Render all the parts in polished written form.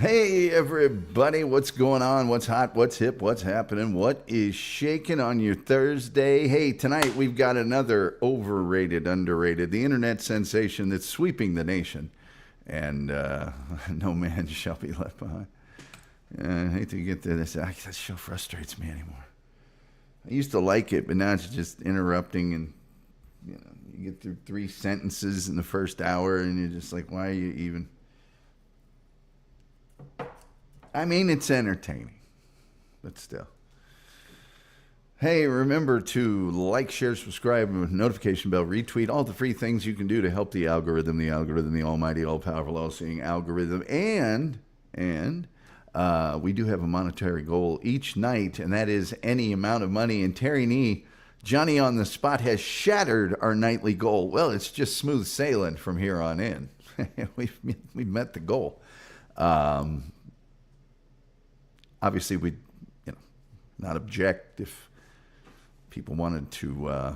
Hey, everybody, what's going on? What's hot? What's hip? What's happening? What is shaking on your Thursday? Hey, tonight we've got another overrated, underrated, the internet sensation that's sweeping the nation. And no man shall be left behind. I hate to get to this. That show frustrates me anymore. I used to like it, but now it's just interrupting, and you get through 3 sentences in the first hour, and you're just like, why are you even? I mean, it's entertaining, but still. Hey, remember to like, share, subscribe, and with notification bell, retweet, all the free things you can do to help the algorithm, the almighty, all-powerful, all-seeing algorithm. And we do have a monetary goal each night, and that is any amount of money. And Terry Nee, Johnny on the spot, has shattered our nightly goal. Well, it's just smooth sailing from here on in. We've met the goal. Obviously, we'd not object if people wanted to, at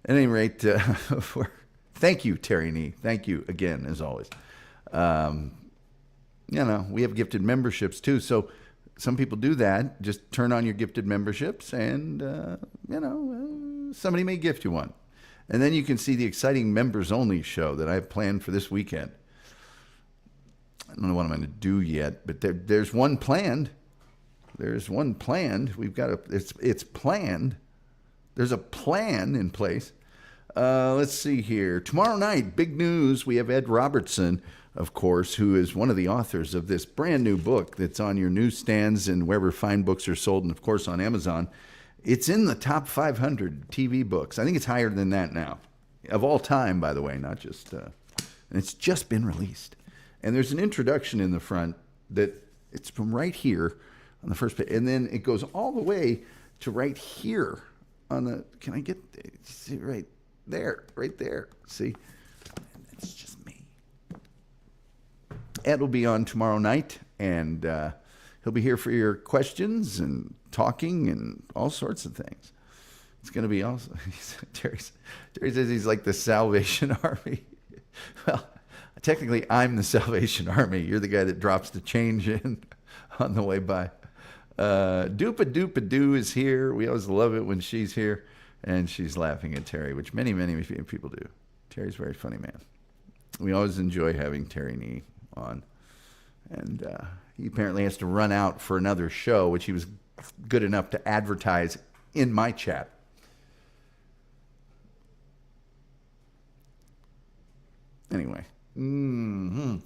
any rate, thank you, Terry Nee. Thank you again, as always. We have gifted memberships too. So some people do that. Just turn on your gifted memberships and, somebody may gift you one. And then you can see the exciting members only show that I have planned for this weekend. I don't know what I'm going to do yet, but there's one planned. There's one planned. It's planned. There's a plan in place. Let's see here. Tomorrow night, big news. We have Ed Robertson, of course, who is one of the authors of this brand new book that's on your newsstands and wherever fine books are sold, and of course on Amazon. It's in the top 500 TV books. I think it's higher than that now, of all time, by the way, not just. And it's just been released. And there's an introduction in the front that it's from right here on the first page, and then it goes all the way to right here on the. Can I get see right there? Right there. See, it's just me. Ed will be on tomorrow night, and he'll be here for your questions and talking and all sorts of things. It's going to be awesome. Terry says he's like the Salvation Army. Well, technically, I'm the Salvation Army. You're the guy that drops the change in on the way by. Doopa is here. We always love it when she's here, and she's laughing at Terry, which many people do. Terry's a very funny man. We always enjoy having Terry Nee on. And he apparently has to run out for another show, which he was good enough to advertise in my chat. Anyway. One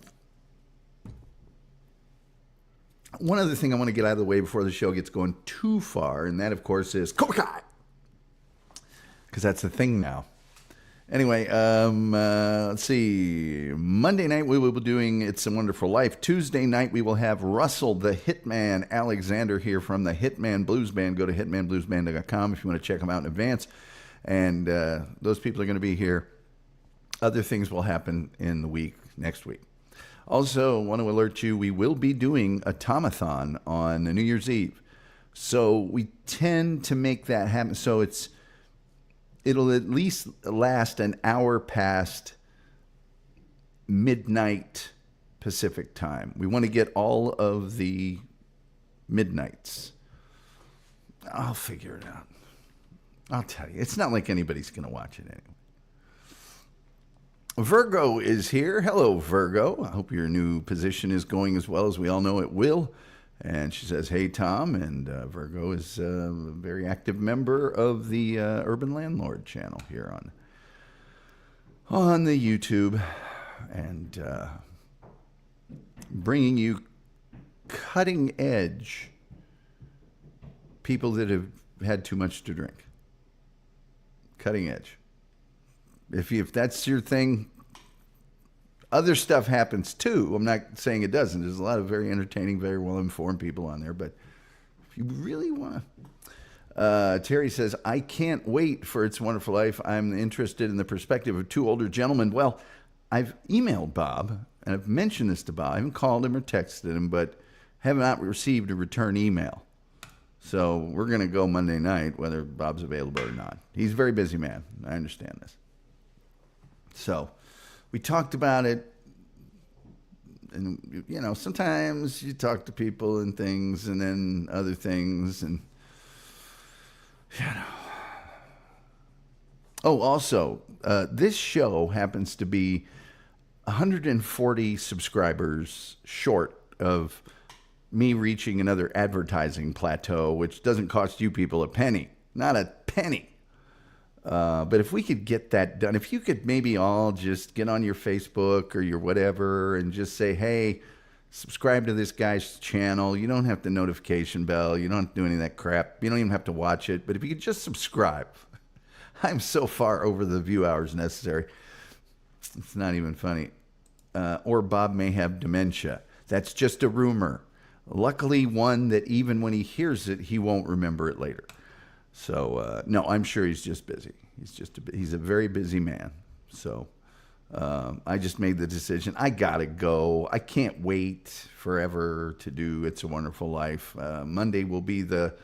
other thing I want to get out of the way before the show gets going too far, and that, of course, is Cobra Kai, because that's the thing now. Anyway, let's see. Monday night we will be doing It's a Wonderful Life. Tuesday night we will have Russell the Hitman Alexander here from the Hitman Blues Band. Go to hitmanbluesband.com if you want to check them out in advance. And those people are going to be here. Other things will happen in the week, next week. Also, want to alert you, we will be doing a Tomathon on New Year's Eve. So we tend to make that happen. So it'll at least last an hour past midnight Pacific time. We want to get all of the midnights. I'll figure it out. I'll tell you. It's not like anybody's going to watch it anyway. Virgo is here. Hello, Virgo. I hope your new position is going as well as we all know it will. And she says, hey, Tom. And Virgo is a very active member of the Urban Landlord channel here on the YouTube. And bringing you cutting edge people that have had too much to drink. Cutting edge. If that's your thing, other stuff happens too. I'm not saying it doesn't. There's a lot of very entertaining, very well-informed people on there. But if you really want to... Terry says, I can't wait for It's a Wonderful Life. I'm interested in the perspective of 2 older gentlemen. Well, I've emailed Bob, and I've mentioned this to Bob. I haven't called him or texted him, but have not received a return email. So we're going to go Monday night, whether Bob's available or not. He's a very busy man. I understand this. So we talked about it. and you know, sometimes you talk to people and things, and then other things, and you know. Oh, also, this show happens to be 140 subscribers short of me reaching another advertising plateau, which doesn't cost you people a penny. Not a penny. But if we could get that done, if you could maybe all just get on your Facebook or your whatever and just say, hey, subscribe to this guy's channel. You don't have the notification bell. You don't have to do any of that crap. You don't even have to watch it. But if you could just subscribe. I'm so far over the view hours necessary. It's not even funny. Or Bob may have dementia. That's just a rumor. Luckily, one that even when he hears it, he won't remember it later. So, no, I'm sure he's just busy. He's a very busy man. So, I just made the decision. I got to go. I can't wait forever to do It's a Wonderful Life. Monday will be the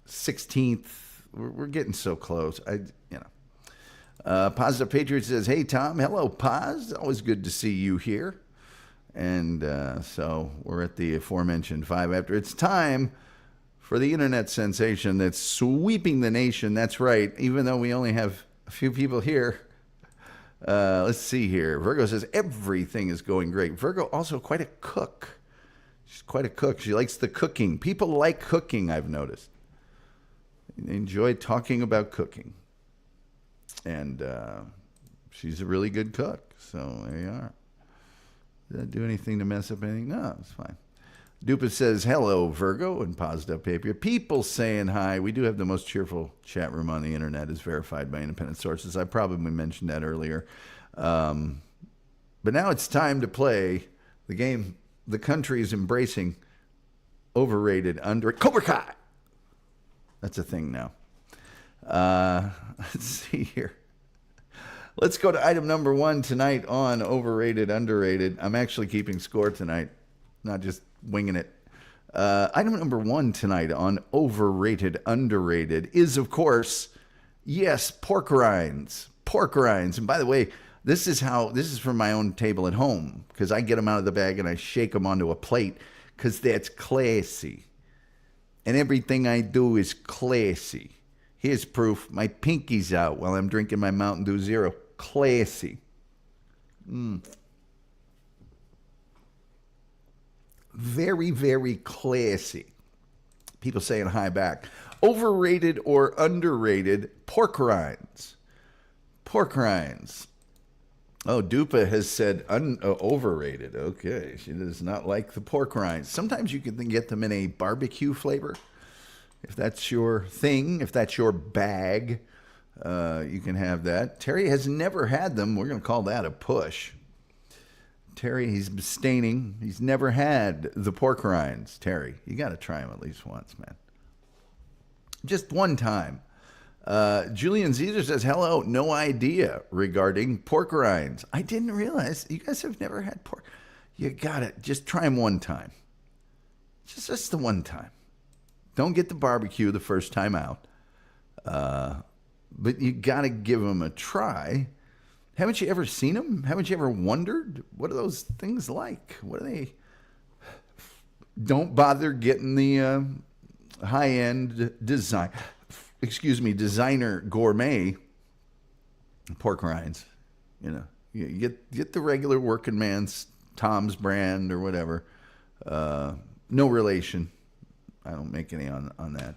16th. We're getting so close. Positive Patriot says, hey, Tom. Hello, Paz. Always good to see you here. And so we're at the aforementioned 5 after. It's time for the internet sensation that's sweeping the nation. That's right. Even though we only have a few people here. Let's see here. Virgo says, everything is going great. Virgo also quite a cook. She's quite a cook. She likes the cooking. People like cooking, I've noticed. They enjoy talking about cooking. And she's a really good cook. So there you are. Did I do anything to mess up anything? No, it's fine. Dupa says, hello, Virgo, and Positive Paper. People saying hi. We do have the most cheerful chat room on the internet, as verified by independent sources. I probably mentioned that earlier. But now it's time to play the game the country is embracing. Overrated, Cobra Kai. That's a thing now. Let's see here. Let's go to item number 1 tonight on Overrated, Underrated. I'm actually keeping score tonight, not just winging it. Item number 1 tonight on Overrated, Underrated is, of course, yes, pork rinds. Pork rinds. And by the way, this is from my own table at home, because I get them out of the bag and I shake them onto a plate, because that's classy. And everything I do is classy. Here's proof. My pinky's out while I'm drinking my Mountain Dew Zero. Classy. Very, very classy. People saying hi back. Overrated or underrated pork rinds. Pork rinds. Oh, Dupa has said overrated. Okay, she does not like the pork rinds. Sometimes you can get them in a barbecue flavor. If that's your thing, if that's your bag, you can have that. Terry has never had them. We're going to call that a push. Terry, he's abstaining. He's never had the pork rinds. Terry, you got to try them at least once, man. Just one time. Julian Caesar says, hello, no idea regarding pork rinds. I didn't realize you guys have never had pork. You got it. Just try them one time. Just the one time. Don't get the barbecue the first time out. But you got to give them a try. Haven't you ever seen them? Haven't you ever wondered? What are those things like? What are they? Don't bother getting the high-end designer gourmet pork rinds. You know, you get the regular working man's Tom's brand or whatever. No relation. I don't make any on that.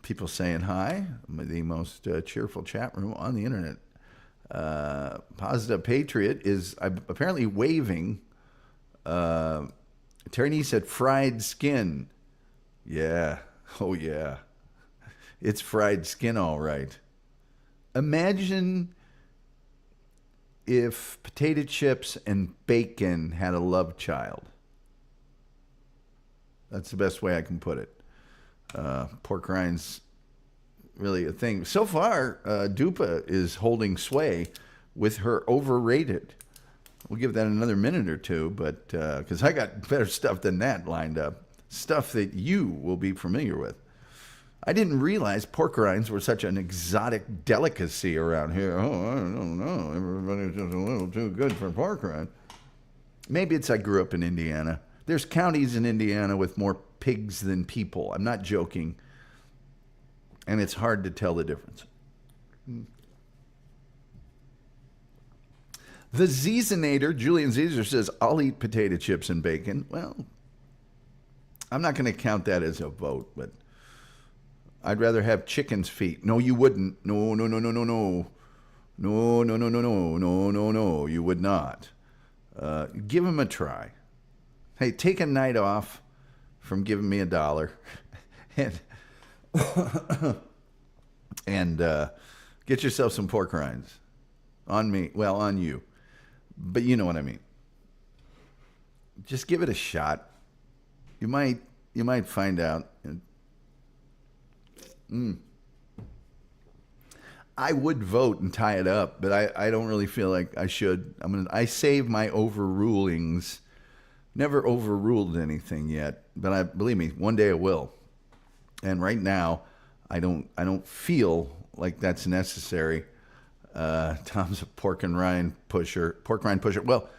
People saying hi. The most cheerful chat room on the internet. Positive Patriot is apparently waving. Terry said fried skin. Yeah. Oh, yeah. It's fried skin, all right. Imagine if potato chips and bacon had a love child. That's the best way I can put it. Pork rinds, really a thing. So far, Dupa is holding sway with her overrated. We'll give that another minute or two, but because I got better stuff than that lined up. Stuff that you will be familiar with. I didn't realize pork rinds were such an exotic delicacy around here. Oh, I don't know. Everybody's just a little too good for pork rind. Maybe it's I grew up in Indiana. There's counties in Indiana with more pigs than people. I'm not joking. And it's hard to tell the difference. The Zeezonator, Julian Zeezer, says, I'll eat potato chips and bacon. Well, I'm not going to count that as a vote, but I'd rather have chicken's feet. No, you wouldn't. No, no, no, no, no, no. No, no, no, no, no, no, no, no. You would not. Give them a try. Hey, take a night off from giving me $1 and get yourself some pork rinds on me. Well, on you. But you know what I mean. Just give it a shot. You might find out. I would vote and tie it up, but I don't really feel like I should. I save my overrulings. Never overruled anything yet, but believe me, one day I will. And right now, I don't feel like that's necessary. Tom's a pork rind pusher. Well,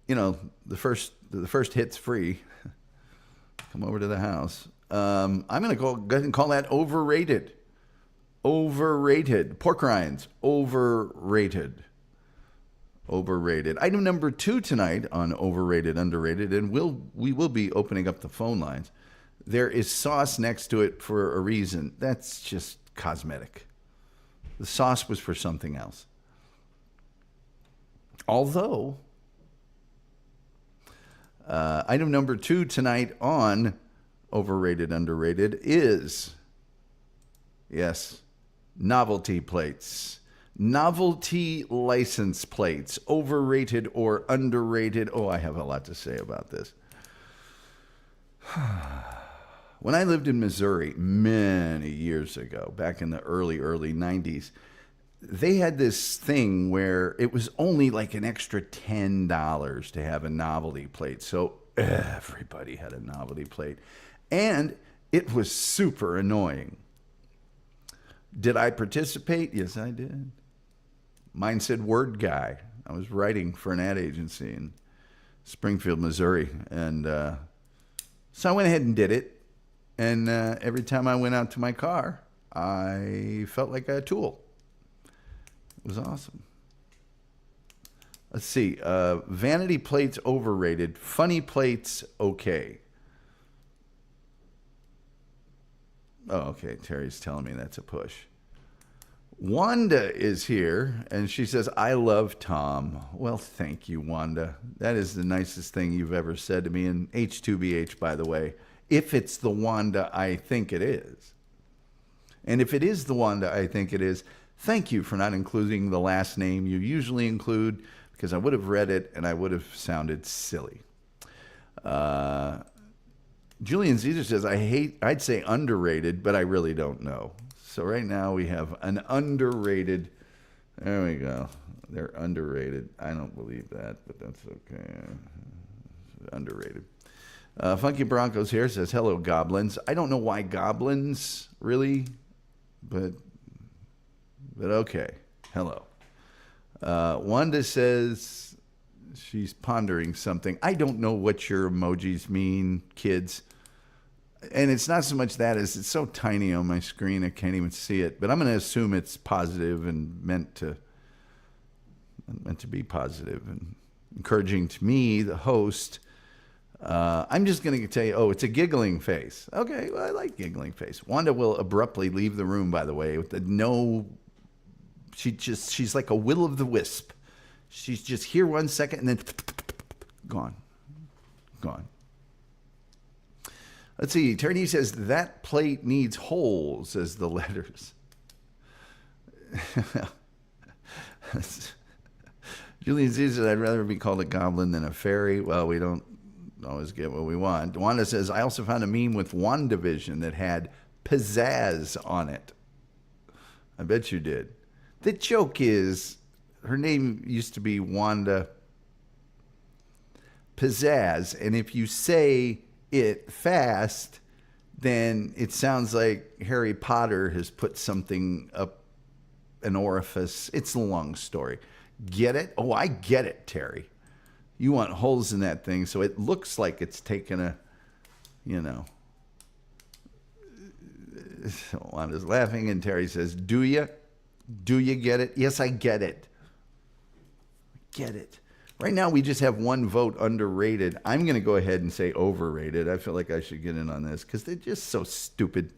the first hit's free. Come over to the house. I'm going to go ahead and call that overrated. Overrated. Pork rinds. Overrated. Overrated. Item number 2 tonight on overrated, underrated, and we will be opening up the phone lines. There is sauce next to it for a reason. That's just cosmetic. The sauce was for something else. Although, item number 2 tonight on overrated, underrated is, yes, novelty plates. Novelty license plates. Overrated or underrated. Oh, I have a lot to say about this. When I lived in Missouri many years ago, back in the early 90s, they had this thing where it was only like an extra $10 to have a novelty plate. So everybody had a novelty plate. And it was super annoying. Did I participate? Yes, I did. Mine said word guy. I was writing for an ad agency in Springfield, Missouri. And so I went ahead and did it. And every time I went out to my car, I felt like a tool. It was awesome. Let's see. Vanity plates overrated. Funny plates okay. Oh, okay. Terry's telling me that's a push. Wanda is here, and she says, I love Tom. Well, thank you, Wanda. That is the nicest thing you've ever said to me. And H2BH, by the way, if it's the Wanda I think it is. And if it is the Wanda I think it is, thank you for not including the last name you usually include, because I would have read it and I would have sounded silly. Julian Caesar says, I'd say underrated, but I really don't know. So right now we have an underrated. There we go. They're underrated. I don't believe that, but that's okay. Underrated. Funky Broncos here says, hello, goblins. I don't know why goblins, really, but okay. Hello. Wanda says she's pondering something. I don't know what your emojis mean, kids. And it's not so much that as it's so tiny on my screen I can't even see it. But I'm going to assume it's positive and meant to be positive and encouraging to me, the host. I'm just going to tell you, it's a giggling face. Okay, well, I like giggling face. Wanda will abruptly leave the room, by the way, with she's like a will-o'-the-wisp. She's just here 1 second and then gone. Let's see. Terry says, that plate needs holes, as the letters. Julian says, I'd rather be called a goblin than a fairy. Well, we don't always get what we want. Wanda says, I also found a meme with WandaVision that had pizzazz on it. I bet you did. The joke is, her name used to be Wanda Pizzazz, and if you say it fast, then it sounds like Harry Potter has put something up an orifice. It's a long story. Get it? Oh, I get it, Terry. You want holes in that thing so it looks like it's taken a, you know. Wanda's laughing, and Terry says, do you? Do you get it? Yes, I get it. Get it. Right now, we just have one vote, underrated. I'm going to go ahead and say overrated. I feel like I should get in on this because they're just so stupid.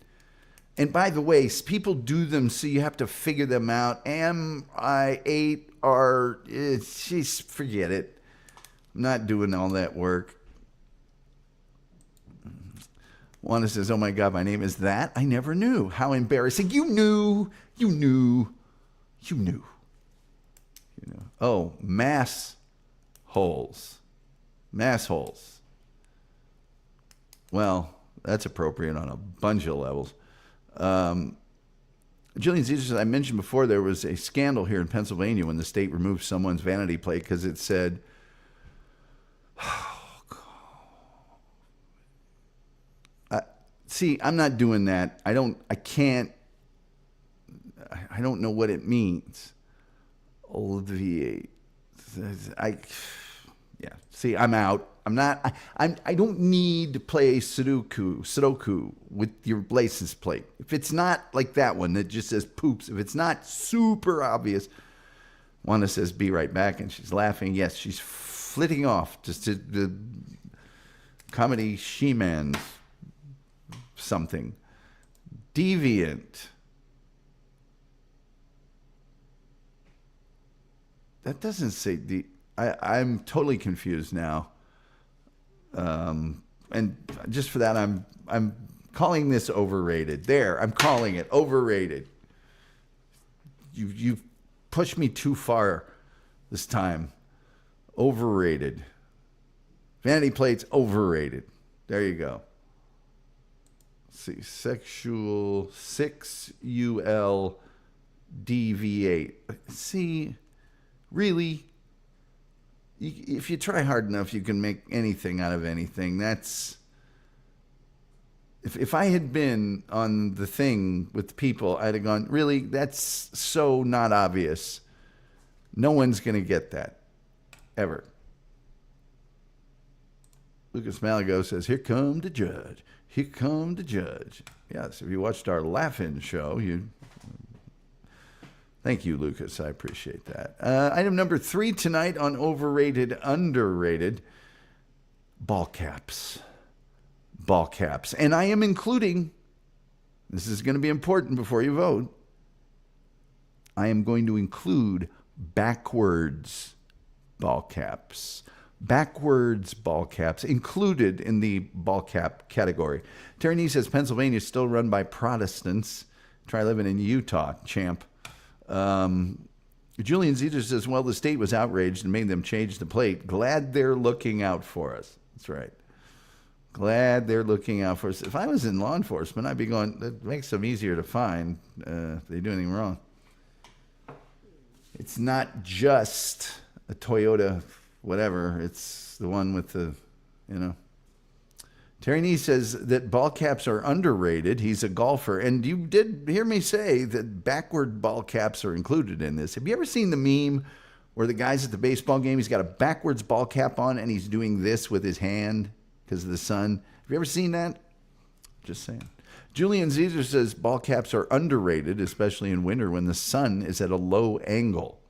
And by the way, people do them so you have to figure them out. Am I 8 or jeez, forget it. I'm not doing all that work. Wanda says, oh my God, my name is that? I never knew. How embarrassing. You knew. You knew. You knew. You know. Oh, mass holes. Mass holes. Well, that's appropriate on a bunch of levels. Jillian Caesar says, I mentioned before there was a scandal here in Pennsylvania when the state removed someone's vanity plate because it said, see, I'm not doing that. I don't know what it means. Alleviate. Yeah. See, I'm out. I don't need to play Sudoku with your license plate. If it's not like that one that just says poops, if it's not super obvious, Wanda says, be right back. And she's laughing. Yes, she's flitting off just to the comedy she-man something. Deviant. That doesn't say I'm totally confused now. And just for that, I'm calling this overrated. There, I'm calling it overrated. You've pushed me too far this time. Overrated. Vanity plates, overrated. There you go. Let's see, sexual 6UL deviate. See, really? If you try hard enough, you can make anything out of anything. That's if I had been on the thing with people, I'd have gone, really? That's so not obvious. No one's going to get that, ever. Lucas Malago says, here come the judge. Here come the judge. Yes, if you watched our Laugh-In show, you... Thank you, Lucas. I appreciate that. Item number 3 tonight on overrated, underrated, ball caps. Ball caps. And I am including, this is going to be important before you vote, I am going to include backwards ball caps. Backwards ball caps included in the ball cap category. Terry Nee says Pennsylvania is still run by Protestants. Try living in Utah, champ. Julian Caesar says, well, the state was outraged and made them change the plate. Glad they're looking out for us. That's right. Glad they're looking out for us. If I was in law enforcement, I'd be going, that makes them easier to find if they do anything wrong. It's not just a Toyota whatever. It's the one with the, you know. Terry Nee says that ball caps are underrated. He's a golfer. And you did hear me say that backward ball caps are included in this. Have you ever seen the meme where the guy's at the baseball game, he's got a backwards ball cap on and he's doing this with his hand because of the sun? Have you ever seen that? Just saying. Julian Caesar says ball caps are underrated, especially in winter when the sun is at a low angle.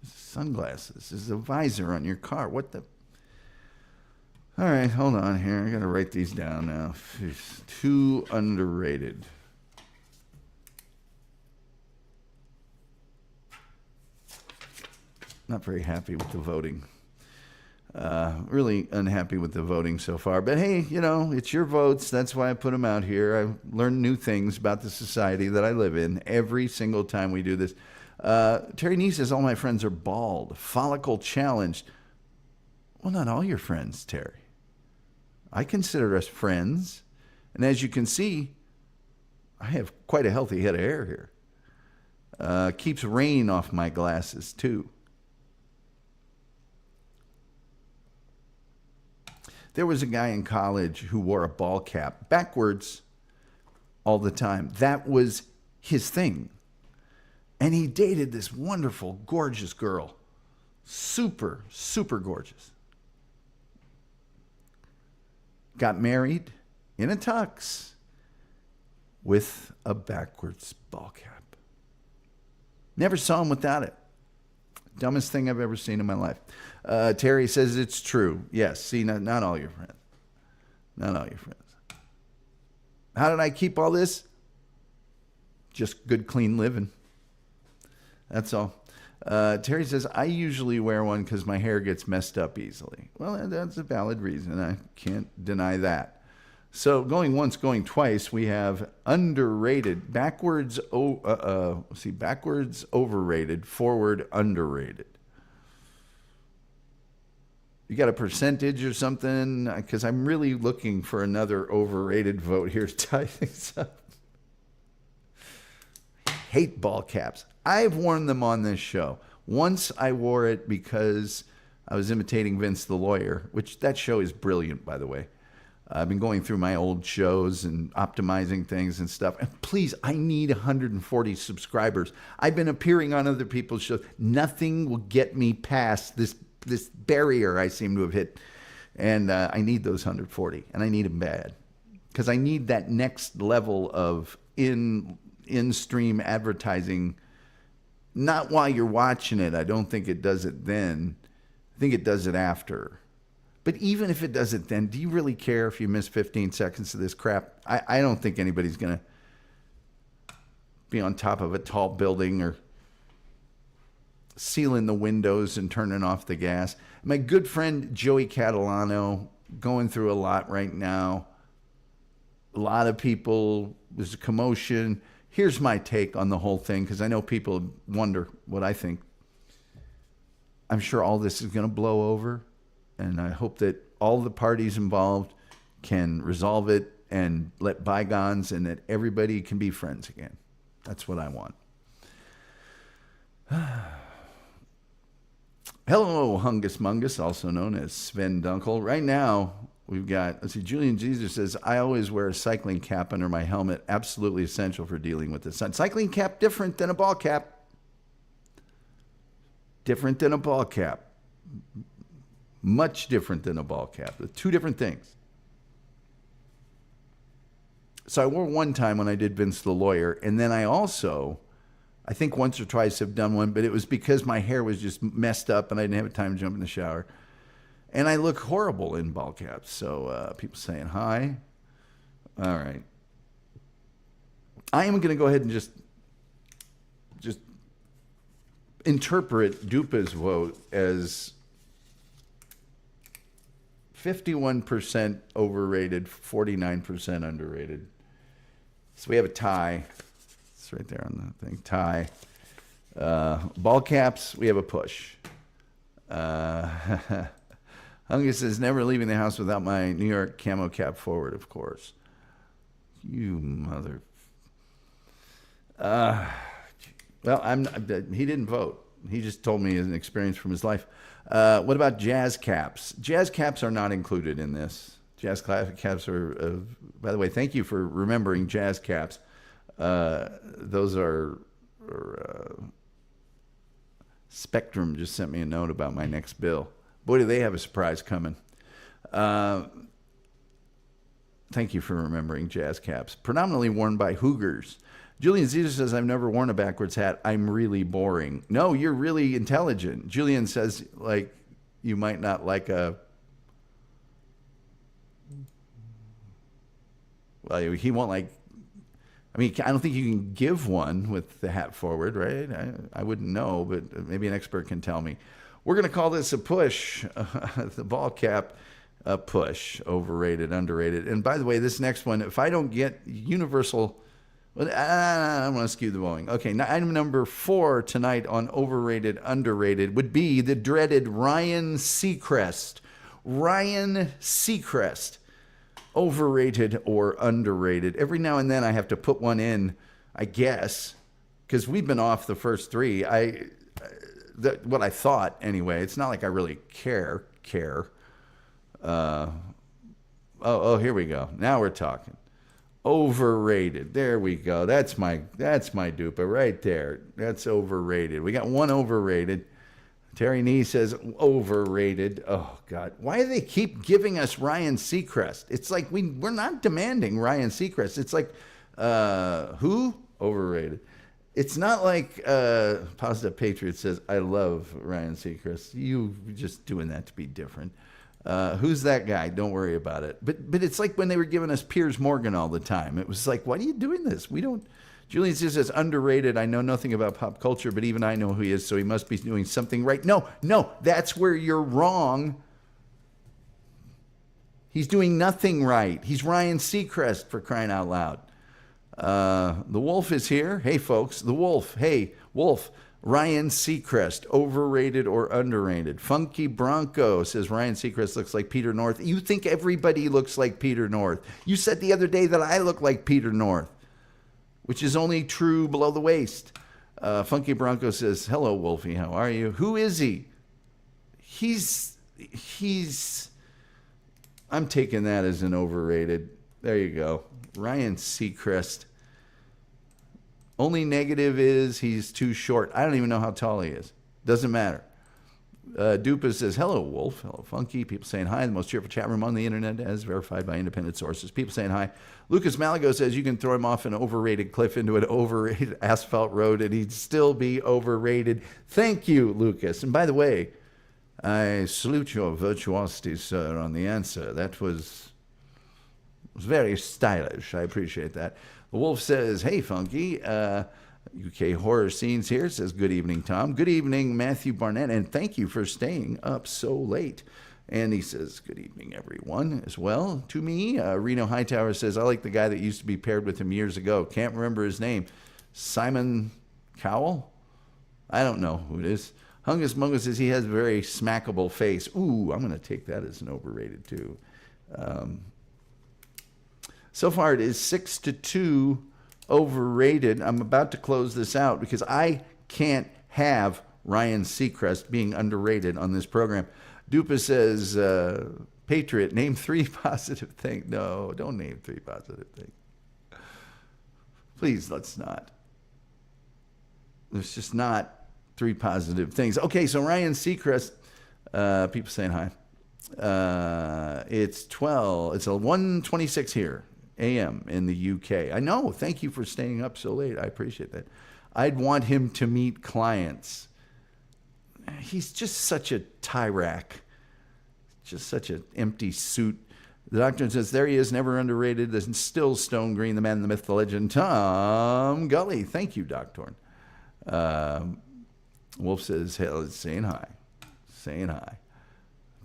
Sunglasses. This is a visor on your car. What the... All right, hold on here. I got to write these down now. Too underrated. Not very happy with the voting. Really unhappy with the voting so far. But hey, you know, it's your votes. That's why I put them out here. I learn new things about the society that I live in every single time we do this. Terry Nee says, all my friends are bald, follicle challenged. Well, not all your friends, Terry. I consider us friends. And as you can see, I have quite a healthy head of hair here. Keeps rain off my glasses, too. There was a guy in college who wore a ball cap backwards all the time. That was his thing. And he dated this wonderful, gorgeous girl. Super, super gorgeous. Got married in a tux with a backwards ball cap. Never saw him without it. Dumbest thing I've ever seen in my life. Terry says it's true. Yes, see, not all your friends. Not all your friends. How did I keep all this? Just good, clean living. That's all. Terry says, I usually wear one because my hair gets messed up easily. Well, that's a valid reason. I can't deny that. So going once, going twice, we have underrated, backwards overrated, forward underrated. You got a percentage or something? Because I'm really looking for another overrated vote here to tie things up. Hate ball caps. I've worn them on this show. Once I wore it because I was imitating Vince the Lawyer, which that show is brilliant, by the way. I've been going through my old shows and optimizing things and stuff. And please, I need 140 subscribers. I've been appearing on other people's shows. Nothing will get me past this barrier I seem to have hit. And I need those 140, and I need them bad. Because I need that next level of in-stream advertising. Not while you're watching it. I don't think it does it then. I think it does it after. But even if it does it then, do you really care if you miss 15 seconds of this crap? I don't think anybody's going to be on top of a tall building or sealing the windows and turning off the gas. My good friend Joey Catalano going through a lot right now. A lot of people, there's a commotion. Here's my take on the whole thing, because I know people wonder what I think. I'm sure all this is going to blow over, and I hope that all the parties involved can resolve it and let bygones, and that everybody can be friends again. That's what I want. Hello, Hungus Mungus, also known as Sven Dunkel. Right now, we've got, let's see, Julian Jesus says, I always wear a cycling cap under my helmet. Absolutely essential for dealing with the sun. Cycling cap different than a ball cap. Different than a ball cap. Much different than a ball cap. They're two different things. So I wore one time when I did Vince the Lawyer, and then I also, I think once or twice have done one, but it was because my hair was just messed up and I didn't have time to jump in the shower. And I look horrible in ball caps. So people saying hi. All right. I am going to go ahead and just interpret Dupa's vote as 51% overrated, 49% underrated. So we have a tie. It's right there on the thing. Tie. Ball caps, we have a push. Hungus says, never leaving the house without my New York camo cap forward, of course. You mother... well, he didn't vote. He just told me an experience from his life. What about jazz caps? Jazz caps are not included in this. Jazz caps are, by the way, thank you for remembering jazz caps. Those are Spectrum just sent me a note about my next bill. Boy, do they have a surprise coming. Thank you for remembering jazz caps. Predominantly worn by Hoogers. Julian Caesar says, I've never worn a backwards hat. I'm really boring. No, you're really intelligent. Julian says, like, you might not like a... Well, he won't like... I mean, I don't think you can give one with the hat forward, right? I wouldn't know, but maybe an expert can tell me. We're going to call this a push. The ball cap, a push. Overrated, underrated. And by the way, this next one, if I don't get universal... Well, I'm going to skew the bowling. Okay, item number 4 tonight on overrated, underrated would be the dreaded Ryan Seacrest. Ryan Seacrest. Overrated or underrated. Every now and then I have to put one in, I guess, because we've been off the first 3. What I thought, anyway. It's not like I really care. Here we go. Now we're talking. Overrated. There we go. That's my dupa right there. That's overrated. We got one overrated. Terry Nee says, overrated. Oh, God. Why do they keep giving us Ryan Seacrest? It's like we're not demanding Ryan Seacrest. It's like, who? Overrated. It's not like Positive Patriot says, I love Ryan Seacrest. You just doing that to be different. Who's that guy? Don't worry about it. But it's like when they were giving us Piers Morgan all the time. It was like, why are you doing this? We don't. Julian says, underrated. I know nothing about pop culture, but even I know who he is, so he must be doing something right. No, that's where you're wrong. He's doing nothing right. He's Ryan Seacrest, for crying out loud. The Wolf is here. Hey, folks, the Wolf. Hey, Wolf. Ryan Seacrest, overrated or underrated? Funky Bronco says Ryan Seacrest looks like Peter North. You think everybody looks like Peter North. You said the other day that I look like Peter North, which is only true below the waist. Funky Bronco says, hello, Wolfie, how are you? Who is he? He's, I'm taking that as an overrated. There you go. Ryan Seacrest. Only negative is he's too short. I don't even know how tall he is. Doesn't matter. Dupa says, hello, Wolf. Hello, Funky. People saying hi. The most cheerful chat room on the internet, as verified by independent sources. People saying hi. Lucas Malago says you can throw him off an overrated cliff into an overrated asphalt road and he'd still be overrated. Thank you, Lucas. And by the way, I salute your virtuosity, sir, on the answer. That was very stylish. I appreciate that. The Wolf says, hey, Funky. UK Horror Scenes here says, good evening, Tom. Good evening, Matthew Barnett, and thank you for staying up so late. And he says, good evening, everyone, as well. To me, Reno Hightower says, I like the guy that used to be paired with him years ago. Can't remember his name. Simon Cowell? I don't know who it is. Hungus Mungus says he has a very smackable face. Ooh, I'm going to take that as an overrated, too. So far, it is 6-2 overrated. I'm about to close this out because I can't have Ryan Seacrest being underrated on this program. Dupa says, Patriot, name 3 positive things. No, don't name 3 positive things. Please, let's not. There's just not 3 positive things. Okay, so Ryan Seacrest, people saying hi. It's 1:26 here. a.m. in the UK. I know. Thank you for staying up so late. I appreciate that. I'd want him to meet clients. He's just such a tyrack. Just such an empty suit. The Doctor says, there he is, never underrated. There's still Stone Green, the man, the myth, the legend, Tom Gully. Thank you, Doctor. Wolf says, hell, saying hi. Saying hi.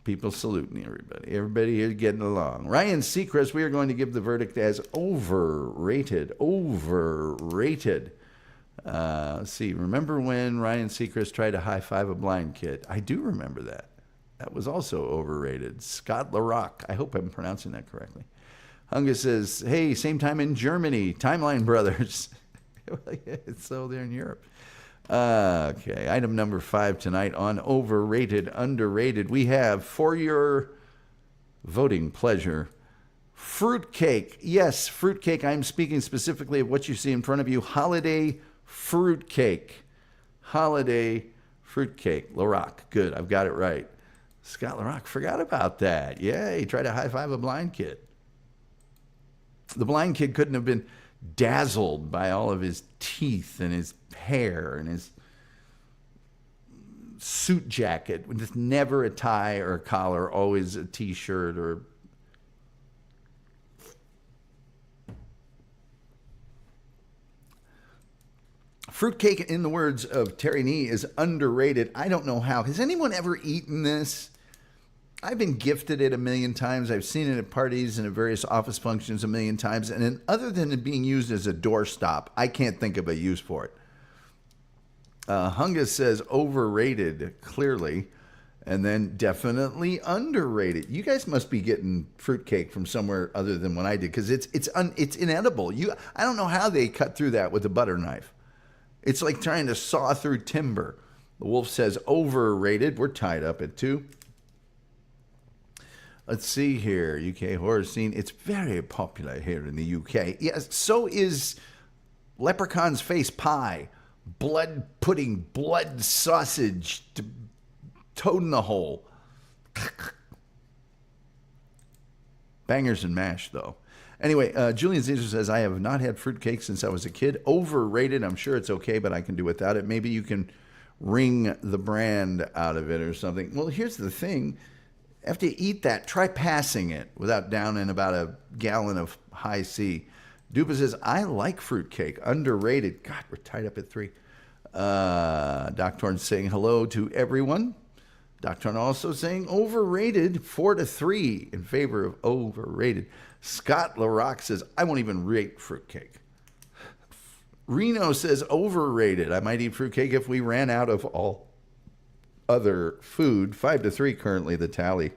People saluting everybody. Everybody here getting along. Ryan Seacrest, we are going to give the verdict as overrated. Overrated. Let's see. Remember when Ryan Seacrest tried to high-five a blind kid? I do remember that. That was also overrated. Scott LaRock. I hope I'm pronouncing that correctly. Hungus says, hey, same time in Germany. Timeline Brothers. It's so there in Europe. Okay, item number 5 tonight on overrated, underrated. We have, for your voting pleasure, fruitcake. Yes, fruitcake. I'm speaking specifically of what you see in front of you. Holiday fruitcake. Holiday fruitcake. LaRock. Good, I've got it right. Scott LaRock, forgot about that. Yeah, he tried to high-five a blind kid. The blind kid couldn't have been dazzled by all of his teeth and his hair and his suit jacket with never a tie or a collar, always a t-shirt or fruitcake, in the words of Terry Nee, is underrated. I don't know how. Has anyone ever eaten this? I've been gifted it a million times. I've seen it at parties and at various office functions a million times. And then other than it being used as a doorstop, I can't think of a use for it. Hungus says overrated, clearly, and then definitely underrated. You guys must be getting fruitcake from somewhere other than what I did, because it's inedible. I don't know how they cut through that with a butter knife. It's like trying to saw through timber. The Wolf says overrated. We're tied up at 2. Let's see here. UK horror scene. It's very popular here in the UK. Yes, so is Leprechaun's face pie, blood pudding, blood sausage, Toad in the hole. Bangers and mash, though. Anyway, Julian Caesar says, I have not had fruitcake since I was a kid. Overrated. I'm sure it's okay, but I can do without it. Maybe you can wring the brand out of it or something. Well, here's the thing. After you eat that, try passing it without downing about a gallon of high C. Dupa says, I like fruitcake. Underrated. God, we're tied up at 3. Doc Torn saying hello to everyone. Doc Torn also saying overrated, 4-3 in favor of overrated. Scott LaRock says, I won't even rate fruitcake. Reno says overrated. I might eat fruitcake if we ran out of all other food. 5-3 currently the tally.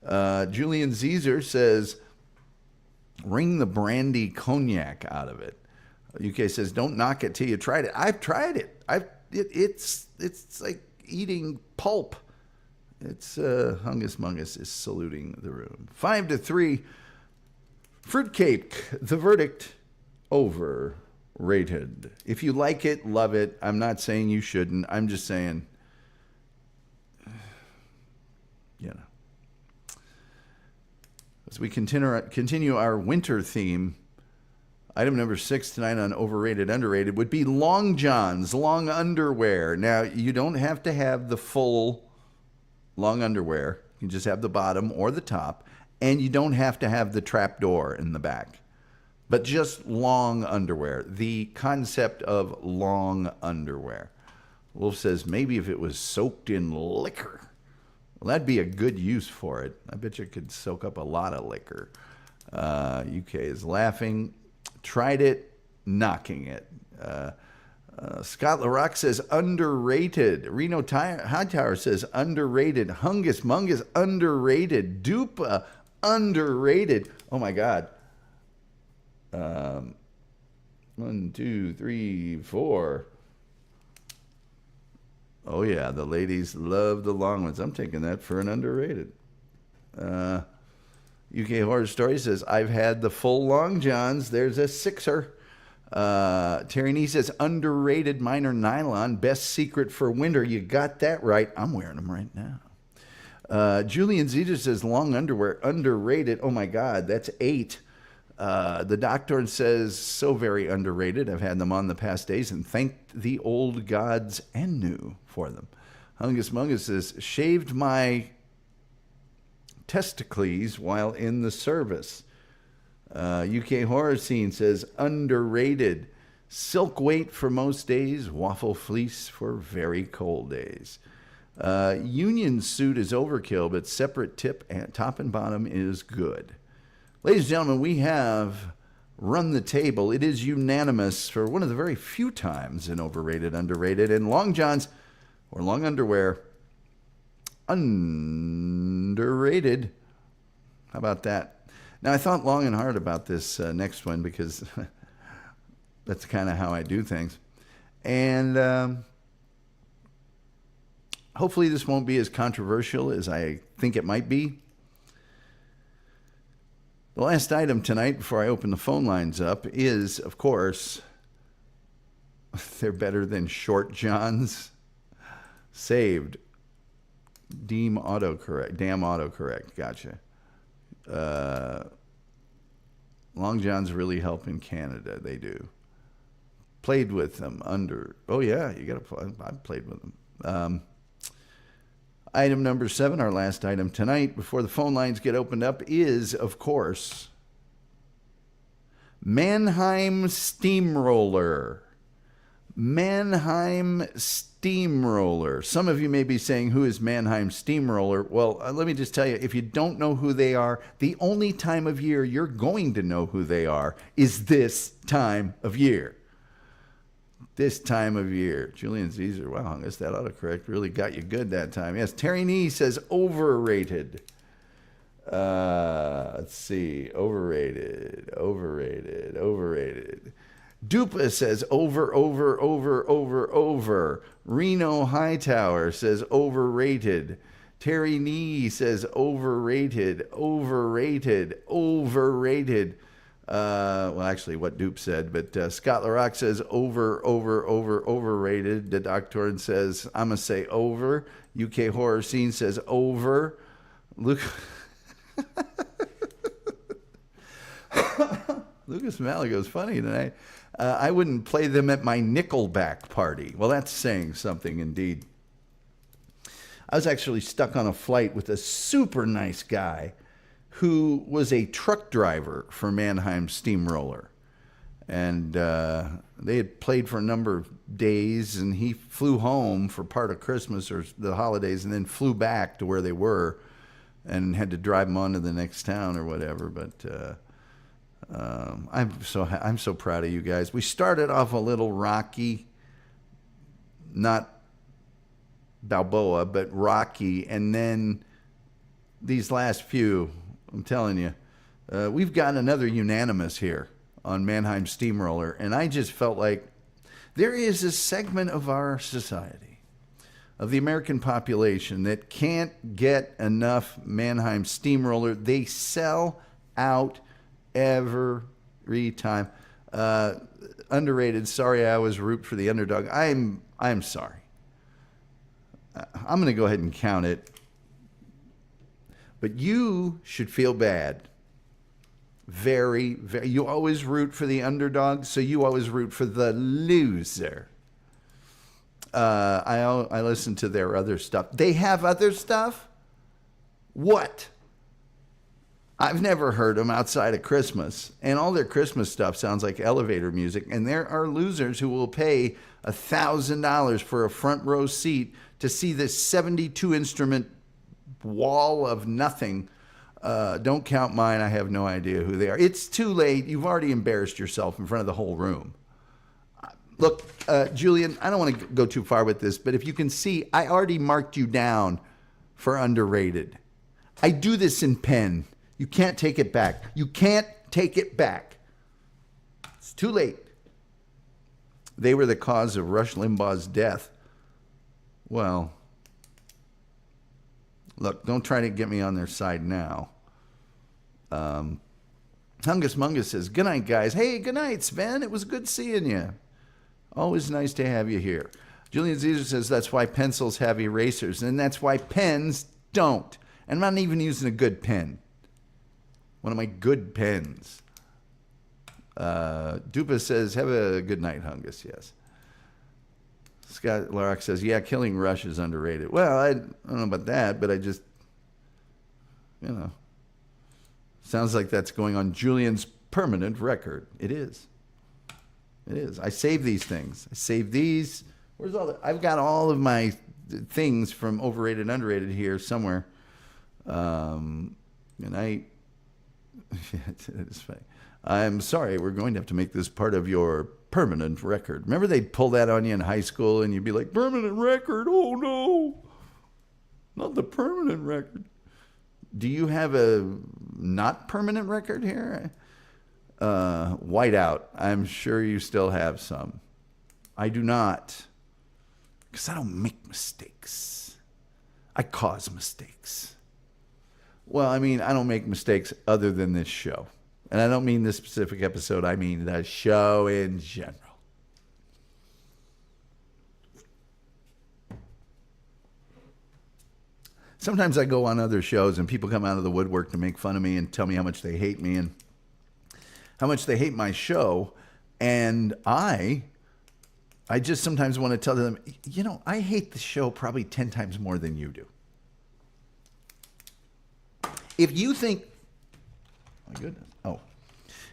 Julian Caesar says, wring the brandy cognac out of it. UK says, don't knock it till you tried it. I've tried it. It's like eating pulp. It's Hungus Mungus is saluting the room. 5-3. Fruitcake, the verdict, overrated. If you like it, love it. I'm not saying you shouldn't. I'm just saying, you know. As we continue our winter theme, item number 6 tonight on overrated, underrated would be long johns, long underwear. Now, you don't have to have the full long underwear. You can just have the bottom or the top. And you don't have to have the trap door in the back. But just long underwear. The concept of long underwear. Wolf says, maybe if it was soaked in liquor. Well, that'd be a good use for it. I bet you could soak up a lot of liquor. UK is laughing. Tried it, knocking it. Scott LaRock says underrated. Reno Hightower says underrated. Hungus Mungus underrated. Dupa underrated. Oh my God. 1, 2, 3, 4. Oh yeah, the ladies love the long ones. I'm taking that for an underrated. UK Horror Story says, I've had the full long johns. There's a 6er. Terry Nee says, underrated minor nylon. Best secret for winter. You got that right. I'm wearing them right now. Julian Zeta says, long underwear. Underrated. Oh my God, that's 8. The doctor says, so very underrated. I've had them on the past days and thanked the old gods and new for them. Hungus Mungus says, shaved my testicles while in the service. UK Horror Scene says, underrated. Silk weight for most days, waffle fleece for very cold days. Union suit is overkill, but separate tip and top and bottom is good. Ladies and gentlemen, we have run the table. It is unanimous for one of the very few times in overrated, underrated, and long johns or long underwear, underrated. How about that? Now, I thought long and hard about this next one because that's kind of how I do things. And hopefully this won't be as controversial as I think it might be. The last item tonight, before I open the phone lines up, is, of course, they're better than short johns. Saved. Damn autocorrect. Gotcha. Long johns really help in Canada. They do. Played with them under. Oh yeah, you got to play. I've played with them. Item number 7, our last item tonight, before the phone lines get opened up, is, of course, Mannheim Steamroller. Mannheim Steamroller. Some of you may be saying, who is Mannheim Steamroller? Well, let me just tell you, if you don't know who they are, the only time of year you're going to know who they are is this time of year. This time of year. Julian Caesar, wow, I guess that autocorrect really got you good that time. Yes, Terry Nee says overrated. Let's see. Overrated. Dupa says over. Reno Hightower says overrated. Terry Nee says overrated. Well, actually, what Dupe said, but Scott LaRock says overrated. The Doctor says, I'm going to say over. UK Horror Scene says over. Luke. Lucas Malago's funny tonight. I wouldn't play them at my Nickelback party. Well, that's saying something indeed. I was actually stuck on a flight with a super nice guy who was a truck driver for Mannheim Steamroller. And they had played for a number of days, and he flew home for part of Christmas or the holidays and then flew back to where they were and had to drive them on to the next town or whatever. But I'm so proud of you guys. We started off a little rocky, not Balboa, but rocky, and then these last few, I'm telling you, we've got another unanimous here on Mannheim Steamroller, and I just felt like there is a segment of our society, of the American population, that can't get enough Mannheim Steamroller. They sell out every time. Underrated. Sorry, I always root for the underdog. I'm sorry. I'm going to go ahead and count it. But you should feel bad. Very, very. You always root for the underdog, so you always root for the loser. I listen to their other stuff. They have other stuff? What? I've never heard them outside of Christmas. And all their Christmas stuff sounds like elevator music. And there are losers who will pay $1,000 for a front row seat to see this 72 instrument wall of nothing. Don't count mine. I have no idea who they are. It's too late. You've already embarrassed yourself in front of the whole room. Look, Julian, I don't want to go too far with this, but if you can see, I already marked you down for underrated. I do this in pen. You can't take it back. You can't take it back. It's too late. They were the cause of Rush Limbaugh's death. Well, look, don't try to get me on their side now. Hungus Mungus says, good night, guys. Hey, good night, Sven. It was good seeing you. Always nice to have you here. Julian Caesar says, that's why pencils have erasers, and that's why pens don't. And I'm not even using a good pen. One of my good pens. Dupa says, have a good night, Hungus. Yes. Scott Larrock says, yeah, Killing Rush is underrated. Well, I don't know about that, but I just, sounds like that's going on Julian's permanent record. It is. It is. I save these things. I save these. Where's all the, I've got all of my things from Overrated, Underrated here somewhere. And it's funny. I'm sorry, we're going to have to make this part of your permanent record. Remember they'd pull that on you in high school and you'd be like, permanent record? Oh no, not the permanent record. Do you have a not permanent record here? Whiteout. I'm sure you still have some. I do not, because I don't make mistakes. I cause mistakes. Well, I mean, I don't make mistakes other than this show. And I don't mean this specific episode. I mean the show in general. Sometimes I go on other shows and people come out of the woodwork to make fun of me and tell me how much they hate me and how much they hate my show. And I just sometimes want to tell them, I hate the show probably 10 times more than you do. If you think, my goodness,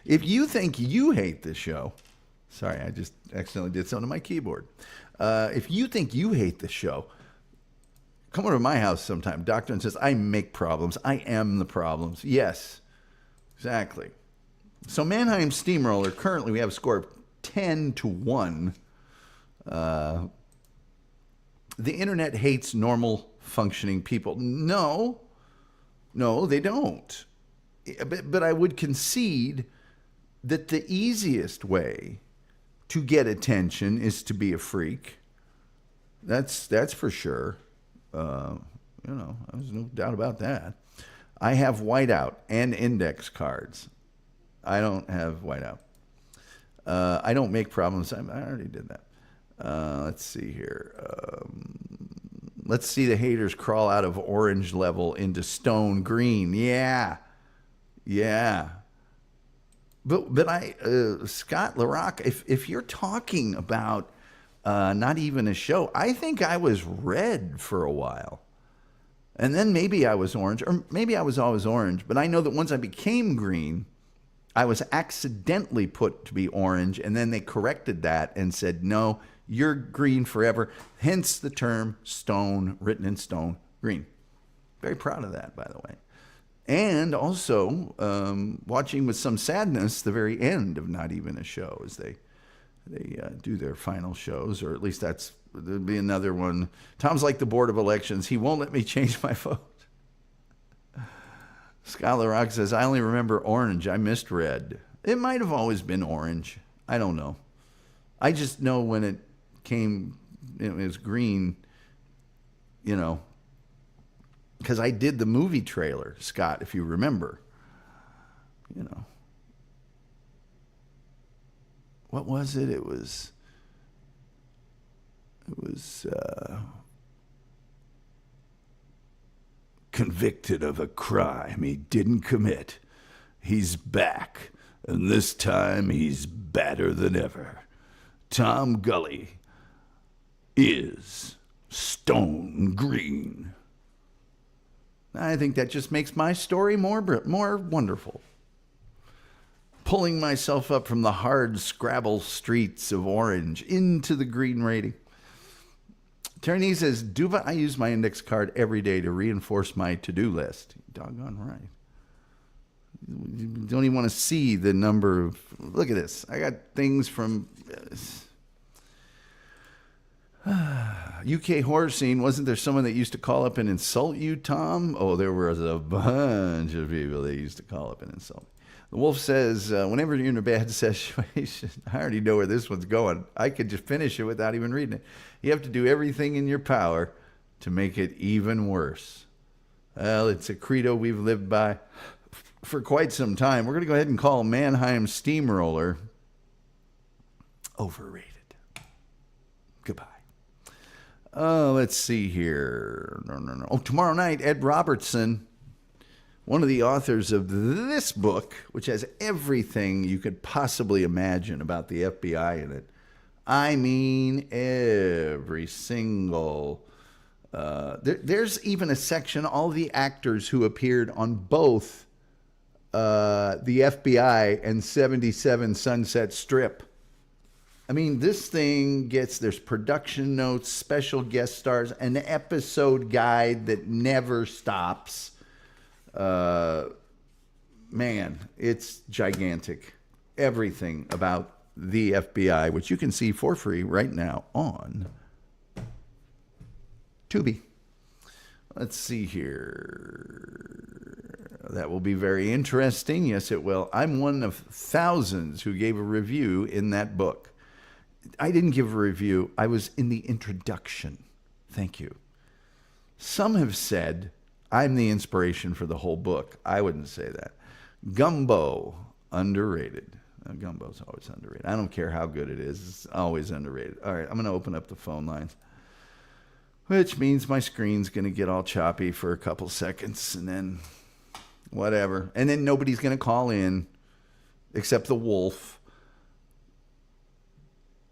if you think you hate this show, sorry, I just accidentally did something to my keyboard. If you think you hate the show, come over to my house sometime. Doctor says, I make problems. I am the problems. Yes, exactly. So Mannheim Steamroller, currently we have a score of 10-1. The internet hates normal functioning people. No, they don't. But I would concede that the easiest way to get attention is to be a freak. That's for sure. There's no doubt about that. I have whiteout and index cards. I don't have whiteout. I don't make problems. I already did that. Let's see here. Let's see the haters crawl out of orange level into stone green. Yeah. But Scott LaRock, if you're talking about not even a show, I think I was red for a while. And then maybe I was orange, or maybe I was always orange. But I know that once I became green, I was accidentally put to be orange, and then they corrected that and said, no, you're green forever. Hence the term stone, written in stone, green. Very proud of that, by the way. And also watching with some sadness the very end of Not Even a Show as they do their final shows, or at least there'll be another one. Tom's like the Board of Elections. He won't let me change my vote. Skylar Rock says, I only remember orange. I missed red. It might have always been orange. I don't know. I just know when it was green, because I did the movie trailer, Scott, if you remember. What was it? It was convicted of a crime he didn't commit. He's back, and this time he's badder than ever. Tom Gully is stone green. I think that just makes my story more wonderful. Pulling myself up from the hard Scrabble streets of orange into the green rating. Turney says, Duva, I use my index card every day to reinforce my to-do list. Doggone right. You don't even want to see the number of... Look at this. I got things from... UK horror scene. Wasn't there someone that used to call up and insult you, Tom? Oh, there was a bunch of people that used to call up and insult me. The Wolf says, whenever you're in a bad situation, I already know where this one's going. I could just finish it without even reading it. You have to do everything in your power to make it even worse. Well, it's a credo we've lived by for quite some time. We're going to go ahead and call Mannheim Steamroller overrated. Goodbye. Let's see here. No. Oh, tomorrow night, Ed Robertson, one of the authors of this book, which has everything you could possibly imagine about the FBI in it. I mean, every single... there's even a section, all the actors who appeared on both the FBI and 77 Sunset Strip. I mean, this thing there's production notes, special guest stars, an episode guide that never stops. Man, it's gigantic. Everything about the FBI, which you can see for free right now on Tubi. Let's see here. That will be very interesting. Yes, it will. I'm one of thousands who gave a review in that book. I didn't give a review. I was in the introduction. Thank you. Some have said I'm the inspiration for the whole book. I wouldn't say that. Gumbo, underrated. Gumbo's always underrated. I don't care how good it is. It's always underrated. All right, I'm going to open up the phone lines, which means my screen's going to get all choppy for a couple seconds, and then whatever. And then nobody's going to call in except the Wolf.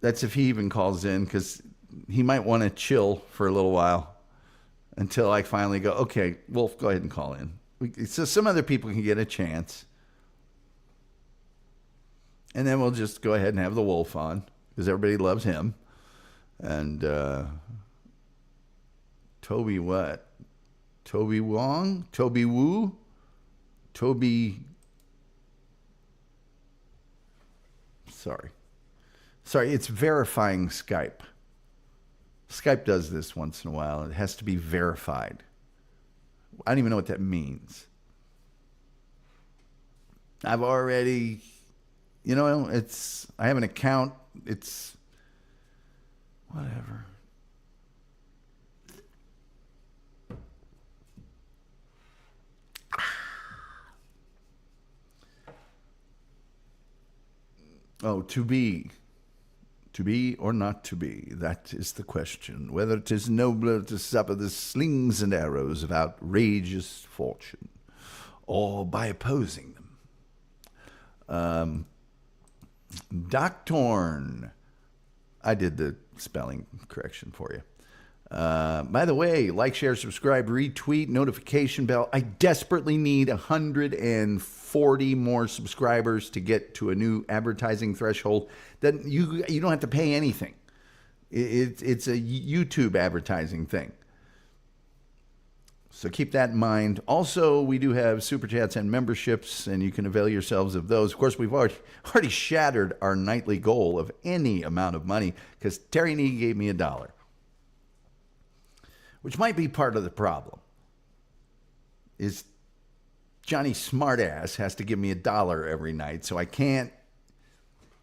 That's if he even calls in, because he might want to chill for a little while until I finally go, okay, Wolf, go ahead and call in. So some other people can get a chance. And then we'll just go ahead and have the Wolf on, because everybody loves him. And Toby what? Toby Wong? Toby Wu? Toby... Sorry, it's verifying Skype. Skype does this once in a while. It has to be verified. I don't even know what that means. I've already, I have an account. It's whatever. Oh, to be. To be or not to be, that is the question. Whether it is nobler to suffer the slings and arrows of outrageous fortune, or by opposing them. Doctorn. I did the spelling correction for you. By the way, like, share, subscribe, retweet, notification bell. I desperately need 140 more subscribers to get to a new advertising threshold. That you don't have to pay anything. It's a YouTube advertising thing. So keep that in mind. Also, we do have super chats and memberships, and you can avail yourselves of those. Of course, we've already shattered our nightly goal of any amount of money because Terry Nee gave me $1. Which might be part of the problem, is Johnny Smartass has to give me $1 every night, so I can't.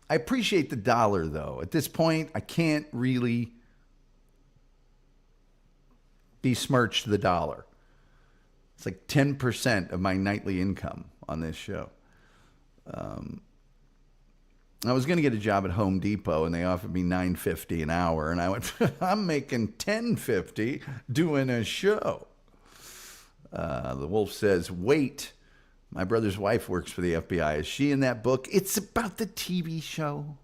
I appreciate the $1, though. At this point, I can't really besmirch the $1. It's like 10% of my nightly income on this show. I was going to get a job at Home Depot, and they offered me $9.50 an hour, and I went, I'm making $10.50 doing a show. The Wolf says, wait, my brother's wife works for the FBI. Is she in that book? It's about the TV show.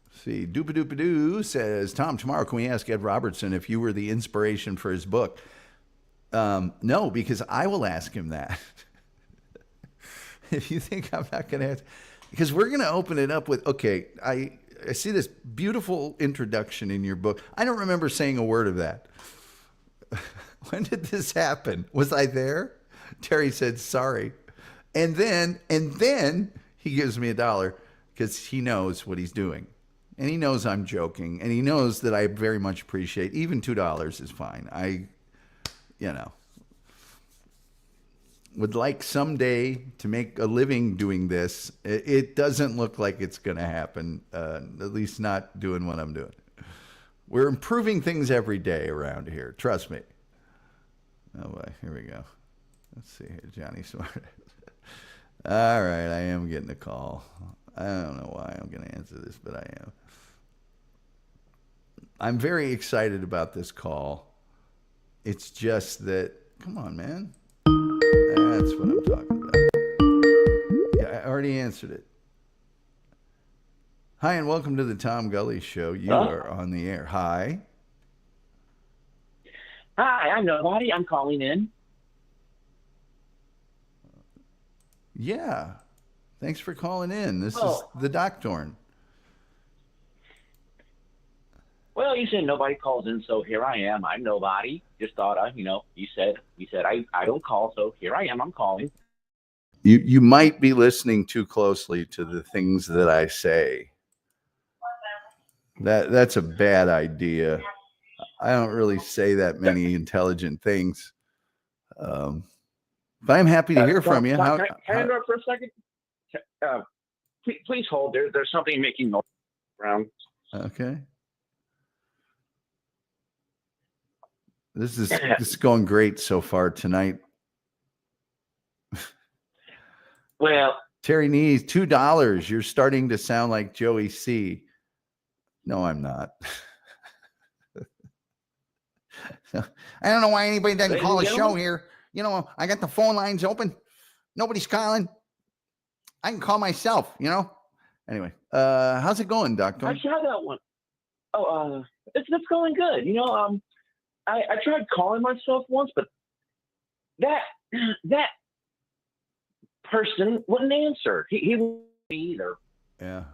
Let's see, Doopadoopadoo says, Tom, tomorrow can we ask Ed Robertson if you were the inspiration for his book? No, because I will ask him that. If you think I'm not going to ask... Because we're going to open it up with, okay, I see this beautiful introduction in your book. I don't remember saying a word of that. When did this happen? Was I there? Terry said, sorry. And then he gives me $1 because he knows what he's doing. And he knows I'm joking. And he knows that I very much appreciate, even $2 is fine. Would like someday to make a living doing this. It doesn't look like it's going to happen, at least not doing what I'm doing. We're improving things every day around here. Trust me. Oh, boy. Here we go. Let's see here. Johnny Smart. All right. I am getting a call. I don't know why I'm going to answer this, but I am. I'm very excited about this call. It's just that, come on, man. That's what I'm talking about. Yeah, I already answered it. Hi, and welcome to the Tom Gully Show. You are on the air. Hi. Hi, I'm nobody. I'm calling in. Yeah. Thanks for calling in. This is the Doctorn. Well, you said nobody calls in, so here I am. I'm nobody. Just thought, you said I don't call, so here I am. I'm calling. You might be listening too closely to the things that I say. That's a bad idea. I don't really say that many intelligent things. But I'm happy to hear from you. Can I interrupt for a second? Please hold. There's something making noise around. Okay. This is going great so far tonight. Well, Terry Nees, $2. You're starting to sound like Joey C. No, I'm not. I don't know why anybody doesn't call a show here. I got the phone lines open. Nobody's calling. I can call myself, Anyway, how's it going, Doctor? I tried that one. Oh, it's going good. I tried calling myself once, but that person wouldn't answer. He wouldn't either. Yeah.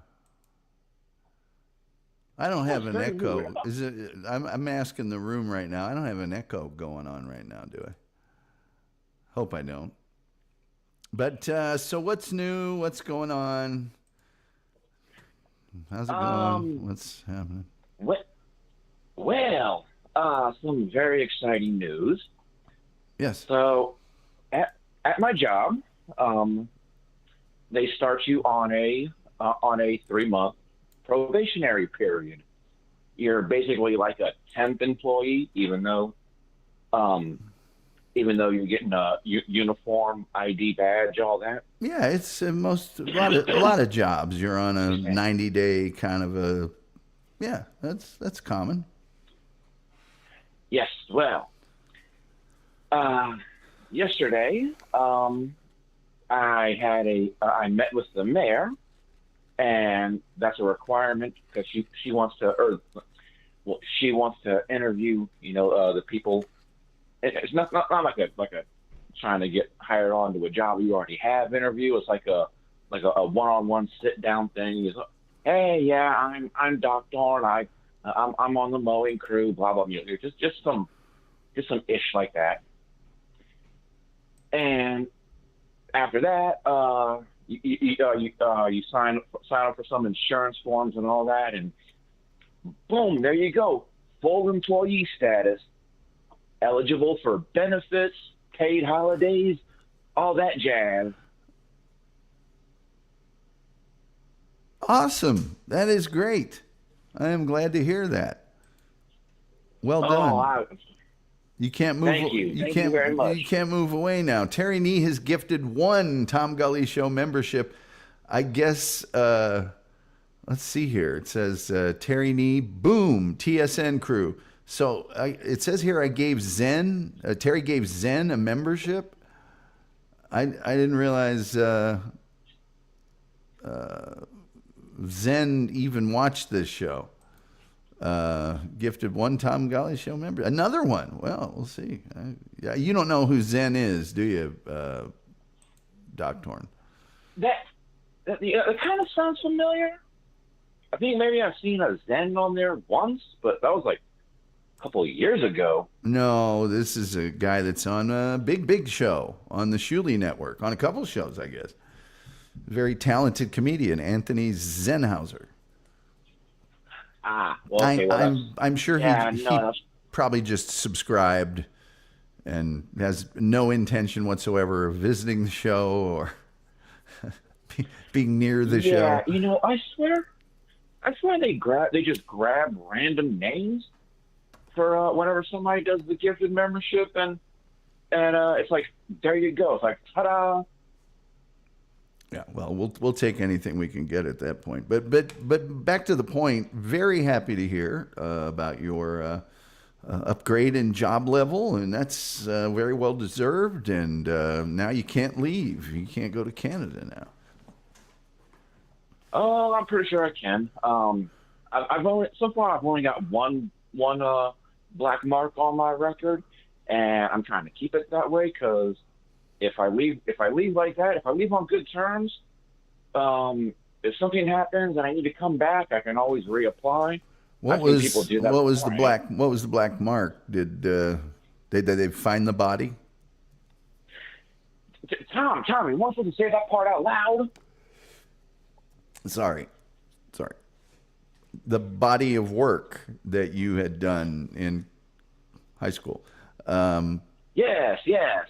I don't have an echo. Is it? I'm asking the room right now. I don't have an echo going on right now, do I? Hope I don't. But so what's new? What's going on? How's it going? What's happening? Well, some very exciting news. Yes. So, at my job, they start you on a 3-month probationary period. You're basically like a temp employee, even though even though you're getting a uniform ID badge, all that. Yeah, it's a lot of jobs. You're on a Okay. 90-day kind of a yeah. That's common. Yes. Well, uh, yesterday, I met with the mayor, and that's a requirement because she wants to, or well, she wants to interview, the people. It's not like a trying to get hired onto a job you already have interview. It's like a one-on-one sit-down thing. It's like, hey, yeah, I'm Doc Dorn. I'm on the mowing crew. Blah blah. Just some ish like that. And after that, you sign up for some insurance forms and all that, and boom, there you go, full employee status, eligible for benefits, paid holidays, all that jazz. Awesome. That is great. I am glad to hear that. Well Oh, done. You can't move. thank you, You thank you can't. very You much. can't move away now. Terry Nee has gifted one Tom Gully Show membership. I guess. Let's see here. It says Terry Nee, boom, TSN crew. So it says here I gave Zen. Terry gave Zen a membership. I didn't realize Zen even watched this show. Gifted one Tom Golly Show member. Another one. Well, we'll see. Yeah, you don't know who Zen is, do you, Doc Torn? That kind of sounds familiar. I think maybe I've seen a Zen on there once, but that was like a couple of years ago. No, this is a guy that's on a big show on the Shuley Network, on a couple shows, I guess. Very talented comedian, Anthony Zenhauser. Ah, well, okay, well, I'm sure yeah, he no, probably just subscribed and has no intention whatsoever of visiting the show or being near the yeah, show. I swear they just grab random names for whenever somebody does the gifted membership, and it's like there you go. It's like ta-da. Yeah, well, we'll take anything we can get at that point. But back to the point. Very happy to hear about your upgrade in job level, and that's very well deserved. And now you can't leave. You can't go to Canada now. Oh, I'm pretty sure I can. I've only got one black mark on my record, and I'm trying to keep it that way because if I leave like that, if I leave on good terms, if something happens and I need to come back, I can always reapply. I've seen people do that what was the beforehand. black mark? Did they find the body? Tommy, you want to say that part out loud? Sorry. The body of work that you had done in high school. Yes,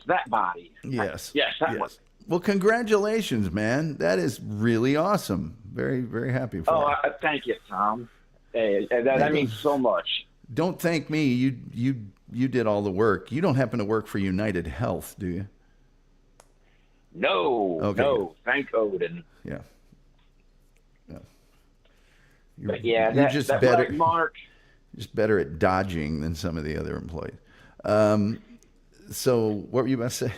that body. Yes. Yes, that one. Yes. Well, congratulations, man. That is really awesome. Very, very happy for Oh, you. thank you, Tom. Hey, that means so much. Don't thank me. You did all the work. You don't happen to work for United Health, do you? No, Okay. no, thank Odin. Yeah. Yeah. But yeah, You're that black mark, just better at dodging than some of the other employees. So what were you about to say?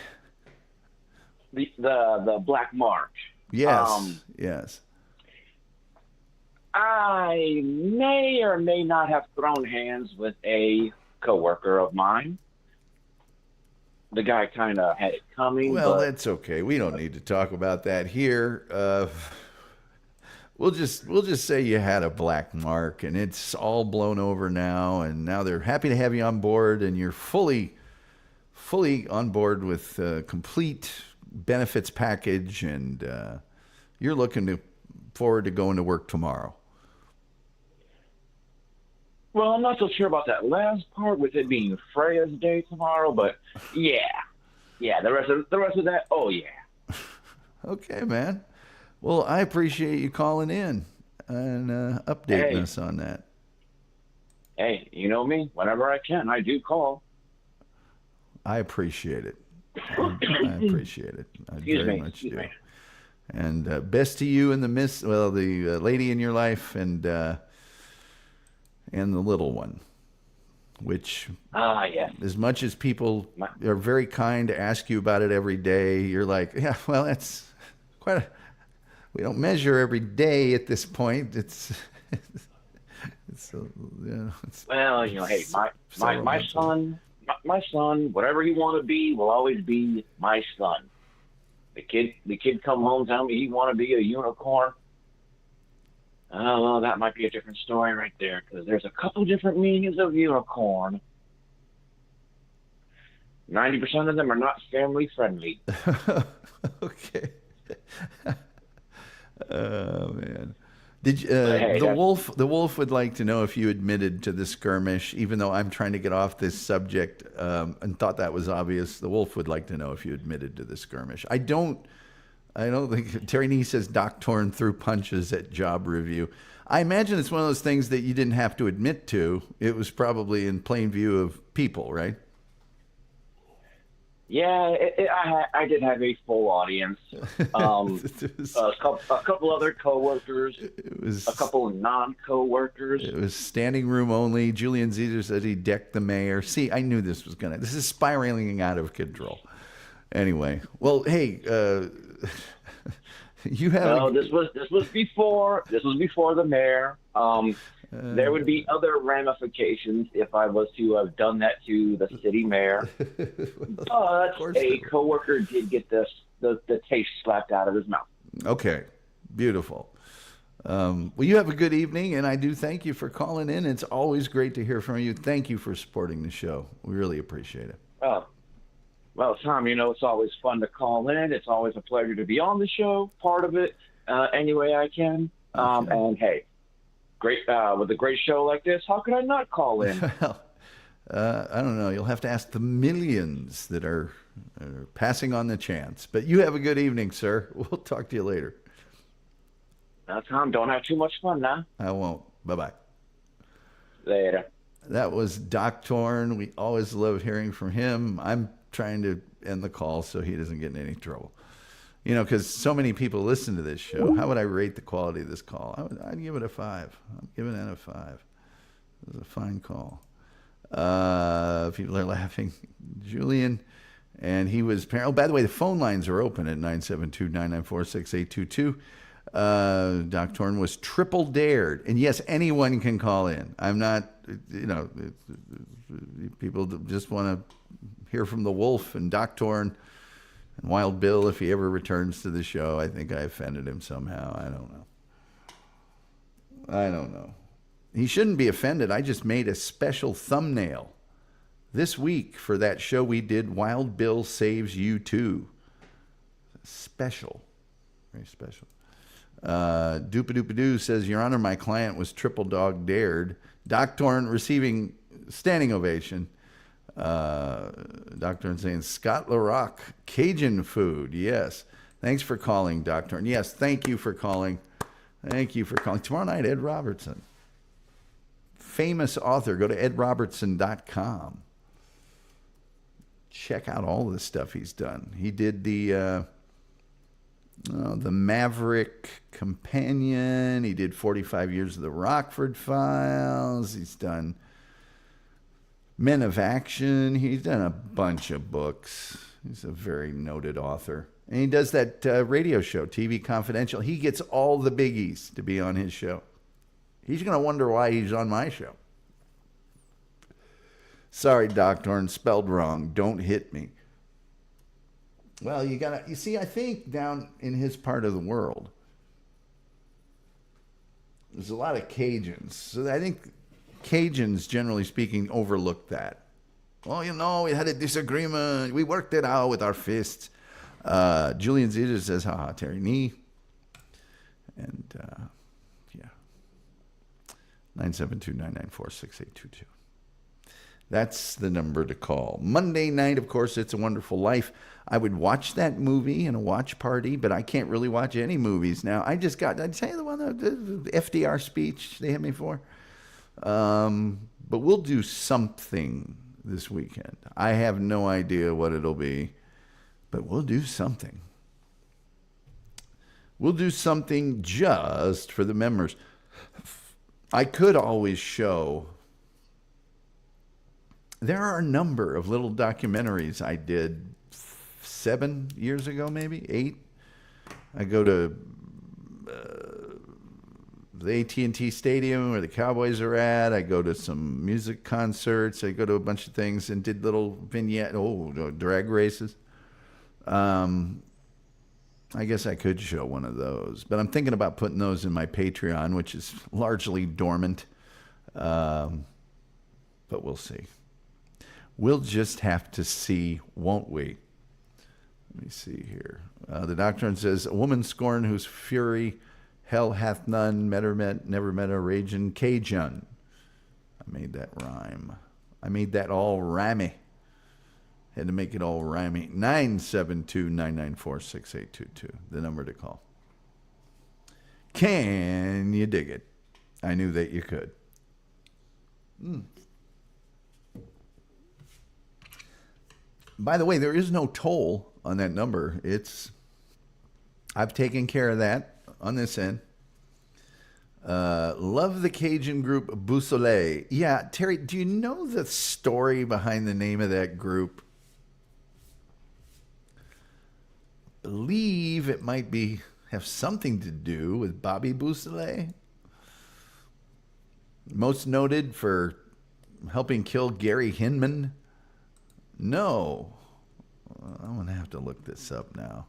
the black mark. Yes. Yes. I may or may not have thrown hands with a coworker of mine. The guy kind of had it coming, Well, but that's okay. We don't need to talk about that here. We'll just say you had a black mark, and it's all blown over now. And now they're happy to have you on board, and you're fully on board with complete benefits package, and you're looking forward to going to work tomorrow. well, I'm not so sure about that last part with it being Freya's day tomorrow, but yeah, the rest of that, oh yeah. Okay, man. Well, I appreciate you calling in and updating Hey, us on that. hey, you know me. Whenever I can, I do call. I appreciate it. I appreciate it. I Excuse very me. much Excuse do. me. And best to you and the lady in your life, and the little one. Which, Ah, yes. as much as people My, are very kind to ask you about it every day, you're like, yeah, well, that's quite a. We don't measure every day at this point. It's well, hey, several my months old. son, my son, whatever he want to be, will always be my son. The kid come home telling me he want to be a unicorn. Oh, well, that might be a different story right there, because there's a couple different meanings of unicorn. 90% of them are not family friendly. Okay. Oh man. Did you, But hey, the that's wolf? The wolf would like to know if you admitted to the skirmish, even though I'm trying to get off this subject and thought that was obvious. The wolf would like to know if you admitted to the skirmish. I don't. I don't think Terry Nee says Doc Torn threw punches at job review. I imagine it's one of those things that you didn't have to admit to. It was probably in plain view of people, right? yeah. I did have a full audience. A couple other coworkers, It a was couple of non-coworkers. it was standing room only. Julian Caesar said he decked the mayor. See, I knew this is spiraling out of control. Anyway, well, hey, you have No, this was before the mayor. There would be other ramifications if I was to have done that to the city mayor. of But course. a coworker did get the taste slapped out of his mouth. Okay, beautiful. Well, you have a good evening, and I do thank you for calling in. It's always great to hear from you. Thank you for supporting the show. We really appreciate it. Oh, well, Tom, it's always fun to call in. It's always a pleasure to be on the show, part of it, any way I can. Okay. And hey, great with a great show like this, how could I not call in? Well, I don't know. You'll have to ask the millions that are passing on the chance. But you have a good evening, sir. We'll talk to you later. Now, Tom, don't have too much fun now. I won't. Bye-bye. Later. That was Doc Torn. We always love hearing from him. I'm trying to end the call so he doesn't get in any trouble. Because so many people listen to this show. How would I rate the quality of this call? I'd give it a 5. I'm giving it a 5. It was a fine call. People are laughing. Julian, and he was apparently. Oh, by the way, the phone lines are open at 972-994-6822. Doc Torn was triple dared, and yes, anyone can call in. I'm not. People just want to hear from the Wolf and Doc Torn and Wild Bill if he ever returns to the show. I think I offended him somehow. I don't know. He shouldn't be offended. I just made a special thumbnail this week for that show we did, Wild Bill Saves You Too. Special. Very special. Doopadoopadoo says, Your Honor, my client was triple dog dared. Doc Torn receiving standing ovation. Doc Torn saying, Scott LaRock, Cajun food. Yes. Thanks for calling, Doc Torn. Yes, thank you for calling. Thank you for calling. Tomorrow night, Ed Robertson. Famous author. Go to edrobertson.com. Check out all the stuff he's done. He did the Maverick Companion. He did 45 Years of the Rockford Files. He's done Men of Action. He's done a bunch of books. He's a very noted author. And he does that radio show, TV Confidential. He gets all the biggies to be on his show. He's going to wonder why he's on my show. Sorry, Doc Torn, spelled wrong. Don't hit me. Well, you see, I think down in his part of the world, there's a lot of Cajuns. So I think Cajuns, generally speaking, overlook that. Well, we had a disagreement. We worked it out with our fists. Julian Caesar says, haha, Terry Nee. And, 972-994-6822. That's the number to call. Monday night, of course, It's a Wonderful Life. I would watch that movie in a watch party, but I can't really watch any movies now. I'd say the one, the FDR speech they had me for. But we'll do something this weekend. I have no idea what it'll be, but we'll do something. We'll do something just for the members. I could always show. There are a number of little documentaries I did 7 years ago, maybe 8. I go to the AT&T Stadium where the Cowboys are at. I go to some music concerts. I go to a bunch of things and did little vignette, drag races. I guess I could show one of those, but I'm thinking about putting those in my Patreon, which is largely dormant. But we'll see. We'll just have to see, won't we? Let me see here. The doctrine says, a woman scorned whose fury hell hath none, never met a raging Cajun. I made that rhyme. I made that all rhymy. Had to make it all rhymy. 972-994-6822, the number to call. Can you dig it? I knew that you could. By the way, there is no toll on that number. I've taken care of that on this end. Love the Cajun group Bout. Yeah, Terry, do you know the story behind the name of that group? Believe it might have something to do with Bobby Bout. Most noted for helping kill Gary Hinman. No. I'm going to have to look this up now.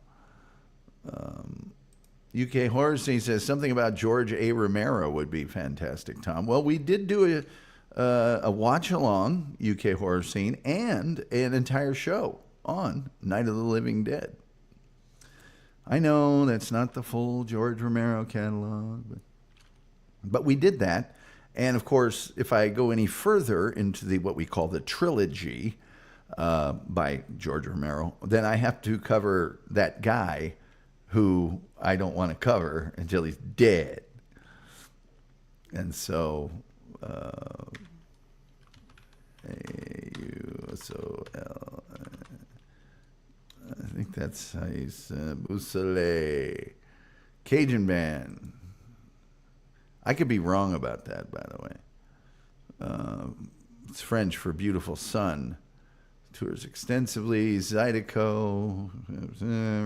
UK Horror Scene says something about George A. Romero would be fantastic, Tom. Well, we did do a watch-along, UK Horror Scene, and an entire show on Night of the Living Dead. I know that's not the full George Romero catalog, but we did that. And, of course, if I go any further into what we call the trilogy by George Romero, then I have to cover that guy who I don't want to cover until he's dead. And so, A-U-S-O-L, I think that's how you say Bout. Cajun band. I could be wrong about that, by the way. It's French for beautiful sun. Tours extensively. Zydeco.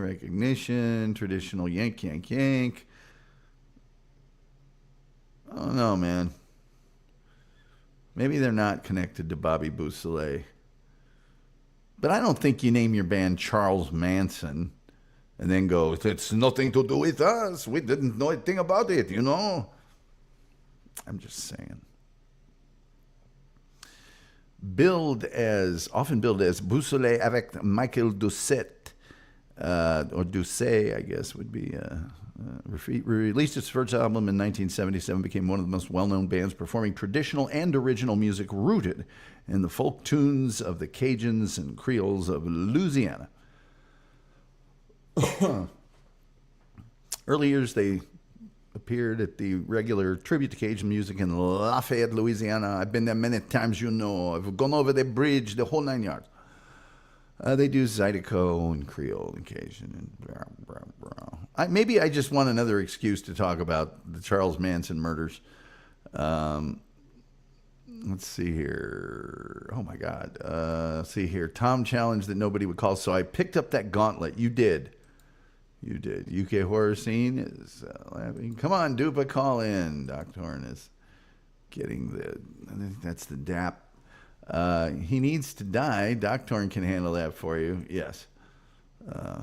Recognition. Traditional yank, yank, yank. Oh, no, man. Maybe they're not connected to Bobby Bout. But I don't think you name your band Charles Manson and then go, it's nothing to do with us. We didn't know anything about it, you know? I'm just saying. Often billed as Bout avec Michael Doucet, or Doucet, I guess, would be, released its first album in 1977, became one of the most well-known bands performing traditional and original music rooted in the folk tunes of the Cajuns and Creoles of Louisiana. Early years, they appeared at the regular tribute to Cajun music in Lafayette, Louisiana. I've been there many times, you know. I've gone over the bridge, the whole 9 yards. They do Zydeco and Creole and Cajun and blah, blah, blah. Maybe I just want another excuse to talk about the Charles Manson murders. Let's see here. Oh, my God. See here. Tom challenged that nobody would call, so I picked up that gauntlet. You did. You did. UK Horror Scene is laughing. Come on, Dupa, call in. Doc Torn is getting I think that's the DAP. He needs to die. Doc Torn can handle that for you. Yes.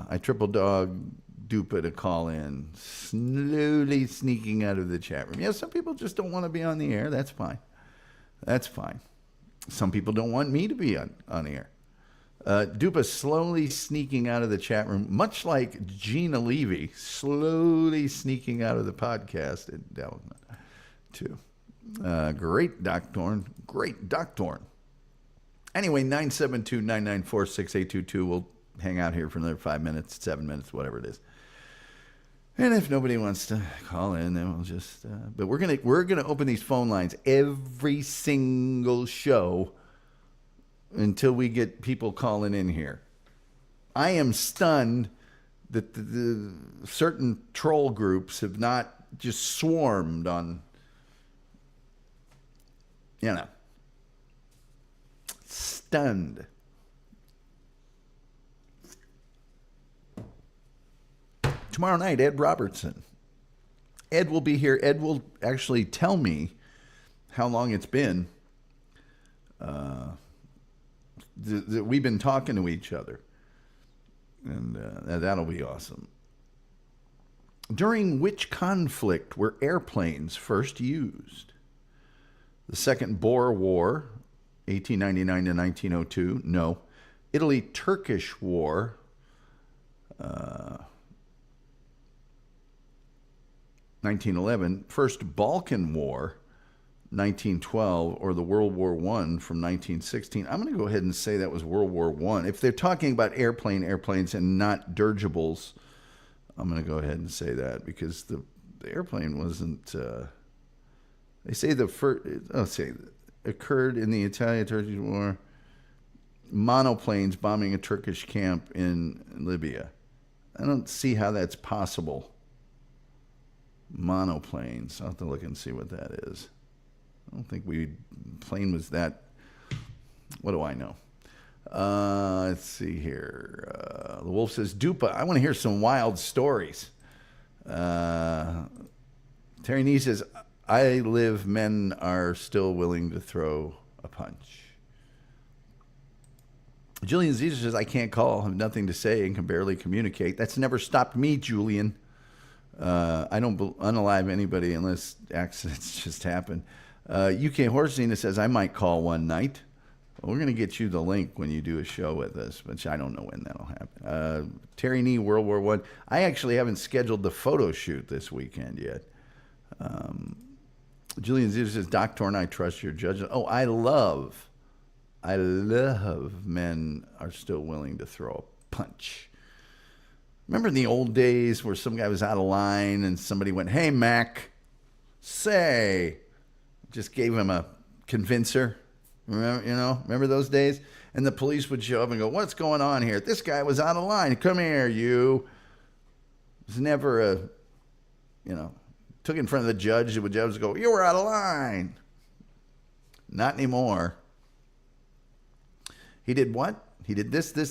I triple dog Dupa to call in. Slowly sneaking out of the chat room. Yeah, some people just don't want to be on the air. That's fine. That's fine. Some people don't want me to be on the air. Dupa slowly sneaking out of the chat room, much like Gina Levy slowly sneaking out of the podcast development, too. Great Doc Torn. Great Doc Torn. Anyway, 972-994-6822. We'll hang out here for another 5 minutes, 7 minutes, whatever it is. And if nobody wants to call in, then we'll just. But we're gonna open these phone lines every single show until we get people calling in here. I am stunned that the certain troll groups have not just swarmed on, stunned. Tomorrow night, Ed Robertson. Ed will be here. Ed will actually tell me how long it's been that we've been talking to each other. And that'll be awesome. During which conflict were airplanes first used? The Second Boer War, 1899 to 1902? No. Italy-Turkish War, 1911, First Balkan War, 1912, or the World War I from 1916. I'm going to go ahead and say that was World War I. If they're talking about airplanes and not dirigibles, I'm going to go ahead and say that because the airplane wasn't. They say the first. Occurred in the Italian-Turkish War. Monoplanes bombing a Turkish camp in Libya. I don't see how that's possible. Monoplanes. I'll have to look and see what that is. I don't think plane was that. What do I know? Let's see here. The Wolf says, Dupa, I want to hear some wild stories. Terry Nee says, I live, men are still willing to throw a punch. Julian Caesar says, I can't call, have nothing to say, and can barely communicate. That's never stopped me, Julian. I don't unalive anybody unless accidents just happen. UK Horsina says, I might call one night. Well, we're going to get you the link when you do a show with us, which I don't know when that'll happen. Terry Nee, World War I. I actually haven't scheduled the photo shoot this weekend yet. Julian Caesar says, Doc Torn, I trust your judgment. Oh, I love men are still willing to throw a punch. Remember in the old days where some guy was out of line and somebody went, hey, Mac, say, just gave him a convincer. Remember those days? And the police would show up and go, what's going on here? This guy was out of line. Come here, you. It was never took in front of the judge. The judge would go, you were out of line. Not anymore. He did what? He did this, and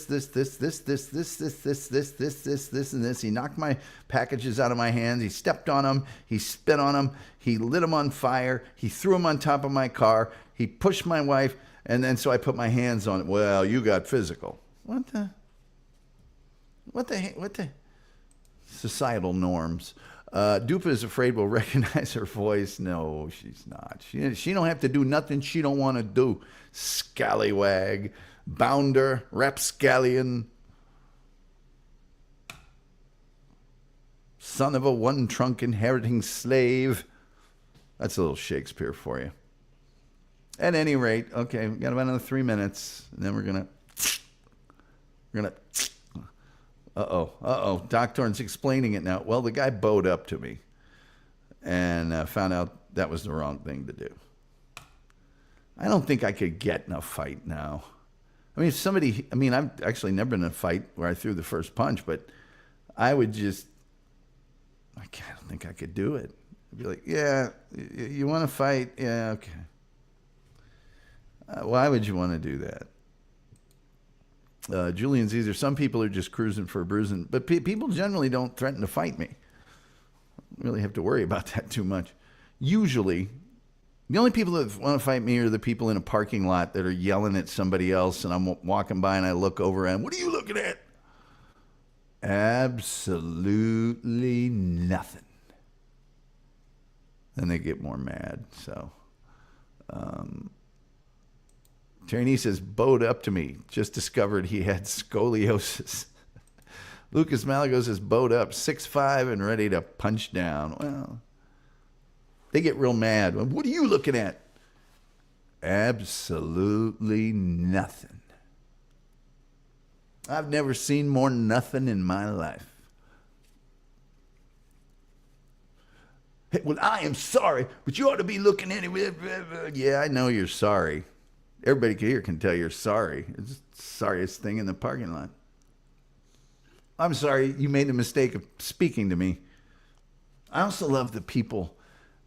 this. He knocked my packages out of my hands. He stepped on them. He spit on them. He lit them on fire. He threw them on top of my car. He pushed my wife, and then so I put my hands on it. Well, you got physical. What the societal norms? Dupa is afraid we'll recognize her voice. No, she's not. She don't have to do nothing she don't want to do. Scallywag. Bounder, rapscallion, son of a one-trunk inheriting slave. That's a little Shakespeare for you. At any rate, okay, we've got about another 3 minutes, and then we're gonna. Doc Torn's explaining it now. Well, the guy bowed up to me, and found out that was the wrong thing to do. I don't think I could get in a fight now. I've actually never been in a fight where I threw the first punch, but I don't think I could do it. I'd be like, yeah, you want to fight? Yeah, okay. Why would you want to do that? Julian Caesar, some people are just cruising for a bruising, but people generally don't threaten to fight me. I don't really have to worry about that too much. Usually, the only people that want to fight me are the people in a parking lot that are yelling at somebody else, and I'm walking by and I look over and, what are you looking at? Absolutely nothing. Then they get more mad. So, Terry says, bowed up to me. Just discovered he had scoliosis. Lucas Malago says, bowed up, 6'5", and ready to punch down. Well, they get real mad. What are you looking at? Absolutely nothing. I've never seen more nothing in my life. Hey, well, I am sorry, but you ought to be looking anyway. Yeah, I know you're sorry. Everybody here can tell you're sorry. It's the sorriest thing in the parking lot. I'm sorry you made the mistake of speaking to me. I also love the people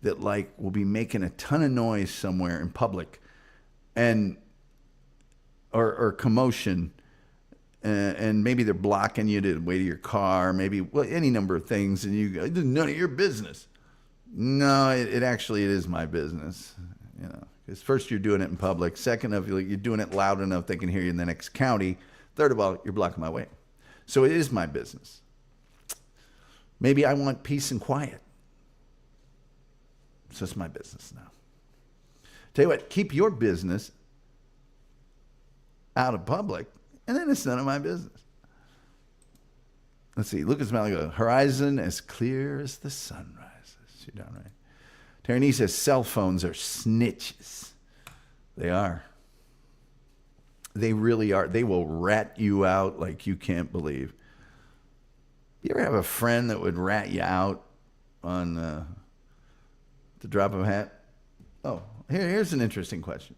that like will be making a ton of noise somewhere in public and or commotion, and maybe they're blocking you to the way to your car, maybe any number of things, and you go, "It's none of your business." No, it actually it is my business, you know. Because first you're doing it in public. Second of all, you're doing it loud enough they can hear you in the next county. Third of all, you're blocking my way. So it is my business. Maybe I want peace and quiet. So it's my business now. Tell you what, keep your business out of public, and then it's none of my business. Let's see. Lucas Malley goes, horizon as clear as the sun rises. You're down right. Terry says cell phones are snitches. They are. They really are. They will rat you out like you can't believe. You ever have a friend that would rat you out on the drop of a hat? Oh, here's an interesting question.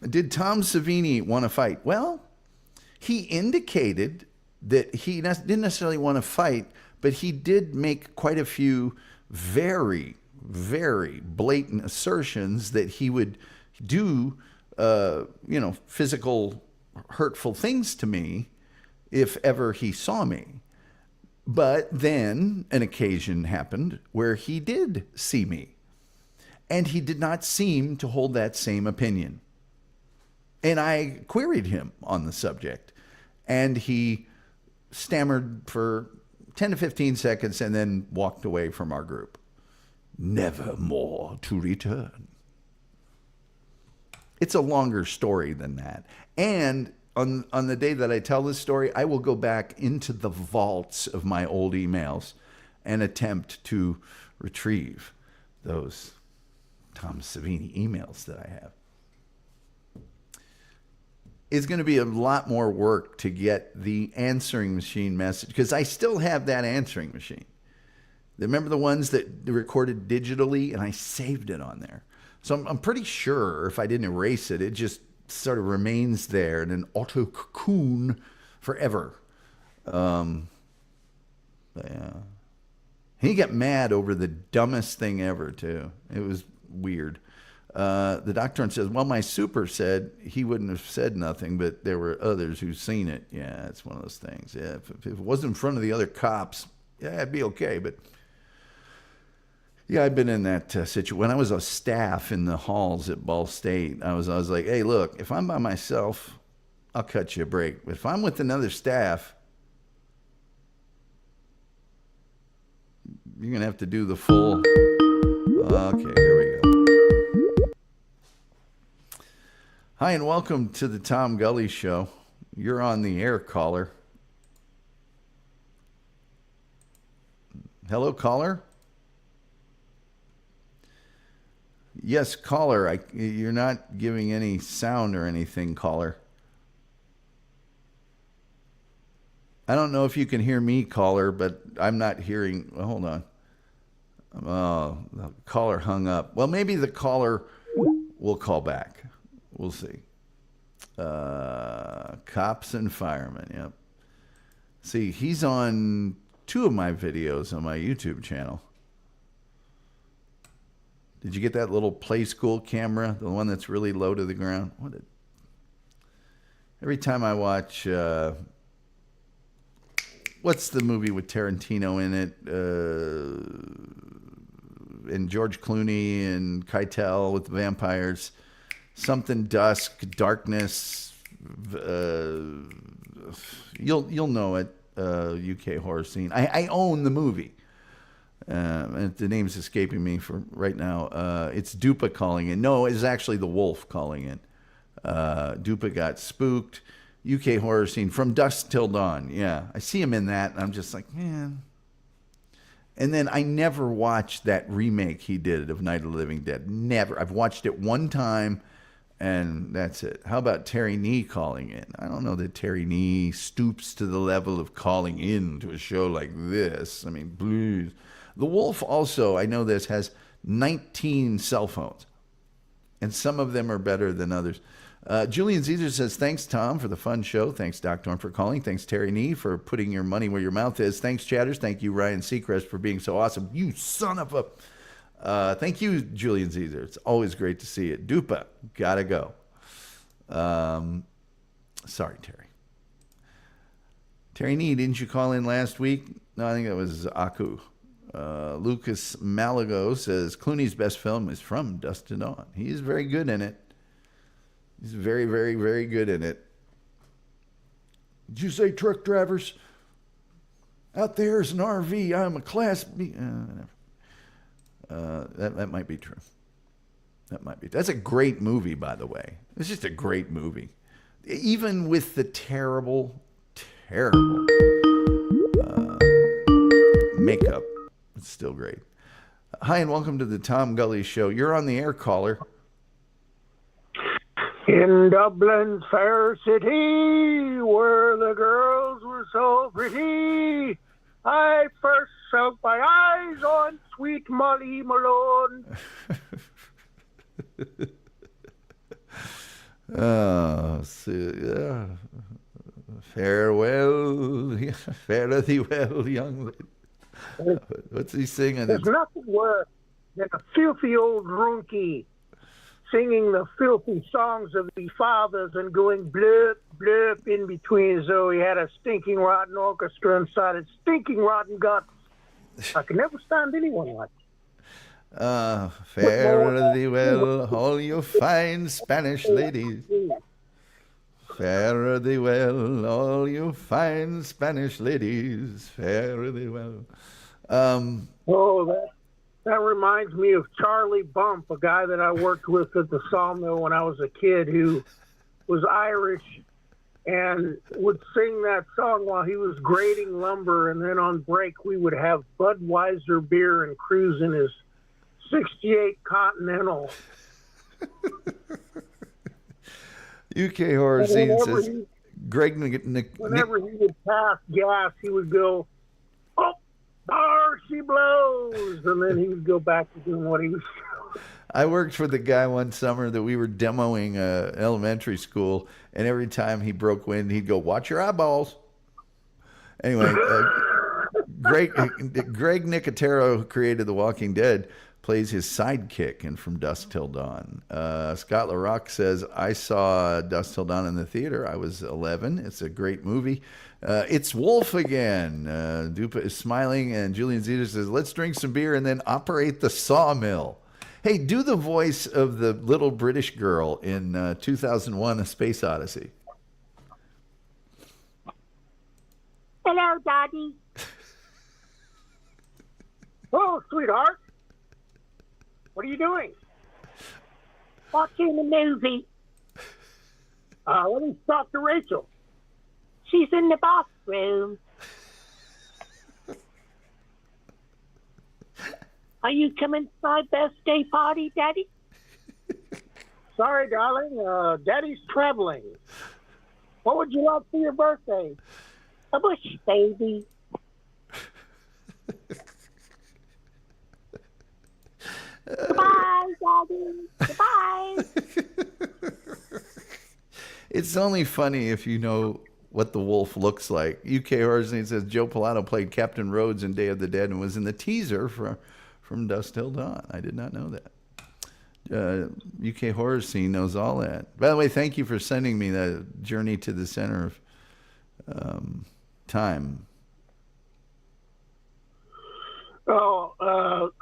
Did Tom Savini want to fight? Well, he indicated that he didn't necessarily want to fight, but he did make quite a few very, very blatant assertions that he would do, physical, hurtful things to me if ever he saw me. But then an occasion happened where he did see me, and he did not seem to hold that same opinion. And I queried him on the subject, and he stammered for 10 to 15 seconds and then walked away from our group. Never more to return. It's a longer story than that. And on the day that I tell this story, I will go back into the vaults of my old emails and attempt to retrieve those Tom Savini emails that I have. It's going to be a lot more work to get the answering machine message, because I still have that answering machine. Remember the ones that recorded digitally, and I saved it on there. So I'm pretty sure if I didn't erase it, it just sort of remains there in an auto cocoon forever. Yeah. He got mad over the dumbest thing ever, too. It was weird. The doctor says, well, my super said he wouldn't have said nothing, but there were others who've seen it. Yeah, it's one of those things. Yeah, if it wasn't in front of the other cops, yeah, it'd be okay. But yeah, I've been in that situation. When I was a staff in the halls at Ball State, I was like, hey, look, if I'm by myself, I'll cut you a break. But if I'm with another staff, you're going to have to do the full. Okay, here we go. Hi, and welcome to the Tom Gully Show. You're on the air, caller. Hello, caller? Yes, caller. You're not giving any sound or anything, caller. I don't know if you can hear me, caller, but I'm not hearing. Well, hold on. Oh, the caller hung up. Well, maybe the caller will call back. We'll see. Cops and firemen. Yep. See, he's on 2 of my videos on my YouTube channel. Did you get that little Play School camera? The one that's really low to the ground? Every time I watch, what's the movie with Tarantino in it? And George Clooney and Keitel with the vampires. Something Dusk, Darkness. You'll know it. UK horror scene. I own the movie. And the name's escaping me for right now. It's Dupa calling in. No, it's actually the wolf calling in. Dupa got spooked. UK horror scene, From Dusk Till Dawn. Yeah, I see him in that, and I'm just like, man. And then I never watched that remake he did of Night of the Living Dead. Never. I've watched it one time, and that's it. How about Terry Nee calling in? I don't know that Terry Nee stoops to the level of calling in to a show like this. I mean, blues. The Wolf also, I know this, has 19 cell phones. and some of them are better than others. Julian Caesar says, thanks, Tom, for the fun show. Thanks, Doc Dorn, for calling. Thanks, Terry Nee, for putting your money where your mouth is. Thanks, Chatters. Thank you, Ryan Seacrest, for being so awesome. You son of a... thank you, Julian Caesar. It's always great to see it. Dupa, gotta go. Sorry, Terry. Terry Nee, didn't you call in last week? No, I think that was Aku. Lucas Malago says, Clooney's best film is From Dusk to Dawn. He is very good in it. He's very, very, very good in it. Did you say truck drivers? Out there is an RV. I'm a Class B. That might be true. That might be. That's a great movie, by the way. It's just a great movie. Even with the terrible makeup, it's still great. Hi, and welcome to the Tom Gully Show. You're on the air, caller. In Dublin's fair city, where the girls were so pretty, I first set my eyes on sweet Molly Malone. Farewell, fare thee well, young lady. What's he singing? There's nothing worse than a filthy old drunkie singing the filthy songs of the fathers and going blurp, blurp in between as though he had a stinking rotten orchestra inside his stinking rotten guts. I could never stand anyone like it. Fare thee well, all you fine Spanish ladies. Fare thee well, all you fine Spanish ladies. Fare thee well. That reminds me of Charlie Bump, a guy that I worked with at the sawmill when I was a kid who was Irish and would sing that song while he was grading lumber. And then on break, we would have Budweiser beer and cruise in his 68 Continental. UK Horror Scene says, whenever he would pass gas, he would go, oh, there she blows. And then he would go back to doing what he was doing. I worked for the guy one summer that we were demoing elementary school, and every time he broke wind, he'd go, watch your eyeballs. Anyway, Greg Nicotero, who created The Walking Dead, plays his sidekick in From Dusk Till Dawn. Scott LaRock says, I saw Dusk Till Dawn in the theater. I was 11. It's a great movie. It's Wolf again. Dupa is smiling, and Julian Zeta says, let's drink some beer and then operate the sawmill. Hey, do the voice of the little British girl in 2001, A Space Odyssey. Hello, Daddy. Oh, sweetheart. What are you doing? Watching the movie. Let me talk to Rachel. She's in the bathroom. Are you coming to my birthday party, Daddy? Sorry, darling. Daddy's traveling. What would you like for your birthday? A bush baby. Goodbye, Daddy. Goodbye. It's only funny if you know what the wolf looks like. UK Horror Scene says Joe Pilato played Captain Rhodes in Day of the Dead and was in the teaser from Dusk Till Dawn. I did not know that. UK Horror Scene knows all that. By the way, thank you for sending me the Journey to the Center of Time. Oh,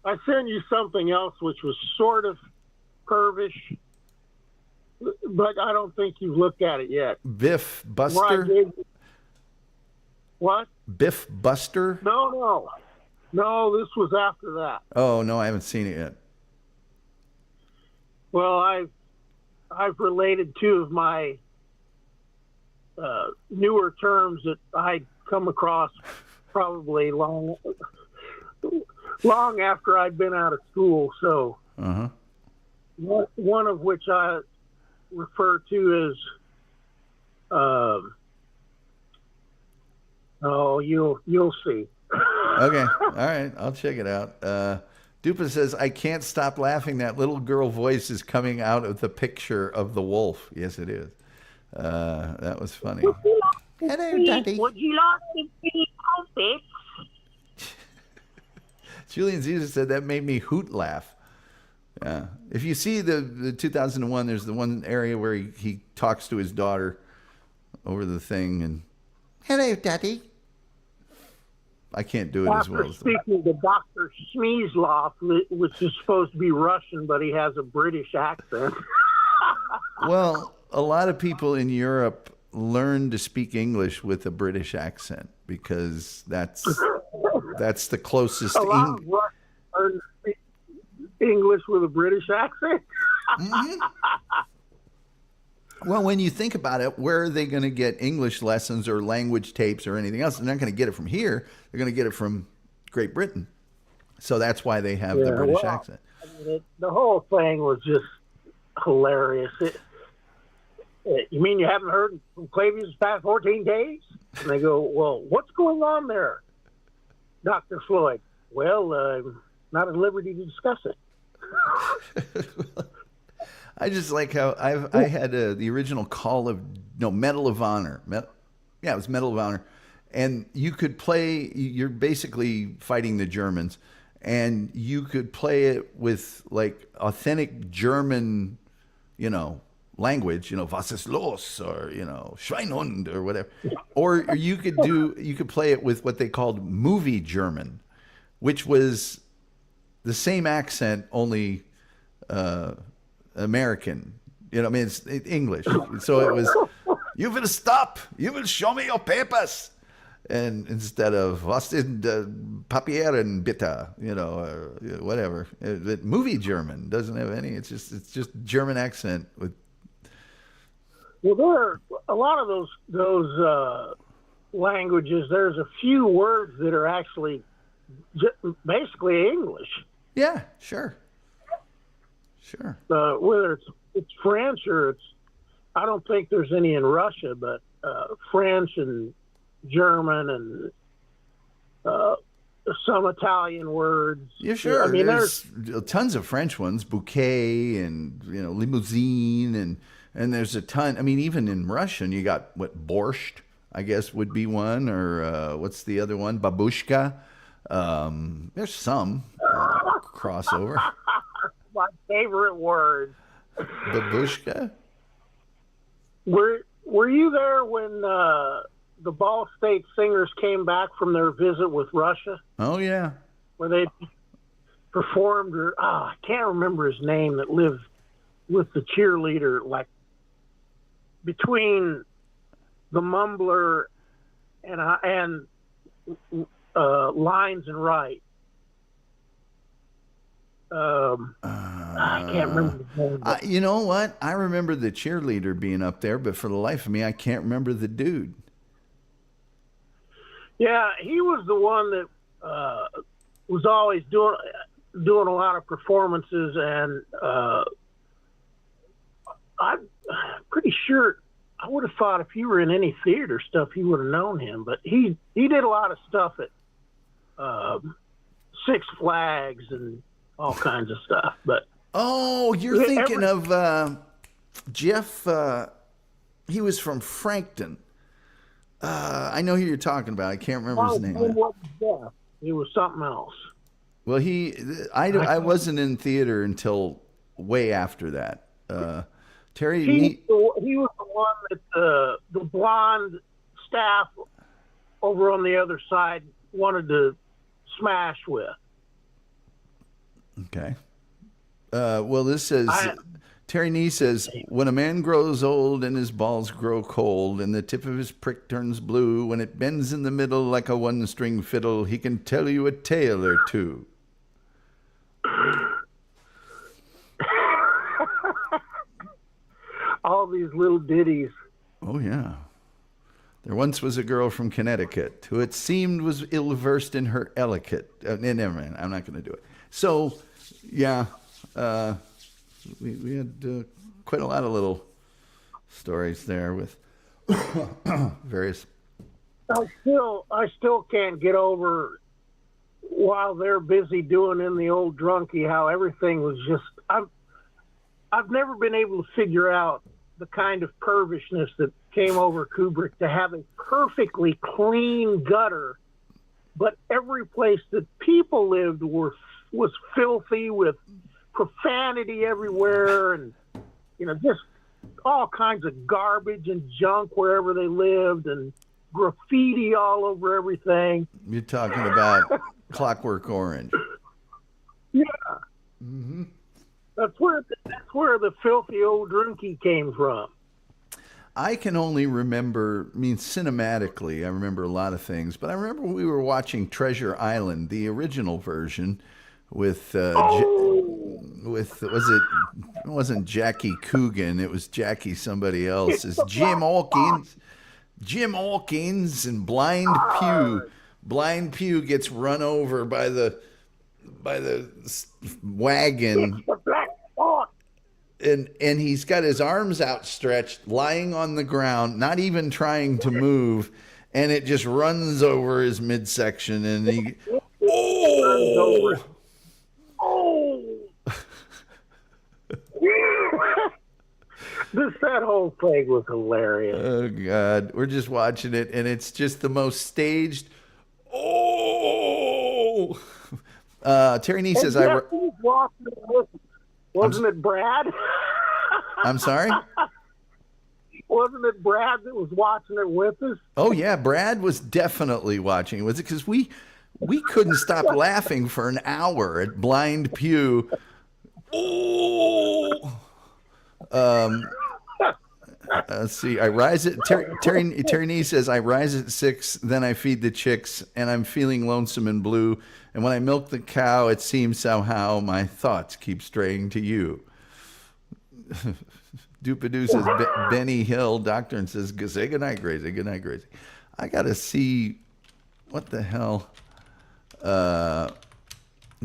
I sent you something else which was sort of pervish, but I don't think you've looked at it yet. Biff Buster? What? Biff Buster? No, this was after that. Oh, no, I haven't seen it yet. Well, I've related two of my newer terms that I come across probably long after I'd been out of school. So one of which I refer to as you'll see. Okay, all right, I'll check it out. Dupa says, I can't stop laughing. That little girl voice is coming out of the picture of the wolf. Yes, it is. That was funny. Hello, Daddy. Would you like to see outfits? Julian Caesar said that made me hoot laugh. Yeah. If you see the 2001, there's the one area where he talks to his daughter over the thing and, hello, Daddy. I can't do it as well After as speaking to Dr. Schmeezloff, which is supposed to be Russian, but he has a British accent. Well, a lot of people in Europe learn to speak English with a British accent because that's the closest. A lot of Russians learn to speak English with a British accent. Mm-hmm. Well, when you think about it, where are they going to get English lessons or language tapes or anything else? They're not going to get it from here. They're going to get it from Great Britain. So that's why they have the British accent. I mean, the whole thing was just hilarious. You mean you haven't heard from Clavius past 14 days? And they go, well, what's going on there, Dr. Floyd? Well, I'm not at liberty to discuss it. I just like how I had the original Medal of Honor. It was Medal of Honor. And you could play, you're basically fighting the Germans, and you could play it with like authentic German, language, was ist los, or, Schweinhund or whatever. Or you could play it with what they called movie German, which was the same accent, only American. It's English. So it was, you will stop, you will show me your papers. And instead of was ist Papieren bitte, or whatever. Movie German doesn't have any. It's just German accent with. Well, there are a lot of those languages. There's a few words that are actually basically English. Yeah, sure. Whether it's French or I don't think there's any in Russia, but French and German and some Italian words. Yeah, sure. I mean, there's tons of French ones, bouquet and limousine, and there's a ton. I mean, even in Russian, you got borscht, I guess would be one, or what's the other one? Babushka. There's some crossover. My favorite word. Babushka. Were you there when the Ball State Singers came back from their visit with Russia? Oh yeah. Where they performed, I can't remember his name, that lived with the cheerleader, like between the Mumbler and Lines and Right. I can't remember his name. You know what? I remember the cheerleader being up there, but for the life of me, I can't remember the dude. Yeah, he was the one that was always doing a lot of performances, and I'm pretty sure I would have thought if he were in any theater stuff, he would have known him. But he did a lot of stuff at Six Flags and all kinds of stuff. But you're thinking of Jeff. He was from Frankton. I know who you're talking about. I can't remember his name. It was something else. Well, I wasn't in theater until way after that. Terry, he was the one that the blonde staff over on the other side wanted to smash with. Okay. Well, this says, Terry Nee says, when a man grows old and his balls grow cold and the tip of his prick turns blue, when it bends in the middle like a one-string fiddle, he can tell you a tale or two. All these little ditties. Oh, yeah. There once was a girl from Connecticut who it seemed was ill-versed in her etiquette. Never mind, I'm not going to do it. So, yeah, we had quite a lot of little stories there with various. I still can't get over while they're busy doing in the old drunkie, how everything was just. I've never been able to figure out the kind of pervishness that came over Kubrick to have a perfectly clean gutter, but every place that people lived was filthy with profanity everywhere, and just all kinds of garbage and junk wherever they lived, and graffiti all over everything. You're talking about Clockwork Orange. Yeah. Mm-hmm. That's where the filthy old drunkie came from. I can only remember, cinematically, I remember a lot of things, but I remember we were watching Treasure Island, the original version, with it wasn't Jackie Coogan, it was Jackie somebody else. It's Jim Hawkins and Blind Pew. Blind Pew gets run over by the wagon, and he's got his arms outstretched, lying on the ground, not even trying to move, and it just runs over his midsection, and he That whole thing was hilarious. Oh God, we're just watching it, and it's just the most staged. Terry Nee says, wasn't it Brad? I'm sorry? Wasn't it Brad that was watching it with us? Oh, yeah, Brad was definitely watching. Was it because we couldn't stop laughing for an hour at Blind Pew? Let's see. I rise at Terry Nee says, I rise at 6, then I feed the chicks, and I'm feeling lonesome and blue. And when I milk the cow, it seems somehow my thoughts keep straying to you. Doopadoo says, Benny Hill, doctor, and says, say goodnight, Gracie. Good night, Gracie. I got to see, what the hell?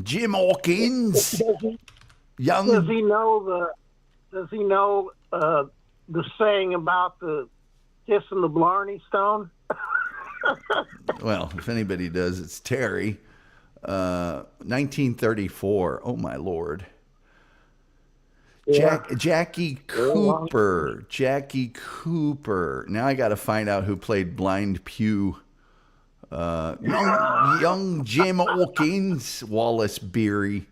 Jim Hawkins. Does he know the saying about the kissing the Blarney Stone? Well, if anybody does, it's Terry. 1934. Oh my Lord. Yeah. Jackie Cooper. Jackie Cooper. Now I got to find out who played Blind Pew. Young Jim Hawkins. Wallace Beery.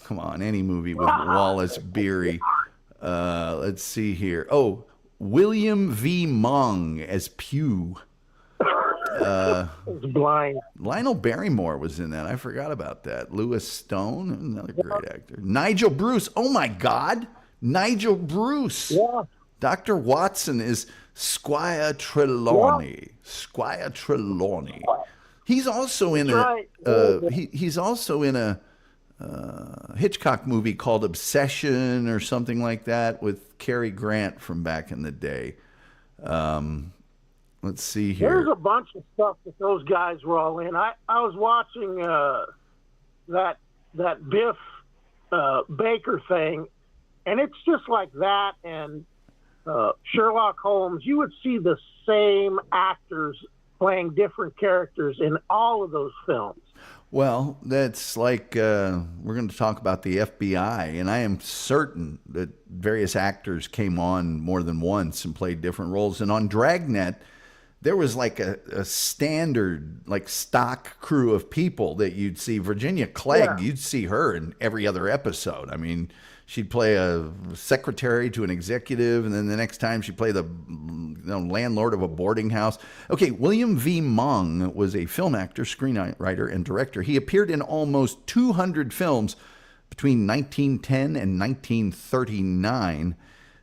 Come on, any movie with Wallace Beery. Let's see here. Oh, William V. Mung as Pew. Blind. Lionel Barrymore was in that. I forgot about that. Lewis Stone, another great actor. Nigel Bruce. Oh my God, Nigel Bruce. Yeah. Dr. Watson is Squire Trelawney. Yeah. Squire Trelawney. He's also in he's also in a Hitchcock movie called Obsession or something like that with Cary Grant from back in the day. Let's see here. There's a bunch of stuff that those guys were all in. I was watching that Biff Baker thing, and it's just like that. And Sherlock Holmes, you would see the same actors playing different characters in all of those films. Well, that's like we're going to talk about the FBI, and I am certain that various actors came on more than once and played different roles. And on Dragnet, there was like a standard, like stock crew of people that you'd see. Virginia Clegg, You'd see her in every other episode. I mean, she'd play a secretary to an executive, and then the next time she'd play the landlord of a boarding house. Okay, William V. Mung was a film actor, screenwriter, and director. He appeared in almost 200 films between 1910 and 1939.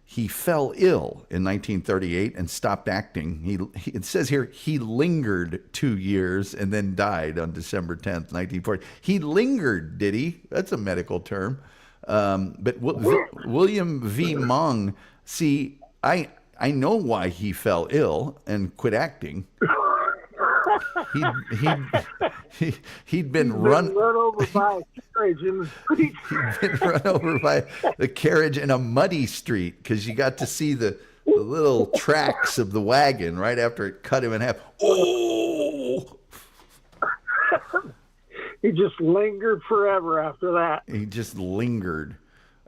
He fell ill in 1938 and stopped acting. It says here he lingered 2 years and then died on December 10th, 1940. He lingered, did he? That's a medical term. But William V. Mung, see, I know why he fell ill and quit acting. He'd been run over by a carriage in the street. He'd been run over by the carriage in a muddy street because you got to see the little tracks of the wagon right after it cut him in half. Oh! He just lingered forever after that. He just lingered.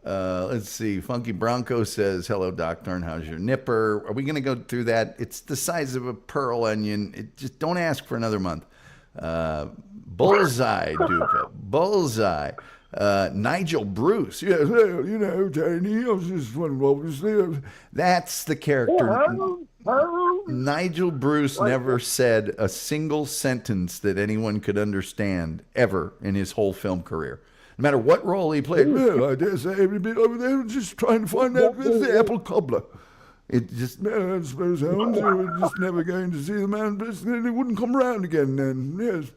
Let's see. Funky Bronco says, "Hello, Doc Thorne. How's your nipper?" Are we going to go through that? It's the size of a pearl onion. Just don't ask for another month. Bullseye, Dupa. Bullseye. Nigel Bruce. Yeah, well, Tiny, I was just wondering what was there. That's the character. Nigel Bruce never said a single sentence that anyone could understand ever in his whole film career. No matter what role he played. Well, I dare say every bit over there just trying to find out where's the apple cobbler. It just, I suppose, Holmes, you were just never going to see the man, but then he wouldn't come around again then, yes.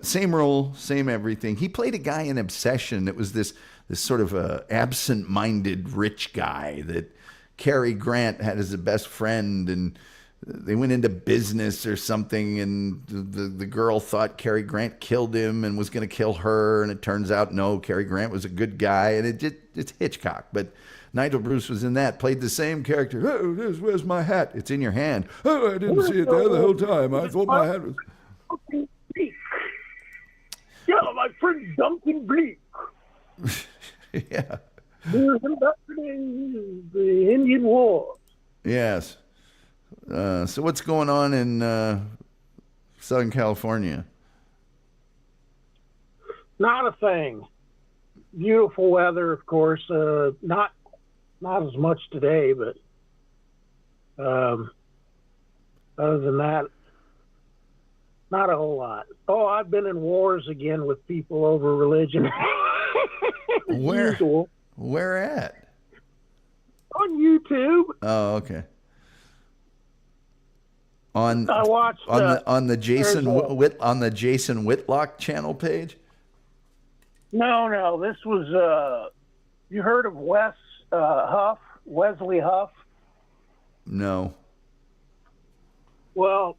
Same role, same everything. He played a guy in Obsession that was this sort of absent-minded rich guy that Cary Grant had as a best friend, and they went into business or something, and the girl thought Cary Grant killed him and was going to kill her, and it turns out no, Cary Grant was a good guy, and it's Hitchcock. But Nigel Bruce was in that, played the same character. Oh, where's my hat? It's in your hand. Oh, I didn't see it there the whole time. I thought my hat was... Yeah, my friend Duncan Bleak. Yeah. The Indian War. Yes. So what's going on in Southern California? Not a thing. Beautiful weather, of course. Not as much today, but other than that, not a whole lot. Oh, I've been in wars again with people over religion. Where? Usual. Where at? On YouTube. Oh, okay. I watched on the Jason on the Jason Whitlock channel page. No. This was you heard of Wesley Huff? No. Well,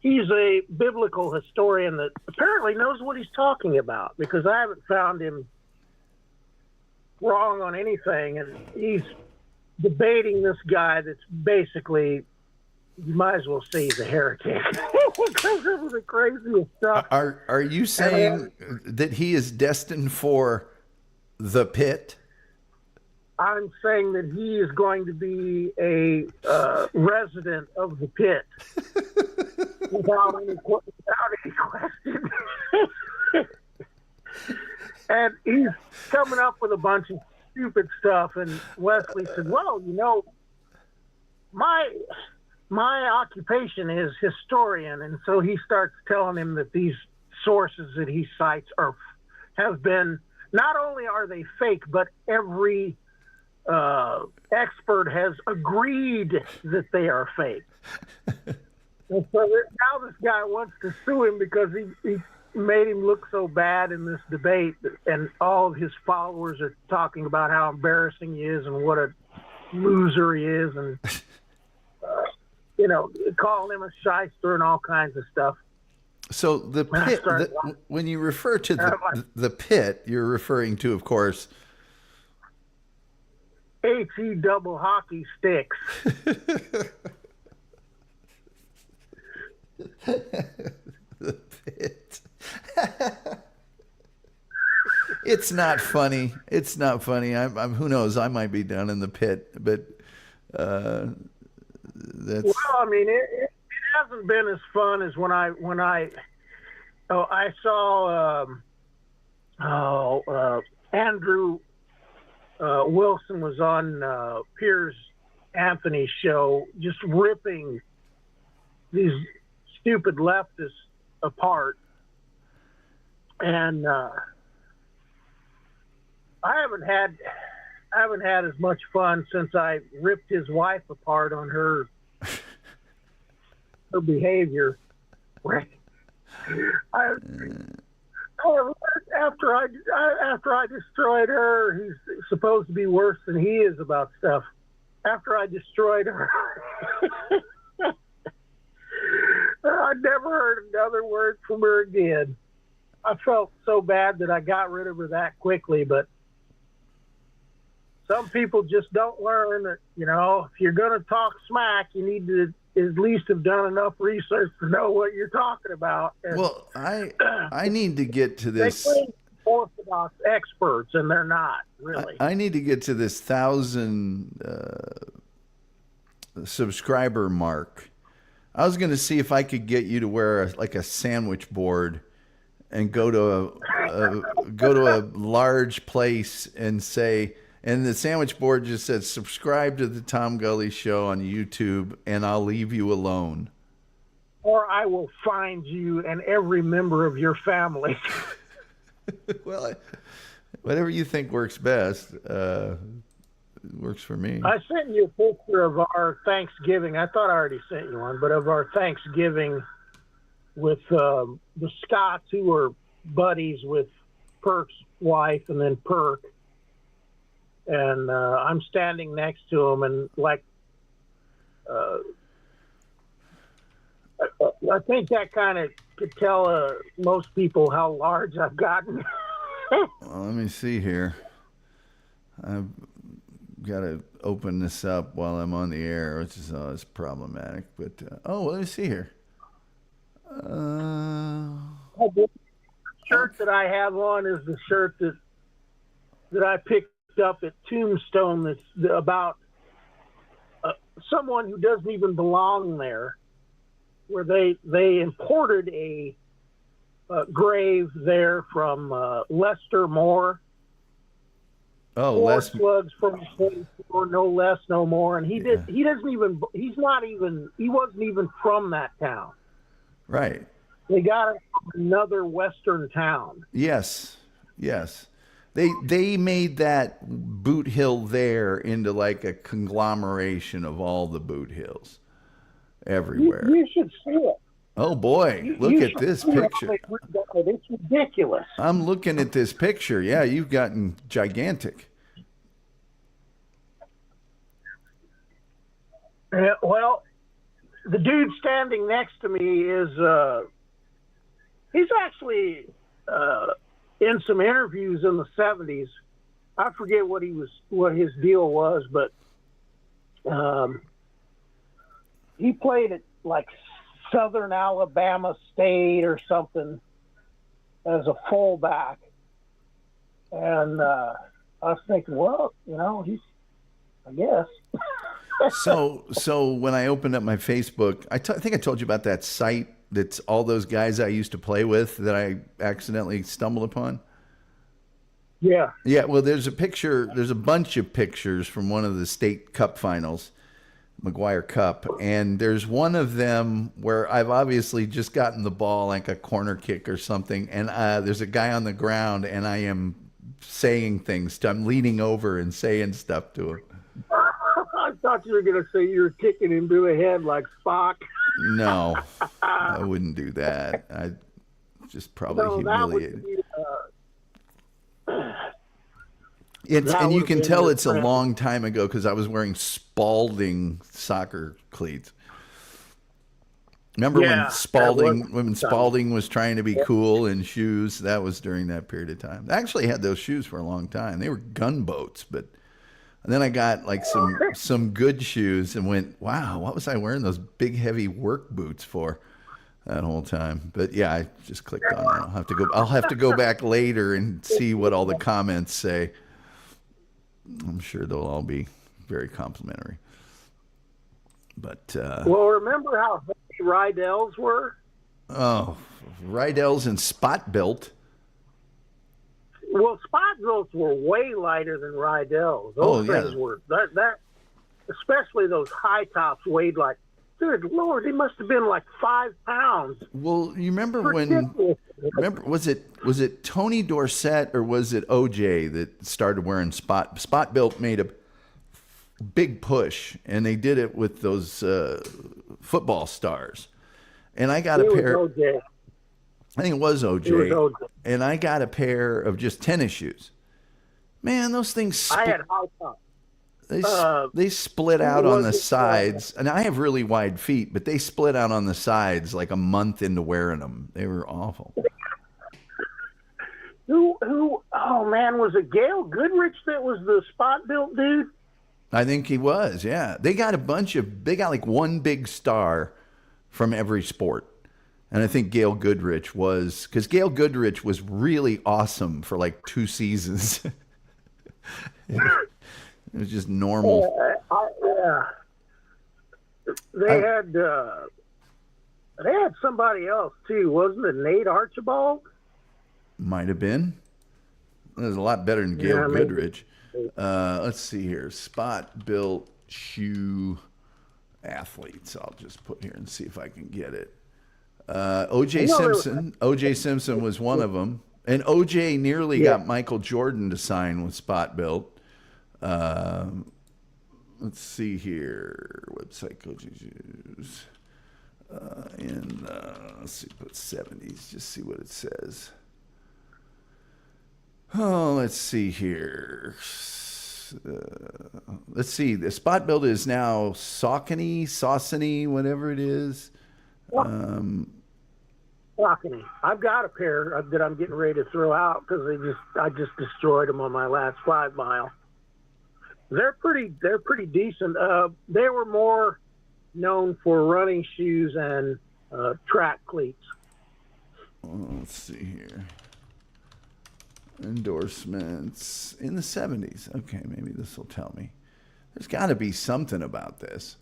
he's a biblical historian that apparently knows what he's talking about, because I haven't found him wrong on anything, and he's debating this guy that's basically, you might as well say he's a heretic. He comes up with the craziest stuff. Are you saying that he is destined for the pit? I'm saying that he is going to be a resident of the pit without any question. And he's coming up with a bunch of stupid stuff. And Wesley said, well, my occupation is historian. And so he starts telling him that these sources that he cites have been, not only are they fake, but every expert has agreed that they are fake. And so now this guy wants to sue him because he made him look so bad in this debate, and all of his followers are talking about how embarrassing he is and what a loser he is, and calling him a shyster and all kinds of stuff. So the pit, when you refer to the pit, you're referring to, of course, HE double hockey sticks. The pit. It's not funny. It's not funny. I'm who knows? I might be down in the pit, but that's. Well, I mean, it hasn't been as fun as when I saw Andrew Wilson was on Piers Anthony's show, just ripping these stupid leftists apart. And I haven't had as much fun since I ripped his wife apart on her behavior. After I destroyed her, he's supposed to be worse than he is about stuff. After I destroyed her, I never heard another word from her again. I felt so bad that I got rid of her that quickly, but some people just don't learn that, if you're going to talk smack, you need to at least have done enough research to know what you're talking about. And Well, I need to get to they this. claim Orthodox experts, and they're not really. I need to get to this 1,000 subscriber mark. I was going to see if I could get you to wear like a sandwich board and go to a large place and say, and the sandwich board just says, subscribe to the Tom Gully Show on YouTube, and I'll leave you alone. Or I will find you and every member of your family. Well, whatever you think works best works for me. I sent you a picture of our Thanksgiving. I thought I already sent you one, but of our Thanksgiving with the Scotts, who were buddies with Perk's wife and then Perk. And I'm standing next to him, and like, I think that kind of could tell most people how large I've gotten. Well, let me see here. I've got to open this up while I'm on the air, which is always problematic. But let me see here. The shirt that I have on is the shirt that I picked up at Tombstone. That's about someone who doesn't even belong there, where they imported a grave there from Lester Moore. Oh, Four Les. slugs from 24, no less, no more. And he wasn't even from that town. Right. They got it from another Western town. Yes. They made that Boot Hill there into like a conglomeration of all the Boot Hills everywhere. You should see it. Oh boy, look at this picture. It's ridiculous. I'm looking at this picture. Yeah, you've gotten gigantic. Well, the dude standing next to me is he's actually in some interviews in the 70s. I forget what his deal was, but he played at like Southern Alabama State or something as a fullback. And I was thinking, well, I guess. So when I opened up my Facebook, I think I told you about that site that's all those guys I used to play with that I accidentally stumbled upon. Yeah. Yeah, well, there's a bunch of pictures from one of the state cup finals, McGuire Cup, and there's one of them where I've obviously just gotten the ball like a corner kick or something, and there's a guy on the ground, and I am saying things. I'm leaning over and saying stuff to him. I thought you were going to say you were kicking him to the head like Spock. No, I wouldn't do that. I'd just probably humiliate. And you can tell it's a long time ago because I was wearing Spalding soccer cleats. Remember when Spalding was trying to be cool in shoes? That was during that period of time. I actually had those shoes for a long time. They were gunboats, but then I got like some good shoes and went, wow, what was I wearing those big heavy work boots for that whole time? But yeah, I just clicked on that. I'll have to go back later and see what all the comments say. I'm sure they'll all be very complimentary. But well, remember how heavy Rydell's were? Oh, Rydell's and Spot Built. Well, Spot Builts were way lighter than Rydell's. Those things were that, especially those high tops weighed like, good Lord, they must have been like 5 pounds. Well, you remember was it Tony Dorsett or was it OJ that started wearing Spot Built made a big push, and they did it with those football stars. And I got a pair. OJ. I think it was OJ. And I got a pair of just tennis shoes. Man, those things. I had high tops. They split out on the sides, and I have really wide feet, but they split out on the sides like a month into wearing them. They were awful. Who? Oh man, was it Gail Goodrich that was the Spot Built dude? I think he was. Yeah, they got like one big star from every sport. And I think Gail Goodrich was, because Gail Goodrich was really awesome for like 2 seasons. It was just normal. Yeah. They had somebody else too, wasn't it? Nate Archibald? Might have been. It was a lot better than Gail Goodrich. Let's see here. Spot built shoe athletes. I'll just put here and see if I can get it. O.J. Simpson. O.J. Simpson was one of them. And O.J. nearly got Michael Jordan to sign with Spot Built. Let's see here. Website coaches use. Let's see, put 70s. Just see what it says. Oh, let's see here. Let's see. The Spot Built is now Saucony, whatever it is. Saucony. I've got a pair that I'm getting ready to throw out because I just destroyed them on my last 5 mile. They're pretty decent. They were more known for running shoes and track cleats. Let's see here. Endorsements in the 70s. Okay, maybe this will tell me. There's got to be something about this.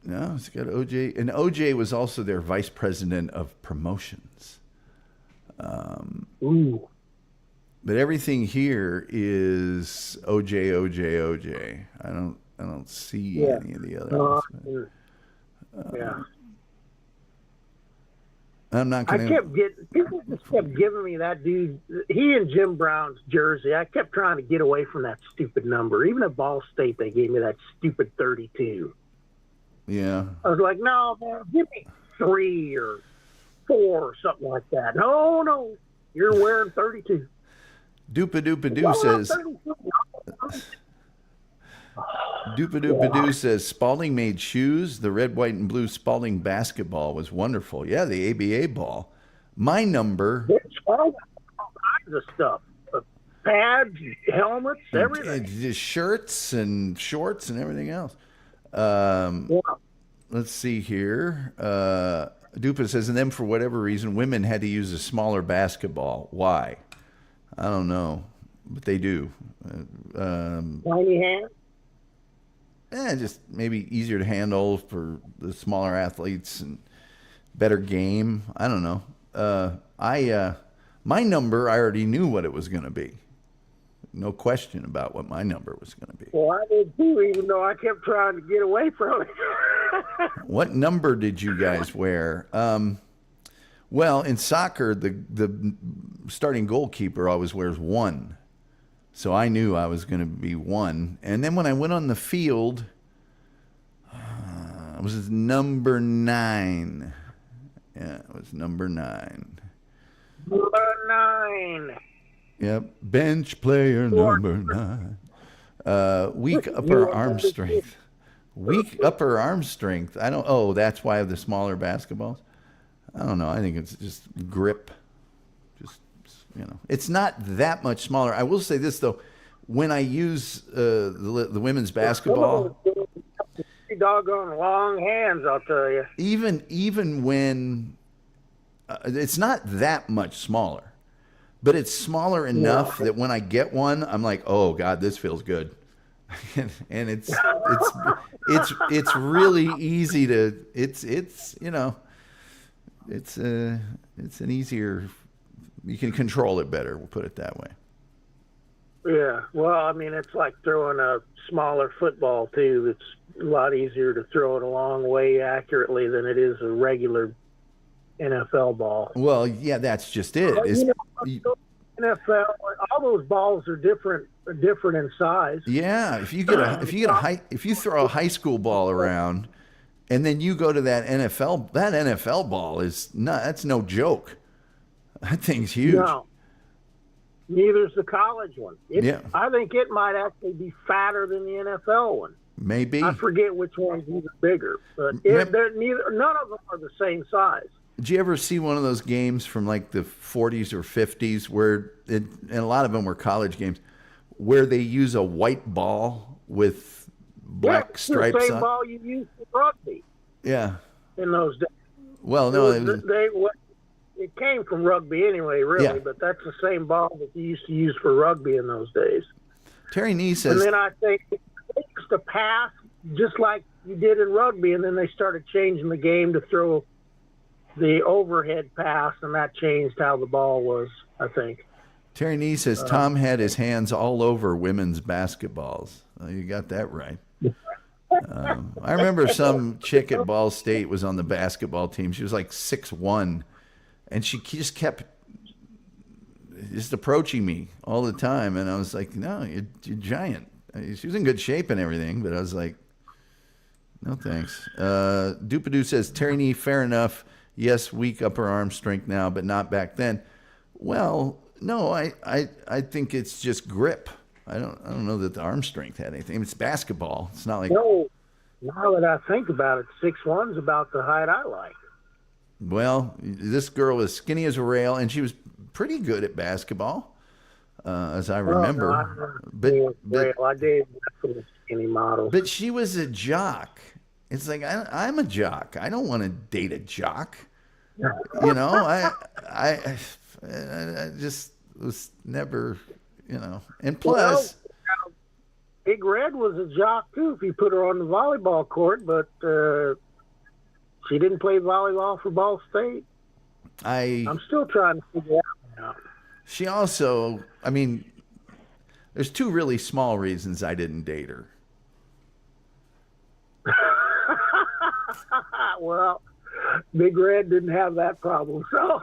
No, it's got OJ. And OJ was also their vice president of promotions. Ooh. But everything here is OJ. I don't see any of the others. Yeah. I'm not going to. People just kept giving me that dude. He and Jim Brown's jersey. I kept trying to get away from that stupid number. Even at Ball State, they gave me that stupid 32. Yeah. I was like, no, man, give me 3 or 4 or something like that. No, you're wearing 32. Doopadoo says. Doopadoo says Spalding made shoes. The red, white, and blue Spalding basketball was wonderful. Yeah, the ABA ball. My number. All kinds of stuff. Pads, helmets, everything. Just shirts and shorts and everything else. Let's see here. Dupa says, and then for whatever reason, women had to use a smaller basketball. Why? I don't know, but they do. Tiny hands? Just maybe easier to handle for the smaller athletes and better game. I don't know. My number, I already knew what it was going to be. No question about what my number was going to be. Well, I did too, even though I kept trying to get away from it. What number did you guys wear? Well, in soccer, the starting goalkeeper always wears 1. So I knew I was going to be 1. And then when I went on the field, it was number 9. Yeah, it was number 9. Number 9. Yep, bench player number 9. Weak upper arm strength. Weak upper arm strength. That's why I have the smaller basketballs. I don't know. I think it's just grip. It's not that much smaller. I will say this though, when I use the women's basketball, doggone long hands, I'll tell you. Even when it's not that much smaller, but it's smaller enough that when I get one, I'm like, oh God, this feels good, and it's really easy to it's an easier. You can control it better. We'll put it that way. Yeah. Well, I mean, it's like throwing a smaller football too. It's a lot easier to throw it a long way accurately than it is a regular NFL ball. Well, yeah, that's just it. NFL, all those balls are different in size. Yeah. If you throw a high school ball around, and then you go to that NFL ball that's no joke. That thing's huge. No. Neither's the college one. I think it might actually be fatter than the NFL one. Maybe. I forget which one's even bigger, but none of them are the same size. Did you ever see one of those games from like the 40s or 50s and a lot of them were college games, where they use a white ball with black it's stripes the same on. ball you used for rugby Yeah. in those days. Well, no, It came from rugby anyway, really, Yeah. but that's the same ball that you used to use for rugby in those days. Terry Nee And says, then I think they used to pass just like you did in rugby, and then they started changing the game to throw the overhead pass, and that changed how the ball was, I think. Terry Nee says Tom had his hands all over women's basketballs. Well, you got that right. I remember some chick at Ball State was on the basketball team. She was like 6'1", and she just kept just approaching me all the time. And I was like, no, you're giant. She was in good shape and everything, but I was like, no thanks. Dupadoo says, Terry Nee, fair enough. Yes, weak upper arm strength now, but not back then. Well, no, I think it's just grip. I don't know that the arm strength had anything. It's basketball. It's not like. No, now that I think about it, 6'1" is about the height I like. Well, this girl was skinny as a rail, and she was pretty good at basketball, as I remember. I dated some skinny models. But she was a jock. It's like I'm a jock. I don't want to date a jock. You know, I just was never, you know. And plus, well, Big Red was a jock too. If you put her on the volleyball court, but she didn't play volleyball for Ball State. I'm still trying to figure out now. She also, I mean, there's two really small reasons I didn't date her. Well, Big Red didn't have that problem, so.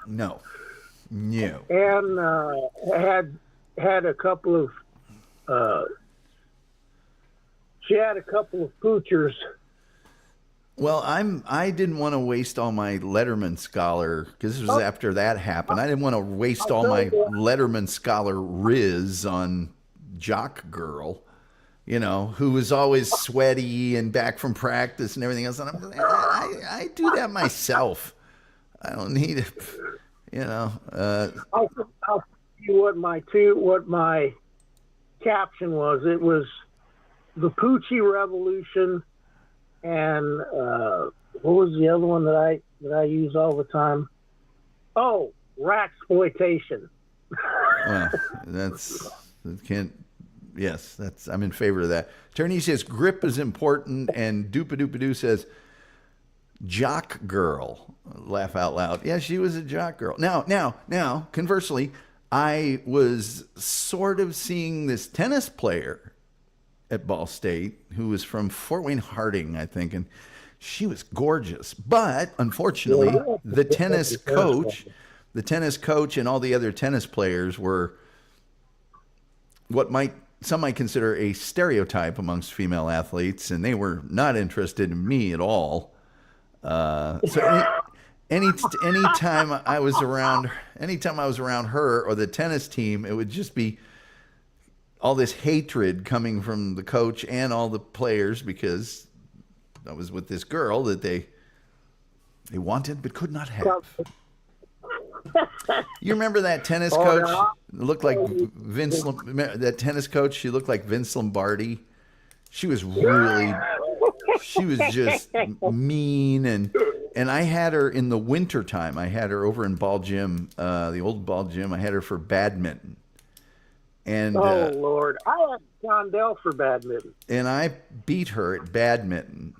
No. And had a couple of. She had a couple of poochers. Well, I didn't want to waste all my Letterman scholar, because this was after that happened. I didn't want to waste all my Letterman scholar riz on jock girl, you know, who was always sweaty and back from practice and everything else. And I do that myself. I don't need it, you know. I'll tell you what my caption was. It was the Poochie Revolution. And what was the other one that I use all the time? Oh, Racksploitation. Well, I'm in favor of that. Turney says grip is important, and Doopadoo says jock girl. Laugh out loud. Yeah, she was a jock girl. Now, conversely, I was sort of seeing this tennis player at Ball State, who was from Fort Wayne Harding, I think, and she was gorgeous. But unfortunately, the tennis coach and all the other tennis players were what some might consider a stereotype amongst female athletes, and they were not interested in me at all. So anytime I was around her or the tennis team, it would just be all this hatred coming from the coach and all the players, because I was with this girl that they wanted but could not have. You remember that tennis coach? Looked like Vince. That tennis coach. She looked like Vince Lombardi. She was just mean, and I had her in the winter time. I had her over in Ball Gym, the old Ball Gym. I had her for badminton. And Lord, I had John Dell for badminton. And I beat her at badminton,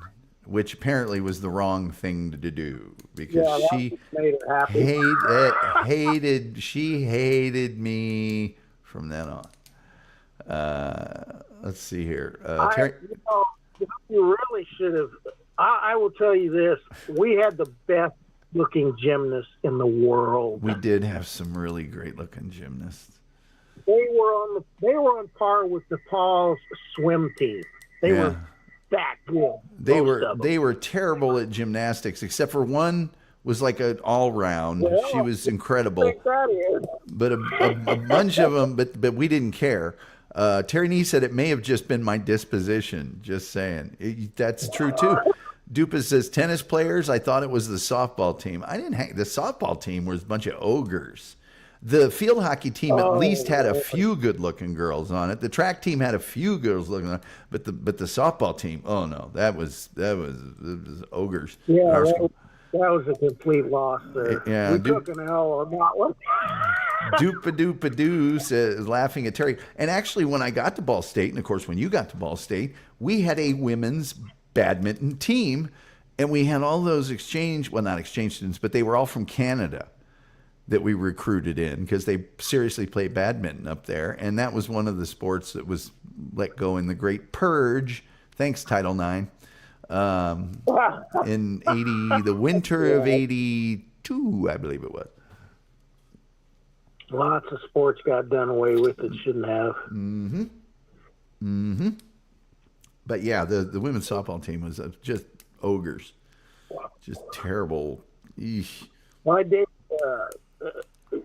which apparently was the wrong thing to do, because she made her happy. hated me from then on. Let's see here. You really should have. I will tell you this: we had the best looking gymnasts in the world. We did have some really great looking gymnasts. They were on par with DePaul's swim team. They were that good. They were terrible at gymnastics, except for one was like an all round. Well, she was incredible. But a bunch of them, but we didn't care. Terry Nee said it may have just been my disposition. Just saying. That's true too. Dupa says tennis players. I thought it was the softball team. I didn't hang. The softball team was a bunch of ogres. The field hockey team at least had a Oh, few good-looking girls on it. The track team had a few girls looking on it, but the softball team, oh no, it was ogres. yeah, Our that school. was a complete loss there. Yeah, We took an L on that one. Doopa-doo says, laughing at Terry. And actually, when I got to Ball State, and of course, when you got to Ball State, we had a women's badminton team, and we had all those not exchange students, but they were all from Canada that we recruited in because they seriously play badminton up there. And that was one of the sports that was let go in the Great Purge. Thanks, Title IX. In the winter of 82, I believe it was. Lots of sports got done away with that shouldn't have. But yeah, the women's softball team was just ogres. Just terrible. Eesh. Well, I dated,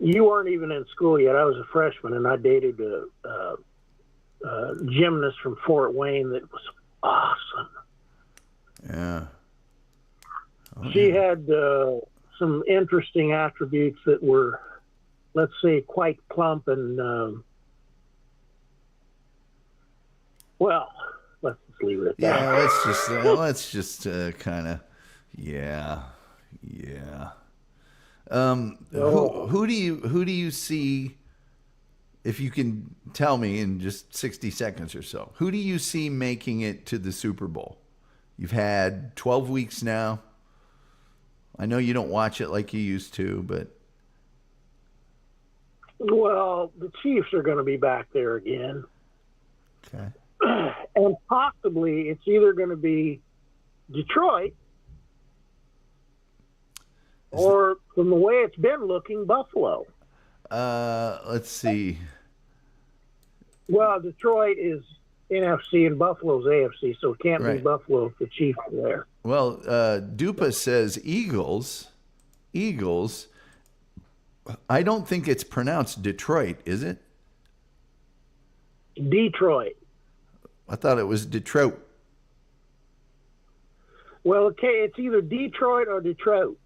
you weren't even in school yet. I was a freshman, and I dated a gymnast from Fort Wayne that was awesome. Yeah. She had some interesting attributes that were, let's say, quite plump and, well, let's just leave it at that. Yeah, let's just kind of, yeah. Who do you see? If you can tell me in just 60 seconds or so, who do you see making it to the Super Bowl? You've had 12 weeks now. I know you don't watch it like you used to, but Well, the Chiefs are going to be back there again. okay. And possibly it's either going to be Detroit or, from the way it's been looking, Buffalo. Let's see. Well, Detroit is NFC and Buffalo's AFC, so it can't be Right. Buffalo if the Chiefs are there. Well, Dupa says Eagles. I don't think it's pronounced Detroit, is it? Detroit. I thought it was Detroit. Well, okay, it's either Detroit or Detroit.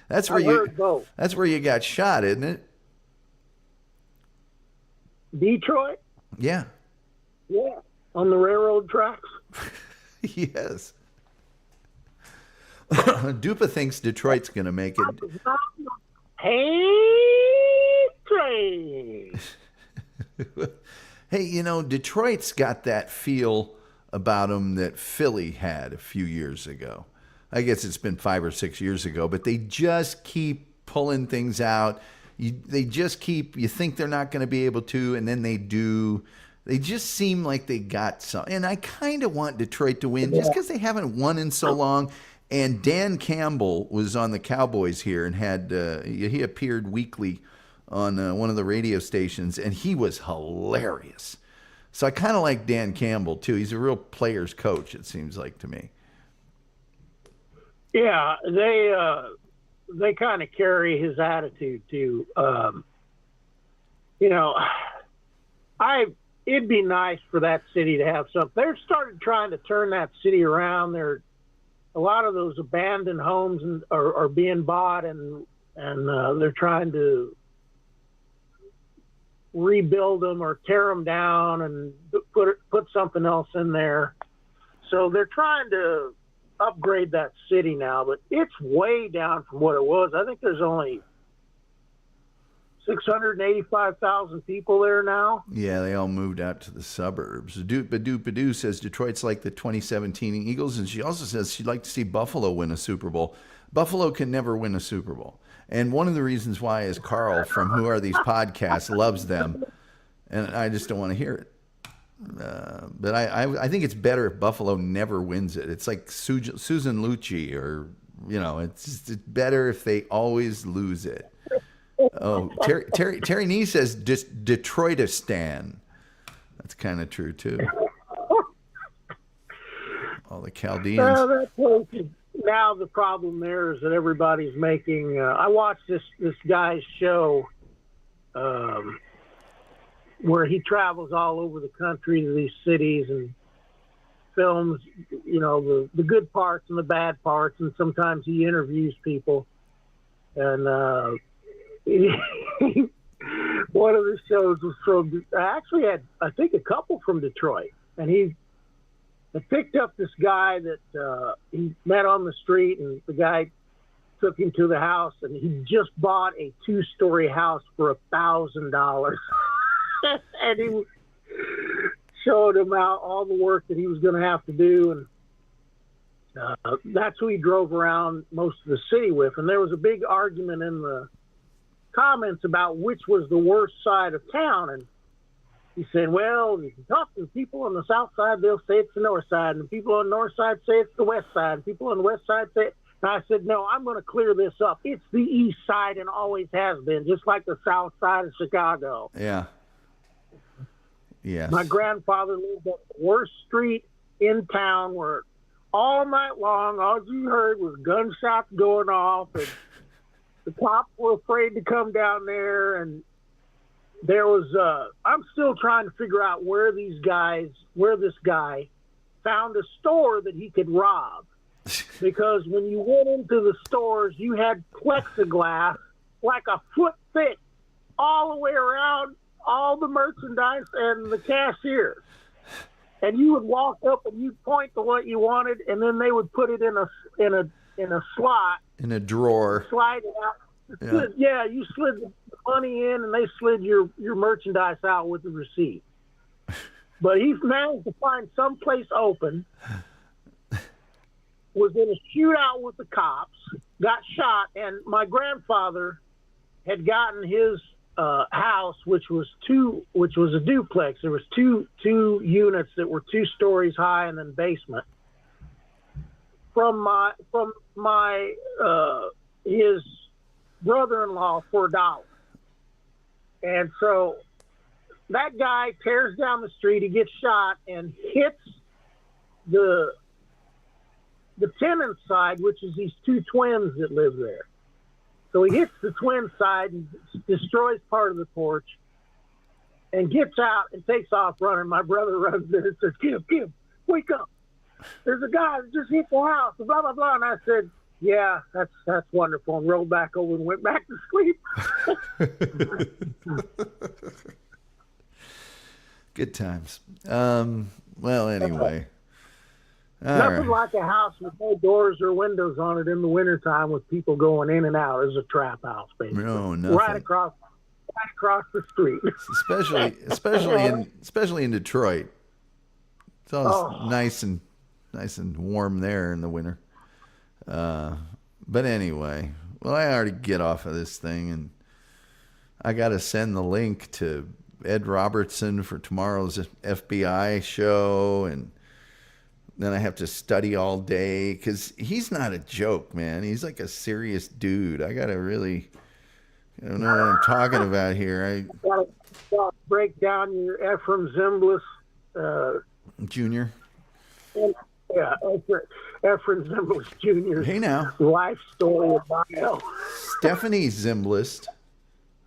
That's where I heard both. That's where you got shot, isn't it? Detroit? Yeah. Yeah. On the railroad tracks? Yes. Dupa thinks Detroit's going to make it. Hey, train. Hey, Detroit's got that feel about them that Philly had a few years ago. I guess it's been 5 or 6 years ago, but they just keep pulling things out. You think they're not going to be able to, and then they do. They just seem like they got some. And I kind of want Detroit to win just because they haven't won in so long. And Dan Campbell was on the Cowboys here and he appeared weekly on one of the radio stations, and he was hilarious. So I kind of like Dan Campbell, too. He's a real player's coach, it seems like to me. Yeah, they kind of carry his attitude too. It'd be nice for that city to have something. They've started trying to turn that city around. A lot of those abandoned homes are being bought, and they're trying to rebuild them or tear them down and put something else in there. So they're trying to upgrade that city now, but it's way down from what it was. I think there's only 685,000 people there now. Yeah, they all moved out to the suburbs. Badoo says Detroit's like the 2017 Eagles, and she also says she'd like to see Buffalo win a Super Bowl. Buffalo can never win a Super Bowl. And one of the reasons why is Carl from Who Are These Podcasts loves them, and I just don't want to hear it. But I think it's better if Buffalo never wins it. It's like Susan Lucci, or it's better if they always lose it. Oh, Terry Nee says Detroitistan. That's kind of true too. All the Chaldeans. Now the problem there is that everybody's making. I watched this guy's show. Where he travels all over the country to these cities and films, the good parts and the bad parts, and sometimes he interviews people. and one of the shows was from. I actually had, I think, a couple from Detroit, and he had picked up this guy that he met on the street, and the guy took him to the house, and he just bought a 2-story house for $1,000, and he showed him out all the work that he was going to have to do, and that's who he drove around most of the city with. And there was a big argument in the comments about which was the worst side of town. And he said, well, you can talk to the people on the south side, they'll say it's the north side. And the people on the north side say it's the west side. And people on the west side say it. And I said, no, I'm going to clear this up. It's the east side and always has been, just like the south side of Chicago. Yeah. Yes. My grandfather lived on the worst street in town where all night long, all you heard was gunshots going off, and the cops were afraid to come down there. And there was, I'm still trying to figure out where this guy found a store that he could rob. Because when you went into the stores, you had plexiglass like a foot thick all the way around all the merchandise and the cashier. And you would walk up and you'd point to what you wanted, and then they would put it in a slot. In a drawer. Slide it out. Yeah, you slid the money in, and they slid your merchandise out with the receipt. But he managed to find some place open, was in a shootout with the cops, got shot, and my grandfather had gotten his house, which was a duplex. There was two units that were 2 stories high and then basement. From his brother-in-law for $1. And so that guy tears down the street. He gets shot and hits the tenant's side, which is these 2 twins that live there. So he hits the twin side and destroys part of the porch and gets out and takes off running. My brother runs there and says, Kim, wake up. There's a guy that just hit the house, blah, blah, blah. And I said, yeah, that's wonderful. And rolled back over and went back to sleep. Good times. Well, anyway. Nothing like a house with no doors or windows on it in the wintertime with people going in and out as a trap house, basically. No, nothing. Right across the street. especially in Detroit. It's always nice and warm there in the winter. But anyway, well, I already get off of this thing, and I got to send the link to Ed Robertson for tomorrow's FBI show, and then I have to study all day because he's not a joke, man. He's like a serious dude. I got to really, I don't know what I'm talking about here. I gotta break down your Ephraim Zimbalist Junior. Yeah, Ephraim Zimbalist Jr. Hey now. Life story of bio. Stephanie Zimbalist.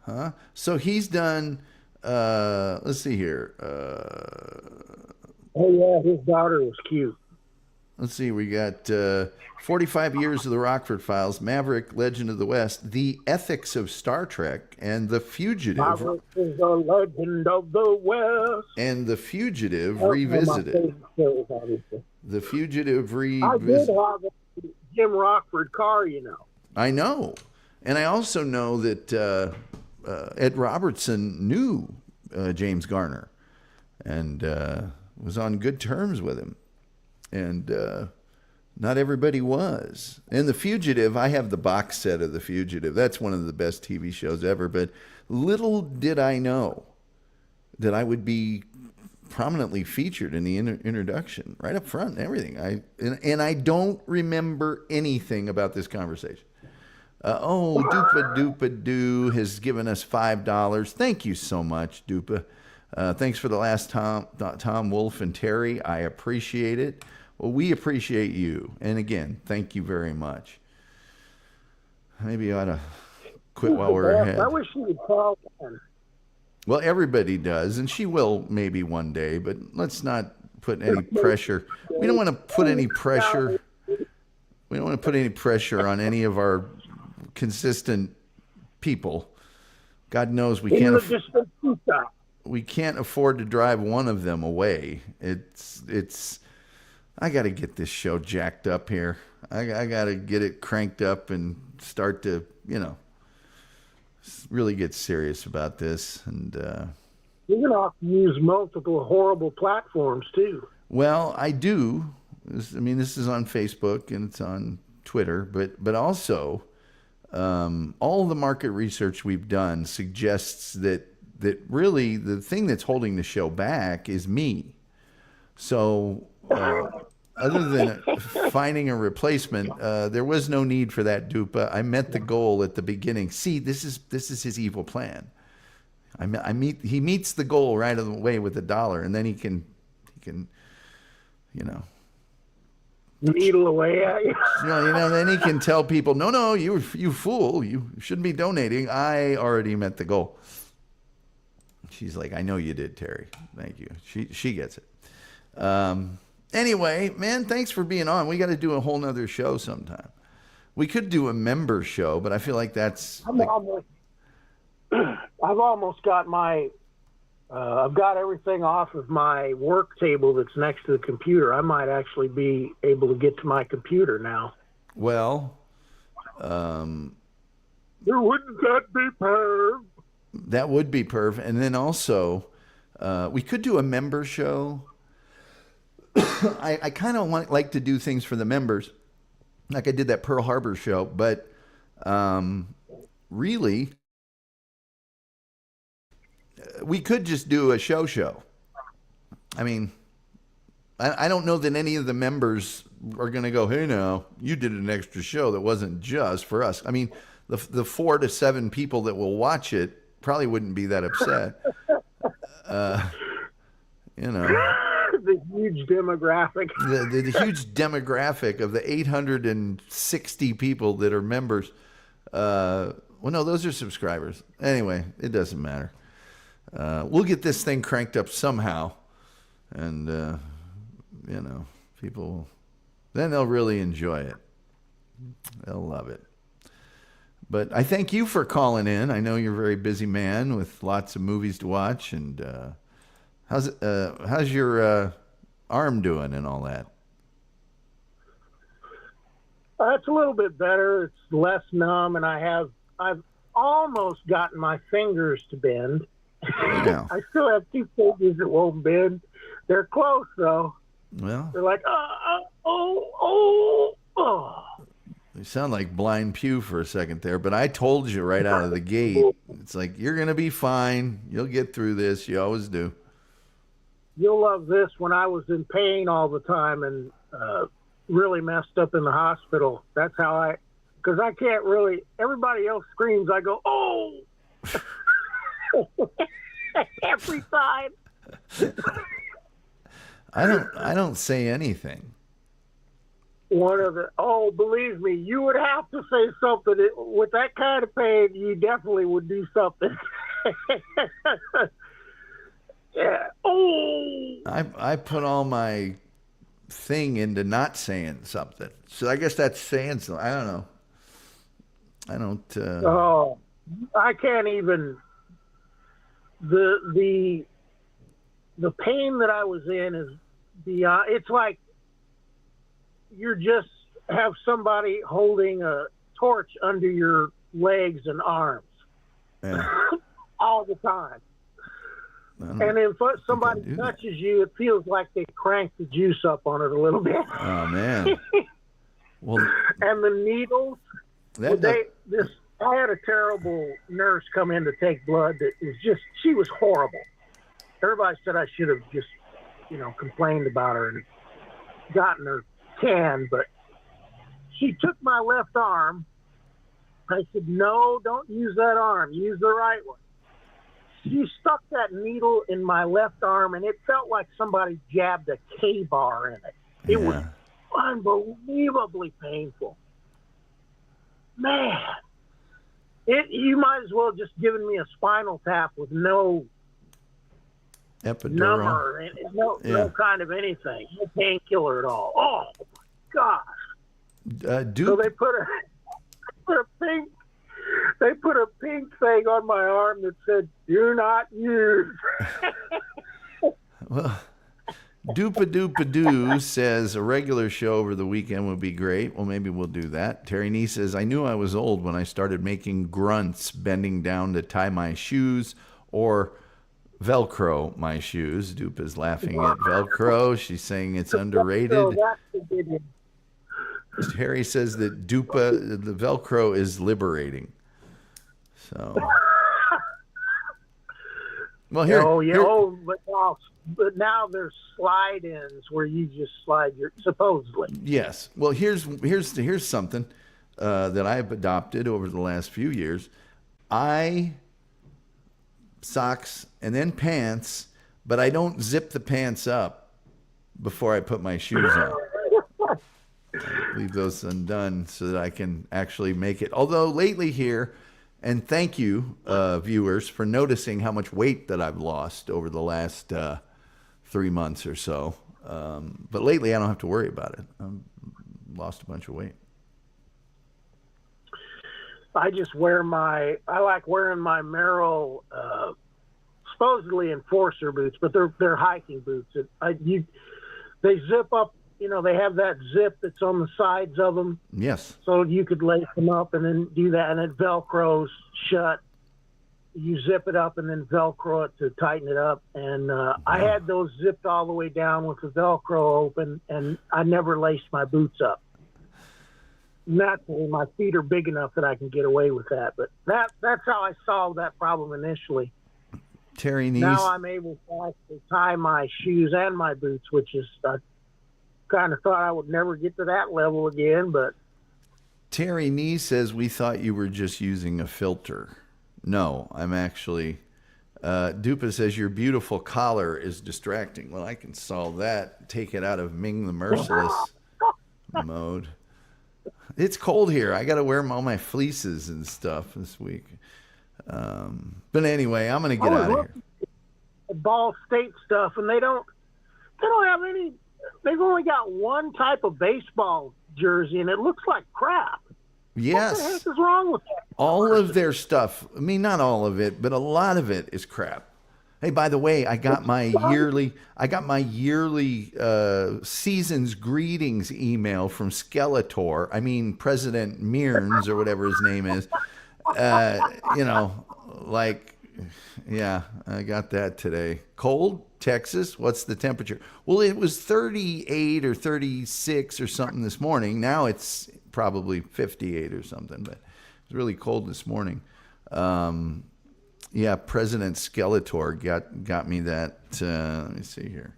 Huh? So he's done, let's see here. Oh, yeah, his daughter was cute. Let's see, we got 45 Years of the Rockford Files, Maverick, Legend of the West, The Ethics of Star Trek, and The Fugitive. Maverick is the Legend of the West. And The Fugitive Revisited. The Fugitive Revisited. I did have a Jim Rockford car, you know. I know. And I also know that Ed Robertson knew James Garner and was on good terms with him. And not everybody was. And The Fugitive, I have the box set of The Fugitive. That's one of the best TV shows ever. But little did I know that I would be prominently featured in the introduction, right up front and everything. And I don't remember anything about this conversation. Dupa Dupa Doo has given us $5. Thank you so much, Dupa. Thanks for the last Tom Wolf and Terry. I appreciate it. Well, we appreciate you. And again, thank you very much. Maybe I ought to quit while we're ahead. I wish you would call in. Well, everybody does, and she will maybe one day, but let's not put any pressure. We don't want to put any pressure. We don't want to put any pressure on any of our consistent people. God knows we can't afford to drive one of them away. It's I got to get this show jacked up here. I got to get it cranked up and start to, really get serious about this. And you're going to have to use multiple horrible platforms too. Well, I do. This is on Facebook and it's on Twitter, but also all the market research we've done suggests that really the thing that's holding the show back is me. So other than finding a replacement, there was no need for that dupe. I met the goal at the beginning. See, this is his evil plan. He meets the goal right away with $1, and then he can needle away at you. Then he can tell people, no, you fool, you shouldn't be donating. I already met the goal. She's like, I know you did, Terry. Thank you. She gets it. Anyway, man, thanks for being on. We got to do a whole nother show sometime. We could do a member show, but I feel like that's. I've almost got I've got everything off of my work table that's next to the computer. I might actually be able to get to my computer now. Well, wouldn't that be perv? That would be perv. And then also, we could do a member show. I kind of like to do things for the members, like I did that Pearl Harbor show, but really, we could just do a show. I don't know that any of the members are going to go, hey, now, you did an extra show that wasn't just for us. The 4 to 7 people that will watch it probably wouldn't be that upset. The huge demographic. The huge demographic of the 860 people that are members. Well, no, those are subscribers. Anyway, it doesn't matter. We'll get this thing cranked up somehow. And, people, then they'll really enjoy it. They'll love it. But I thank you for calling in. I know you're a very busy man with lots of movies to watch. And how's your arm doing and all that? It's a little bit better. It's less numb, and I've almost gotten my fingers to bend. Yeah. I still have 2 fingers that won't bend. They're close though. Well, they're like You sound like Blind Pew for a second there, but I told you right out of the gate. It's like, you're going to be fine. You'll get through this. You always do. You'll love this. When I was in pain all the time and really messed up in the hospital, that's how because I can't really, everybody else screams, I go, oh! Every time. I don't say anything. Believe me, you would have to say something. With that kind of pain, you definitely would do something. Yeah. Oh. I put all my thing into not saying something. So I guess that's saying something. I don't know. I don't. I can't even. The pain that I was in is beyond. It's like you just have somebody holding a torch under your legs and arms all the time. And if somebody touches you, it feels like they cranked the juice up on it a little bit. Oh man! Well, and the needles. I had a terrible nurse come in to take blood. She was horrible. Everybody said I should have just, complained about her and gotten her canned. But she took my left arm. I said, no, don't use that arm. Use the right one. She stuck that needle in my left arm, and it felt like somebody jabbed a K-bar in it. It was unbelievably painful. Man, you might as well just given me a spinal tap with no epidural, number, no kind of anything, no painkiller at all. Oh, gosh. So they put a They put a pink thing on my arm that said, "Do not use." Well, Doopa says a regular show over the weekend would be great. Well, maybe we'll do that. Terry Nee says, I knew I was old when I started making grunts, bending down to tie my shoes or Velcro my shoes. Doopa's laughing at Velcro. She's saying it's underrated. So that's the good one. Terry says that the Velcro is liberating. So, well, here. Oh yeah. here- Oh, but now there's slide-ins where you just slide your supposedly. Yes. Well, here's something that I've adopted over the last few years. Socks and then pants, but I don't zip the pants up before I put my shoes on. I leave those undone so that I can actually make it. Although lately here, and thank you, viewers, for noticing how much weight that I've lost over the last 3 months or so. But lately, I don't have to worry about it. I've lost a bunch of weight. I like wearing my Merrill, supposedly enforcer boots, but they're hiking boots. They zip up. They have that zip that's on the sides of them. Yes. So you could lace them up and then do that, and it Velcros shut. You zip it up and then Velcro it to tighten it up. And I had those zipped all the way down with the Velcro open, and I never laced my boots up. Naturally, my feet are big enough that I can get away with that. But that's how I solved that problem initially. Terry Nee. Now I'm able to actually tie my shoes and my boots, which is I kind of thought I would never get to that level again. But Terry Nee says we thought you were just using a filter. No, I'm actually. Dupa says your beautiful collar is distracting. Well, I can solve that. Take it out of Ming the Merciless mode. It's cold here. I got to wear all my fleeces and stuff this week. But anyway, I'm going to get out of here. Ball State stuff, and they don't have any. They've only got one type of baseball jersey, and it looks like crap. Yes. What the heck is wrong with that? All of their stuff. I mean, not all of it, but a lot of it is crap. Hey, by the way, I got my yearly season's greetings email from Skeletor. I mean, President Mearns or whatever his name is. Yeah, I got that today. Cold, Texas. What's the temperature? Well, it was 38 or 36 or something this morning. Now it's probably 58 or something, but it was really cold this morning. Yeah, President Skeletor got me that. Let me see here.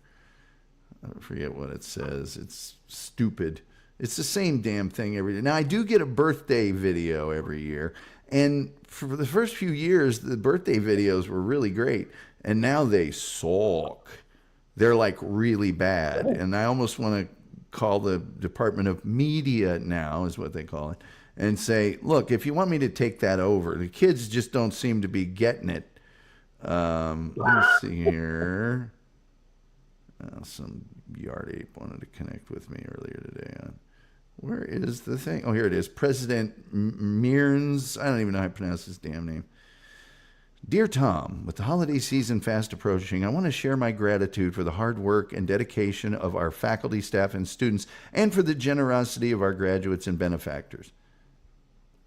I forget what it says. It's stupid. It's the same damn thing every day. Now, I do get a birthday video every year. And for the first few years, the birthday videos were really great. And now they suck. They're like really bad. And I almost want to call the Department of Media now, is what they call it, and say, look, if you want me to take that over, the kids just don't seem to be getting it. Let me see here. Some yard ape wanted to connect with me earlier today. Where is the thing? Oh, here it is. President Mearns. I don't even know how to pronounce his damn name. Dear Tom, with the holiday season fast approaching, I want to share my gratitude for the hard work and dedication of our faculty, staff, and students, and for the generosity of our graduates and benefactors.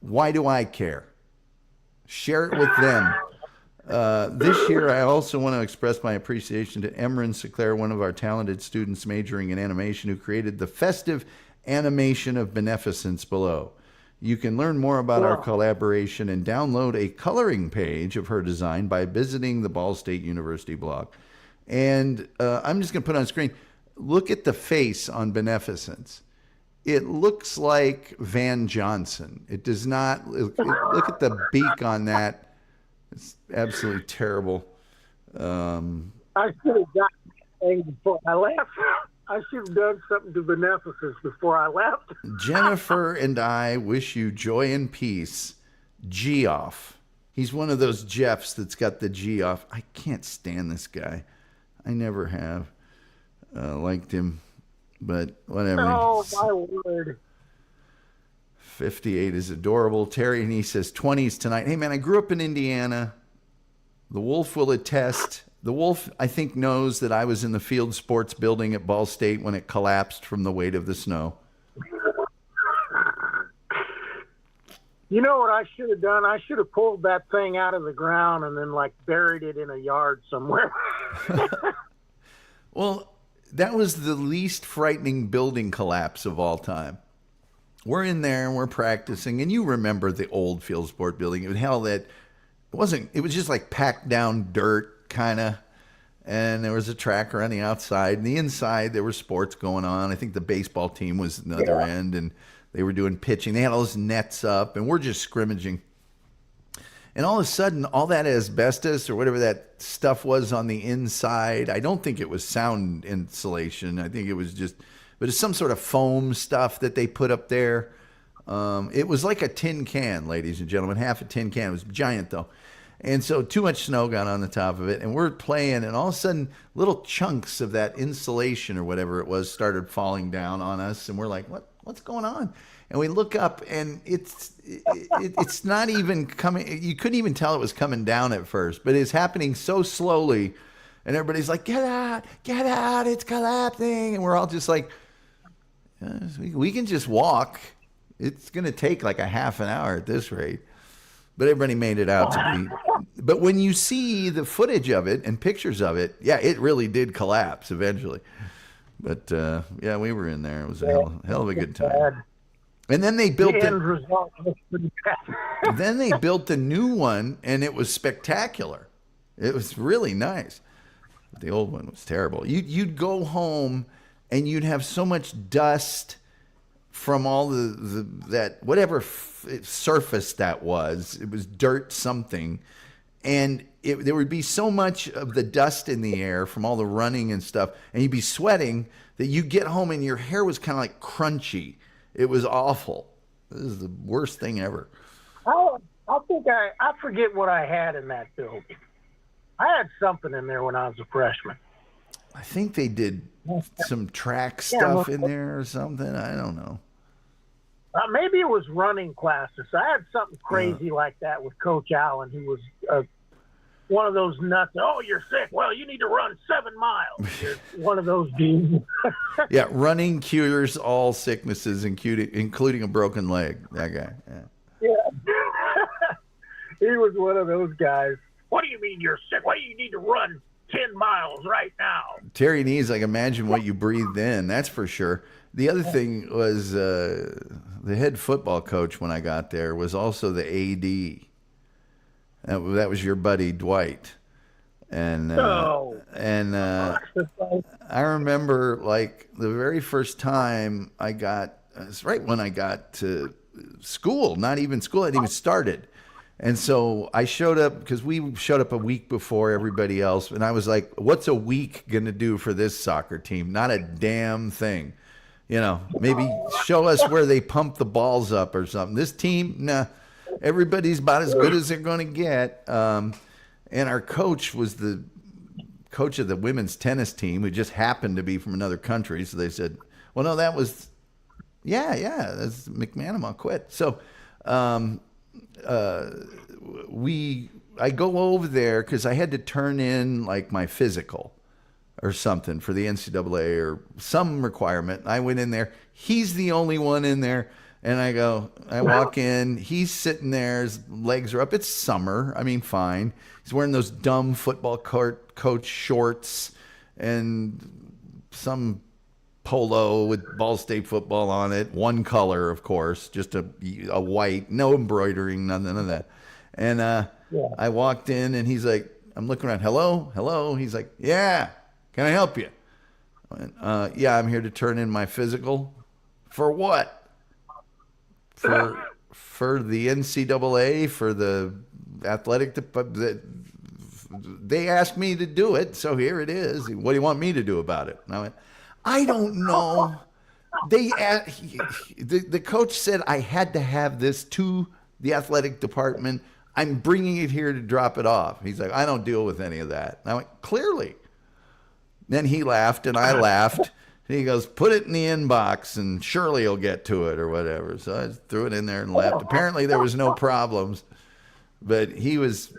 Why do I care? Share it with them. This year, I also want to express my appreciation to Emran Seclair, one of our talented students majoring in animation, who created the festive animation of beneficence below. You can learn more about our collaboration and download a coloring page of her design by visiting the Ball State University blog. And I'm just going to put on screen, look at the face on beneficence. It looks like Van Johnson. It does not. Look at the beak on that. It's absolutely terrible. I should have got things before I left. I should have done something to beneficence before I left. Jennifer and I wish you joy and peace. Geoff. He's one of those Jeffs that's got the G off. I can't stand this guy. I never have liked him, but whatever. Oh, my word. 58 is adorable. Terry and he says 20s tonight. Hey, man, I grew up in Indiana. The Wolf will attest. The Wolf, I think, knows that I was in the field sports building at Ball State when it collapsed from the weight of the snow. You know what I should have done? I should have pulled that thing out of the ground and then, like, buried it in a yard somewhere. Well, that was the least frightening building collapse of all time. We're in there and we're practicing, and you remember the old field sport building. It had all that. It was just like packed down dirt, kind of, and there was a tracker on the outside. And the inside, there were sports going on. I think the baseball team was at the other end, and they were doing pitching. They had all those nets up, and we're just scrimmaging. And all of a sudden, all that asbestos or whatever that stuff was on the inside, I don't think it was sound insulation. I think it was just, but it's some sort of foam stuff that they put up there. It was like a tin can, ladies and gentlemen, half a tin can. It was giant, though. And so too much snow got on the top of it, and we're playing, and all of a sudden, little chunks of that insulation or whatever it was started falling down on us, and we're like, what's going on? And we look up, and it's not even coming. You couldn't even tell it was coming down at first, but it's happening so slowly, and everybody's like, get out, it's collapsing. And we're all just like, we can just walk. It's going to take like a half an hour at this rate. But everybody made it out to be. But when you see the footage of it and pictures of it, yeah, it really did collapse eventually. But yeah, we were in there. It was a hell of a good time. And then they built then they built a new one, and it was spectacular. It was really nice. But the old one was terrible. You'd go home, and you'd have so much dust from all that whatever surface that was. It was dirt something, and there would be so much of the dust in the air from all the running and stuff, and you'd be sweating that you get home and your hair was kind of like crunchy. It was awful. This is the worst thing ever. I think I forget what I had in that building. I had something in there when I was a freshman. I think they did some track stuff in there or something. I don't know. Maybe it was running classes. I had something crazy like that with Coach Allen, who was one of those nuts. Oh, you're sick. Well, you need to run 7 miles. One of those dudes. Yeah, running cures all sicknesses, including a broken leg. That guy. Yeah. He was one of those guys. What do you mean you're sick? Why do you need to run 10 miles right now? Terry Nees, like, imagine what you breathed in. That's for sure. The other thing was the head football coach when I got there was also the AD. That was your buddy Dwight, and I remember, like, the very first time I got, it's right when I got to school, not even school hadn't even started, and so I showed up because we showed up a week before everybody else, and I was like, "What's a week gonna do for this soccer team? Not a damn thing." You know, maybe show us where they pump the balls up or something. This team, nah. Everybody's about as good as they're going to get. And our coach was the coach of the women's tennis team, who just happened to be from another country. So they said, well, no, that was, that's McManaman quit. So I go over there because I had to turn in, like, my physical or something for the NCAA or some requirement. I went in there. He's the only one in there. And I walk in, he's sitting there, his legs are up. It's summer. I mean, fine. He's wearing those dumb football coach shorts and some polo with Ball State football on it. One color, of course, just a white, no embroidering, none of that. And I walked in, and he's like, I'm looking around, hello. He's like, yeah, can I help you? I went, yeah, I'm here to turn in my physical. For what? For the NCAA, for the athletic department. They asked me to do it, so here it is. What do you want me to do about it? And I went, I don't know. The coach said I had to have this to the athletic department. I'm bringing it here to drop it off. He's like, I don't deal with any of that. And I went, clearly. Then he laughed, and I laughed. He goes, put it in the inbox and Shirley will get to it or whatever. So I threw it in there and left. Apparently there was no problems, but he was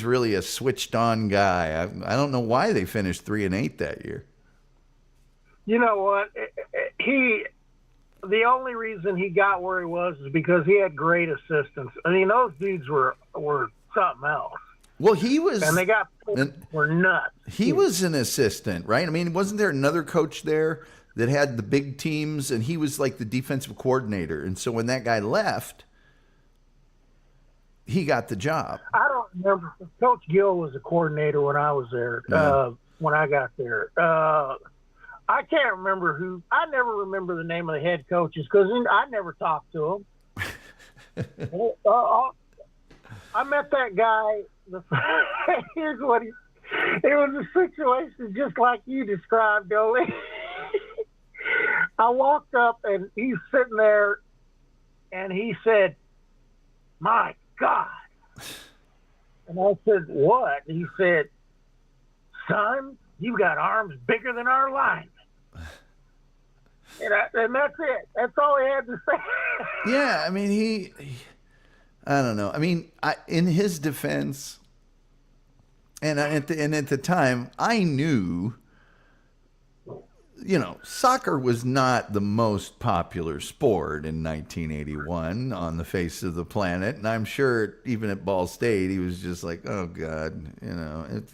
really a switched on guy. I don't know why they finished 3-8 that year. You know what? The only reason he got where he was is because he had great assistants. I mean, those dudes were something else. Well, he was, and they were nuts. He was an assistant, right? I mean, wasn't there another coach there that had the big teams, and he was like the defensive coordinator? And so when that guy left, he got the job. I don't remember. Coach Gill was a coordinator when I was there. When I got there, I can't remember who. I never remember the name of the head coaches because I never talked to them. I met that guy. Here's what it was a situation just like you described, Dolly. I walked up and he's sitting there and he said, "My God." And I said, "What?" And he said, "Son, you've got arms bigger than our linemen." And that's it. That's all he had to say. Yeah, I mean, I don't know. I mean, in his defense, and at the time, I knew, soccer was not the most popular sport in 1981 on the face of the planet, and I'm sure even at Ball State, he was just like, "Oh God,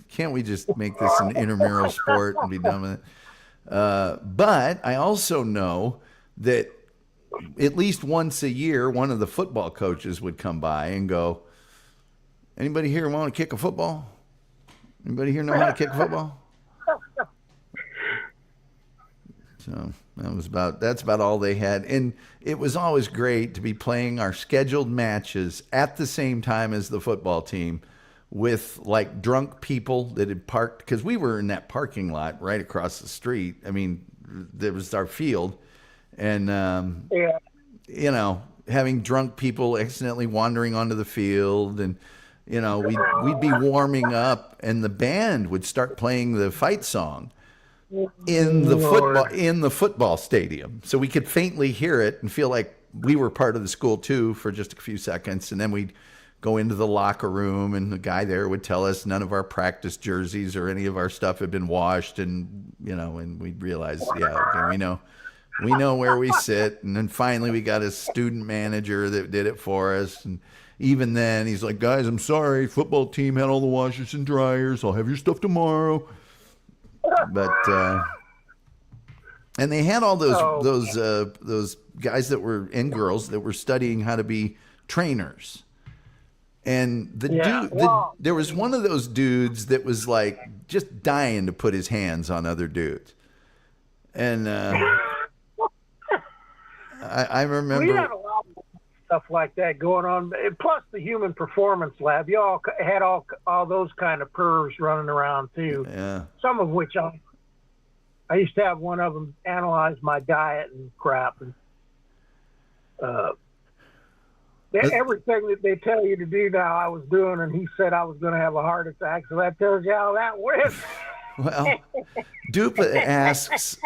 can't we just make this an intramural sport and be done with it?" But I also know that at least once a year, one of the football coaches would come by and go, "Anybody here want to kick a football? Anybody here know how to kick a football?" So that's about all they had. And it was always great to be playing our scheduled matches at the same time as the football team with like drunk people that had parked, because we were in that parking lot right across the street. I mean, there was our field. And, having drunk people accidentally wandering onto the field, and, we'd be warming up and the band would start playing the fight song in the football stadium. So we could faintly hear it and feel like we were part of the school too for just a few seconds. And then we'd go into the locker room and the guy there would tell us none of our practice jerseys or any of our stuff had been washed. And, and we'd realize, okay, we know where we sit. And then finally we got a student manager that did it for us. And even then he's like, "Guys, I'm sorry. Football team had all the washers and dryers. I'll have your stuff tomorrow." But, and they had all those guys that were, and girls that were studying how to be trainers. And there was one of those dudes that was like just dying to put his hands on other dudes. And, I remember we had a lot of stuff like that going on. Plus the Human Performance Lab, y'all had all those kind of pervs running around too. Yeah. Some of which I used to have one of them analyze my diet and crap, and everything that they tell you to do now I was doing, and he said I was going to have a heart attack. So that tells you how that went. Well, Dupa asks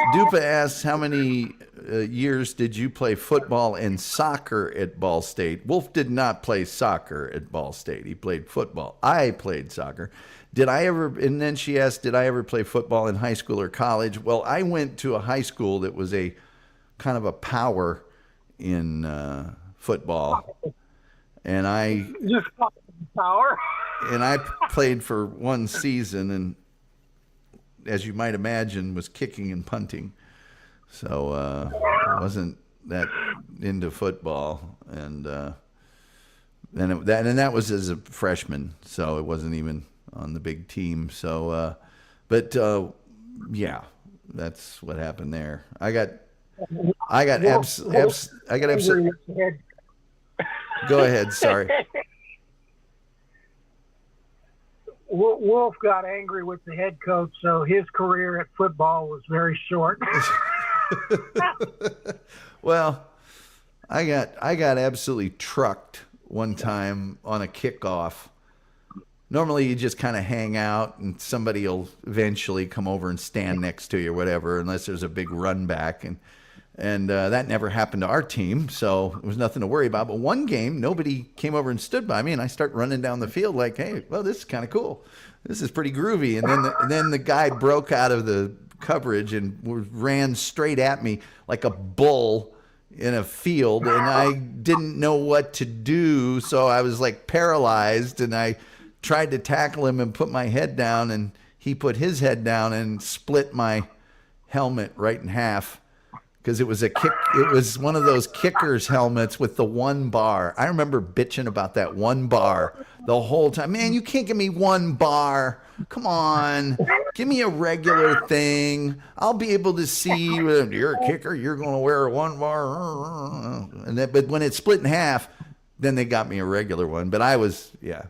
how many years did you play football and soccer at Ball State? Wolf did not play soccer at Ball State. He played football. I played soccer. And then she asked, did I ever play football in high school or college? Well, I went to a high school that was a kind of a power in football. And I just power. And I played for one season, and as you might imagine, was kicking and punting. So I wasn't that into football, and that was as a freshman, so it wasn't even on the big team. So, yeah, that's what happened there. I got absolutely. Go ahead. Sorry. Wolf got angry with the head coach, so his career at football was very short. Well, I got absolutely trucked one time on a kickoff Normally, you just kind of hang out, and somebody will eventually come over and stand next to you, or whatever, unless there's a big run back. And that never happened to our team, so there was nothing to worry about. But one game, nobody came over and stood by me, and I start running down the field like, hey, well, this is kind of cool. This is pretty groovy. And then the guy broke out of the coverage and ran straight at me like a bull in a field, and I didn't know what to do, so I was like paralyzed, and I tried to tackle him and put my head down, and he put his head down and split my helmet right in half. Because it was it was one of those kickers helmets with the one bar. I remember bitching about that one bar the whole time. Man, you can't give me one bar. Come on, give me a regular thing. I'll be able to see. You're a kicker. You're going to wear one bar. But when it's split in half, then they got me a regular one. But I was, yeah.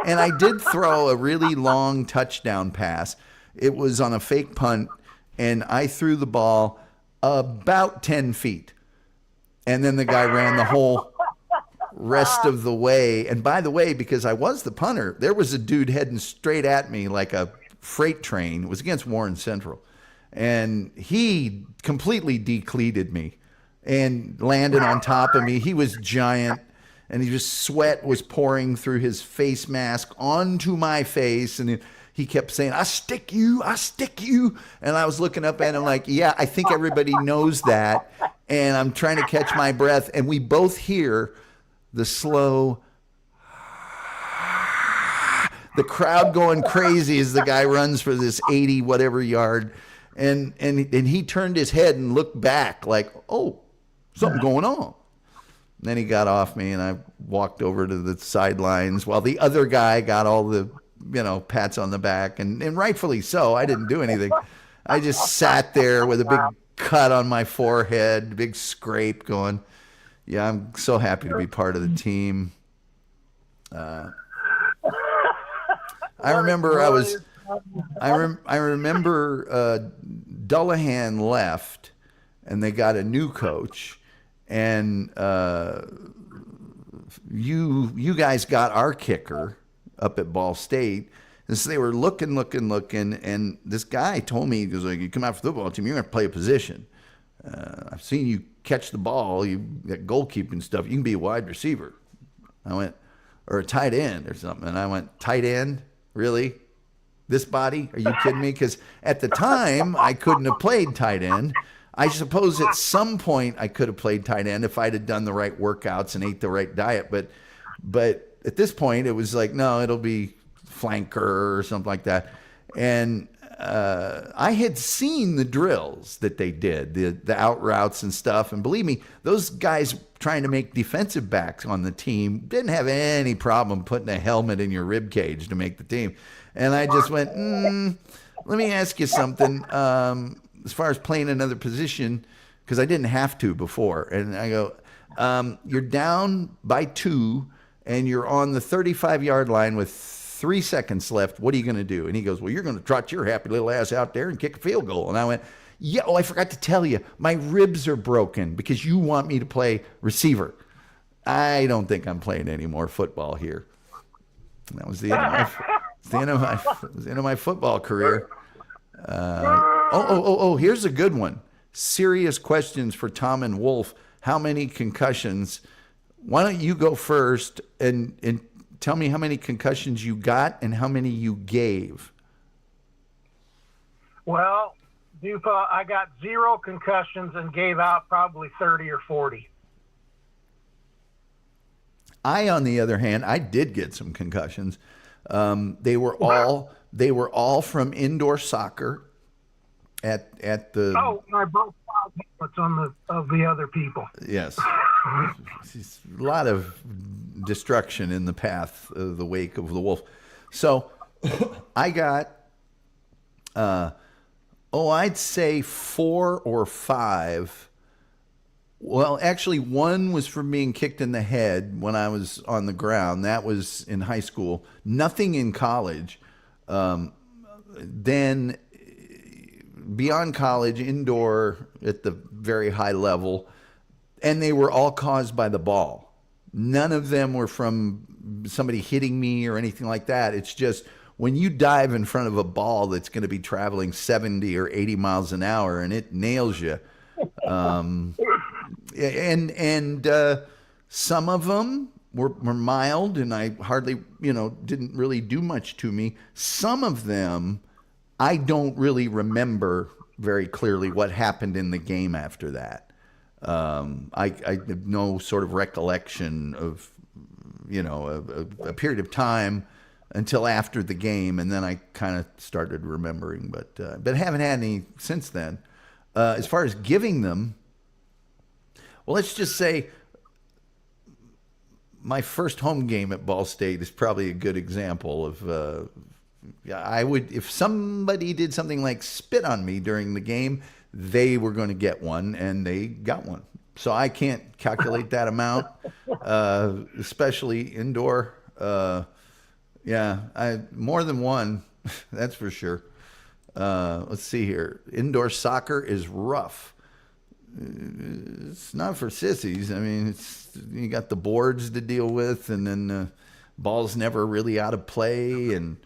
And I did throw a really long touchdown pass. It was on a fake punt, and I threw the ball about 10 feet. And then the guy ran the whole rest of the way. And by the way, because I was the punter, there was a dude heading straight at me like a freight train. It was against Warren Central. And he completely decleated me and landed on top of me. He was giant, and sweat was pouring through his face mask onto my face. And he kept saying, I stick you. And I was looking up at him like, yeah, I think everybody knows that. And I'm trying to catch my breath. And we both hear the slow, the crowd going crazy as the guy runs for this 80 whatever yard. And he turned his head and looked back like, oh, something going on. And then he got off me, and I walked over to the sidelines while the other guy got all the pats on the back, and rightfully so. I didn't do anything. I just sat there with a big cut on my forehead, big scrape going, yeah, I'm so happy to be part of the team. I remember Dullahan left, and they got a new coach, and you guys got our kicker up at Ball State. And so they were looking, and this guy told me, he goes, like, you come out for the football team, you're going to play a position. I've seen you catch the ball, you got goalkeeping stuff, you can be a wide receiver. I went, or a tight end or something. And I went, tight end? Really? This body? Are you kidding me? Because at the time, I couldn't have played tight end. I suppose at some point I could have played tight end if I'd have done the right workouts and ate the right diet. But at this point, it was like, no, it'll be flanker or something like that. And I had seen the drills that they did, the out routes and stuff. And believe me, those guys trying to make defensive backs on the team didn't have any problem putting a helmet in your rib cage to make the team. And I just went, let me ask you something. As far as playing another position, because I didn't have to before. And I go, you're down by 2 and you're on the 35-yard line with 3 seconds left. What are you going to do? And he goes, well, you're going to trot your happy little ass out there and kick a field goal. And I went, yeah, I forgot to tell you, my ribs are broken because you want me to play receiver. I don't think I'm playing any more football here. And that was the end of my football career. Here's a good one. Serious questions for Tom and Wolf. How many concussions? Why don't you go first and tell me how many concussions you got and how many you gave? Well, Dupa, I got 0 concussions and gave out probably 30 or 40. I, on the other hand, I did get some concussions. They were all from indoor soccer. At the I broke 5 helmets of the other people. Yes, a lot of destruction in the path of the wake of the wolf. So I got, I'd say 4 or 5. Well, actually, 1 was from being kicked in the head when I was on the ground. That was in high school. Nothing in college. Then beyond college, indoor at the very high level, and they were all caused by the ball. None of them were from somebody hitting me or anything like that. It's just when you dive in front of a ball that's going to be traveling 70 or 80 miles an hour and it nails you. And some of them were mild, and I hardly, didn't really do much to me. Some of them, I don't really remember very clearly what happened in the game after that. I have no sort of recollection of, a period of time until after the game, and then I kind of started remembering, but haven't had any since then. As far as giving them, well, let's just say my first home game at Ball State is probably a good example of. I would, if somebody did something like spit on me during the game, they were going to get one, and they got one. So I can't calculate that amount, especially indoor. More than one, that's for sure. Let's see here. Indoor soccer is rough. It's not for sissies. I mean, you got the boards to deal with, and then the ball's never really out of play, and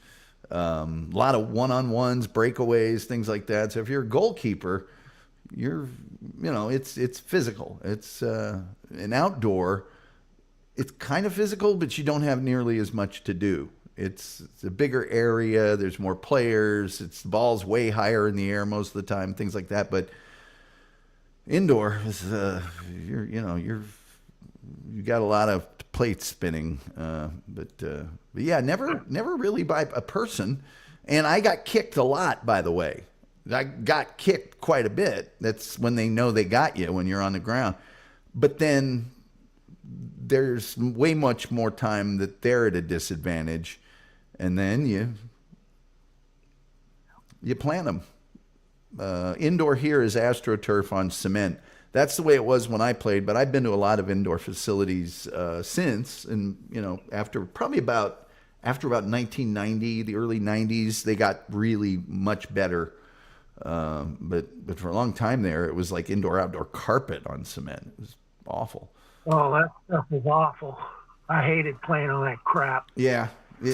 a lot of one-on-ones, breakaways, things like that. So if you're a goalkeeper, it's physical. It's an outdoor. It's kind of physical, but you don't have nearly as much to do. It's a bigger area. There's more players. The ball's way higher in the air most of the time, things like that. But indoor is you got a lot of plates spinning. But yeah, never really by a person. And I got kicked a lot, by the way. I got kicked quite a bit. That's when they know they got you, when you're on the ground. But then there's way much more time that they're at a disadvantage, and then you plant them. Indoor here is AstroTurf on cement. That's the way it was when I played, but I've been to a lot of indoor facilities since, and after about 1990, the early 90s, they got really much better. But for a long time there, it was like indoor-outdoor carpet on cement. It was awful. Oh, that stuff is awful. I hated playing on that crap. Yeah,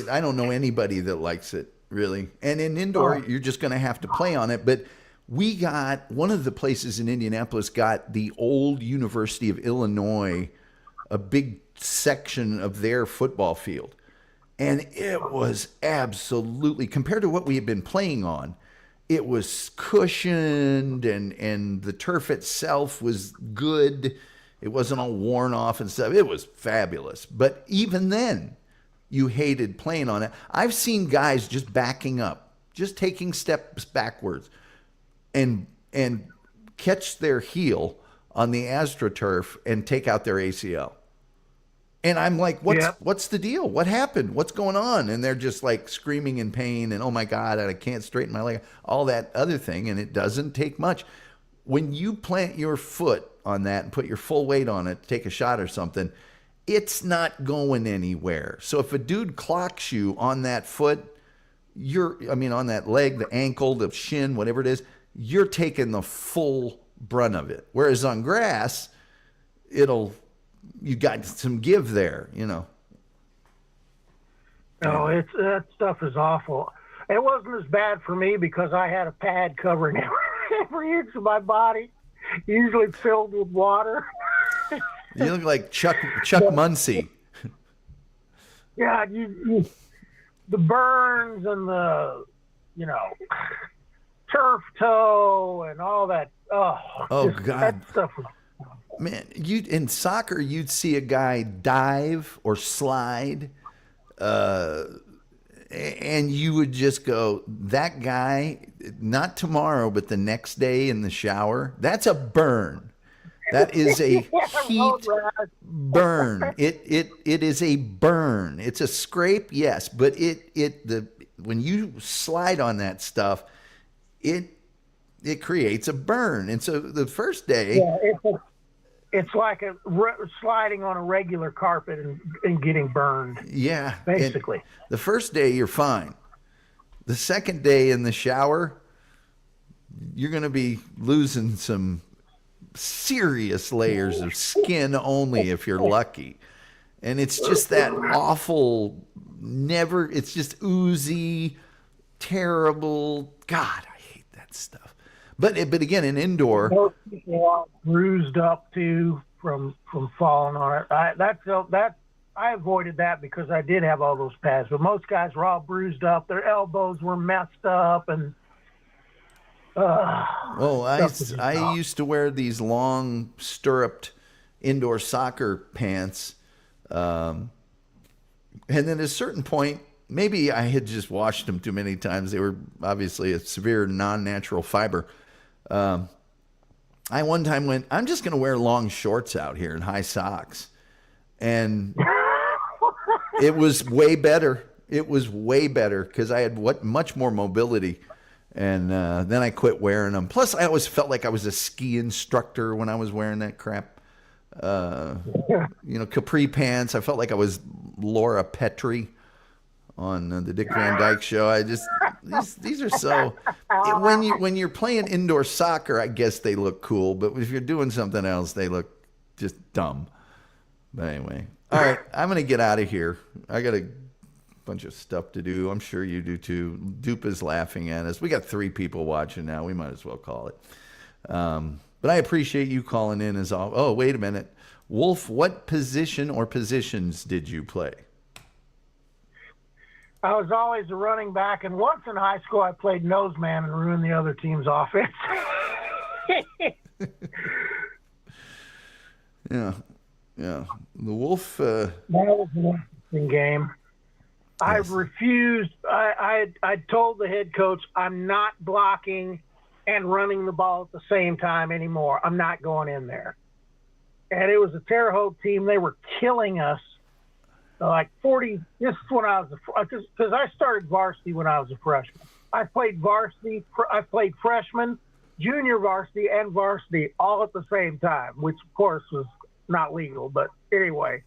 I don't know anybody that likes it, really. And in indoor, you're just going to have to play on it. But we got, one of the places in Indianapolis got the old University of Illinois, a big section of their football field. And it was absolutely, compared to what we had been playing on, it was cushioned, and the turf itself was good. It wasn't all worn off and stuff. It was fabulous. But even then, you hated playing on it. I've seen guys just backing up, just taking steps backwards, and catch their heel on the AstroTurf and take out their ACL. And I'm like, what's the deal? What happened? What's going on? And they're just like screaming in pain and, oh my God, I can't straighten my leg, all that other thing. And it doesn't take much. When you plant your foot on that and put your full weight on it, take a shot or something, it's not going anywhere. So if a dude clocks you on that foot, on that leg, the ankle, the shin, whatever it is, you're taking the full brunt of it. Whereas on grass, you got some give there, No, that stuff is awful. It wasn't as bad for me because I had a pad covering every inch of my body, usually filled with water. You look like Chuck Muncie. Yeah, the burns and the, turf toe and all that. Oh God. That stuff was, man, in soccer, you'd see a guy dive or slide, and you would just go, that guy, not tomorrow, but the next day in the shower, that's a burn. That is a heat burn. It is a burn. It's a scrape, yes, but when you slide on that stuff, it creates a burn. And so the first day, it's like sliding on a regular carpet and getting burned. Yeah, basically. The first day you're fine. The second day in the shower, you're going to be losing some serious layers of skin only if you're lucky. And it's just that awful, it's just oozy, terrible. God, I hate that stuff. But again, in indoor, Most people are bruised up too from falling on it. I avoided that because I did have all those pads. But most guys were all bruised up. Their elbows were messed up, and I used to wear these long stirruped indoor soccer pants, and then at a certain point, maybe I had just washed them too many times. They were obviously a severe non-natural fiber. I one time went, I'm just going to wear long shorts out here and high socks, and it was way better. It was way better because I had much more mobility. And then I quit wearing them. Plus, I always felt like I was a ski instructor when I was wearing that crap. Capri pants. I felt like I was Laura Petrie on the Dick Van Dyke Show. These are so. When you're playing indoor soccer, I guess they look cool. But if you're doing something else, they look just dumb. But anyway, all right, I'm gonna get out of here. I got a bunch of stuff to do. I'm sure you do too. Dupe is laughing at us. We got 3 people watching now. We might as well call it. But I appreciate you calling in as all. Oh, wait a minute. Wolf, what position or positions did you play? I was always a running back, and once in high school I played nose man and ruined the other team's offense. Yeah. The Wolf. That was an interesting game. I refused. I told the head coach, I'm not blocking and running the ball at the same time anymore. I'm not going in there. And it was a Terre Haute team. They were killing us. Like 40. This is when I was because I started varsity when I was a freshman. I played varsity. I played freshman, junior varsity, and varsity all at the same time, which of course was not legal. But anyway,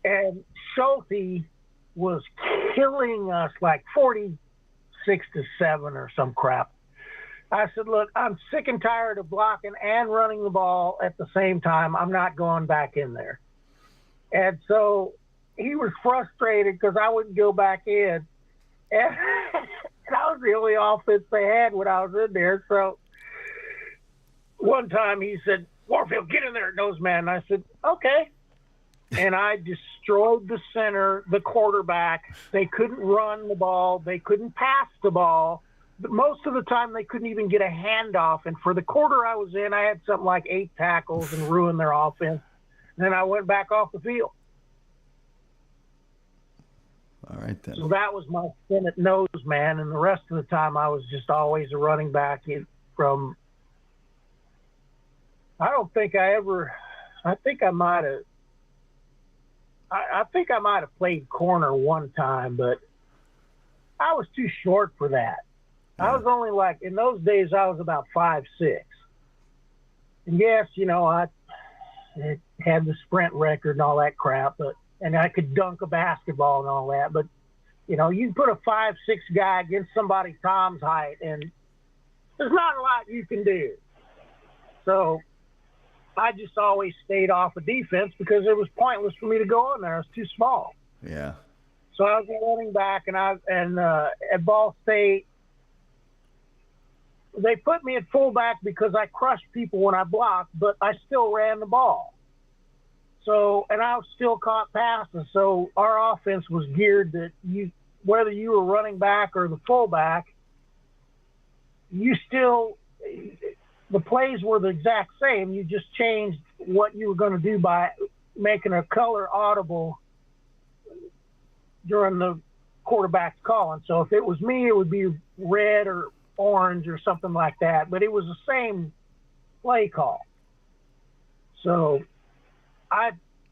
and Schulte was killing us like 46-7 or some crap. I said, look, I'm sick and tired of blocking and running the ball at the same time. I'm not going back in there. And so he was frustrated because I wouldn't go back in. And I was the only offense they had when I was in there. So one time he said, Warfield, get in there, nose man. And I said, okay. And I destroyed the center, the quarterback. They couldn't run the ball. They couldn't pass the ball. But most of the time, they couldn't even get a handoff. And for the quarter I was in, I had something like 8 tackles and ruined their offense. And then I went back off the field. All right, then. So that was my stint at nose man. And the rest of the time, I was just always a running back from – I don't think I ever – I think I might have – I think I might have played corner one time, but I was too short for that. Yeah. I was only like, in those days, I was about 5'6". And yes, I had the sprint record and all that crap, and I could dunk a basketball and all that. But, you can put a 5'6" guy against somebody Tom's height, and there's not a lot you can do. So I just always stayed off of defense because it was pointless for me to go in there. I was too small. Yeah. So I was a running back, and at Ball State, they put me at fullback because I crushed people when I blocked, but I still ran the ball. So, and I still caught passes. So our offense was geared that whether you were running back or the fullback, the plays were the exact same. You just changed what you were going to do by making a color audible during the quarterback's calling. So if it was me, it would be red or orange or something like that. But it was the same play call. So I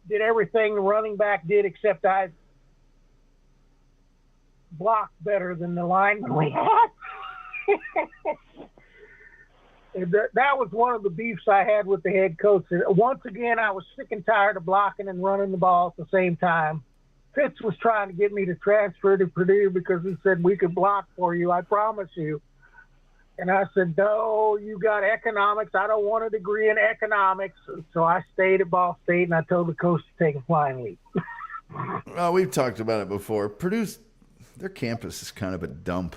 did everything the running back did, except I blocked better than the lineman we had. That was one of the beefs I had with the head coach. Once again, I was sick and tired of blocking and running the ball at the same time. Fitz was trying to get me to transfer to Purdue because he said, we could block for you, I promise you. And I said, no, you got economics. I don't want a degree in economics. So I stayed at Ball State, and I told the coach to take a flying leap. Well, we've talked about it before. Purdue's, their campus is kind of a dump.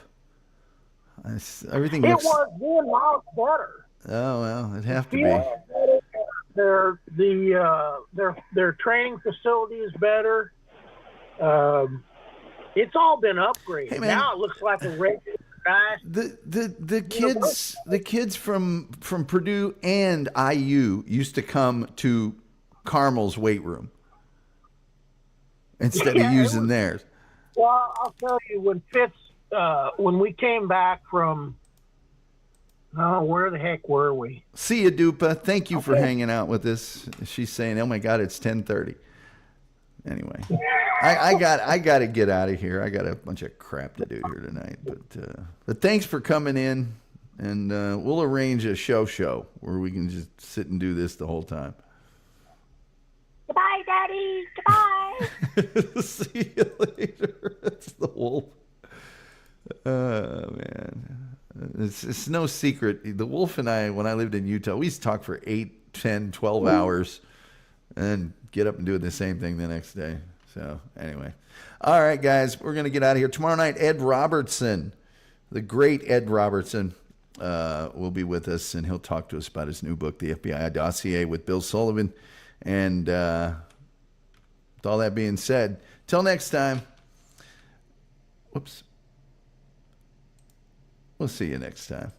Everything It looks... was then. Now it's better. Oh, well, it'd have to be. Their training facility is better. It's all been upgraded. Hey, man. Now it looks like a regular nice. The kids from Purdue and IU used to come to Carmel's weight room instead of using theirs. Well, I'll tell you, when we came back from, where the heck were we? See you, Dupa. Thank you for hanging out with us. She's saying, "Oh my God, it's 10:30." Anyway, I got to get out of here. I got a bunch of crap to do here tonight. But thanks for coming in, and we'll arrange a show where we can just sit and do this the whole time. Goodbye, Daddy. Goodbye. See you later. That's the wolf. Oh, man. It's no secret. The wolf and I, when I lived in Utah, we used to talk for 8, 10, 12 hours and get up and do the same thing the next day. So, anyway. All right, guys. We're going to get out of here. Tomorrow night, Ed Robertson, the great Ed Robertson, will be with us, and he'll talk to us about his new book, The FBI Dossier with Bill Sullivan. And with all that being said, till next time, whoops. We'll see you next time.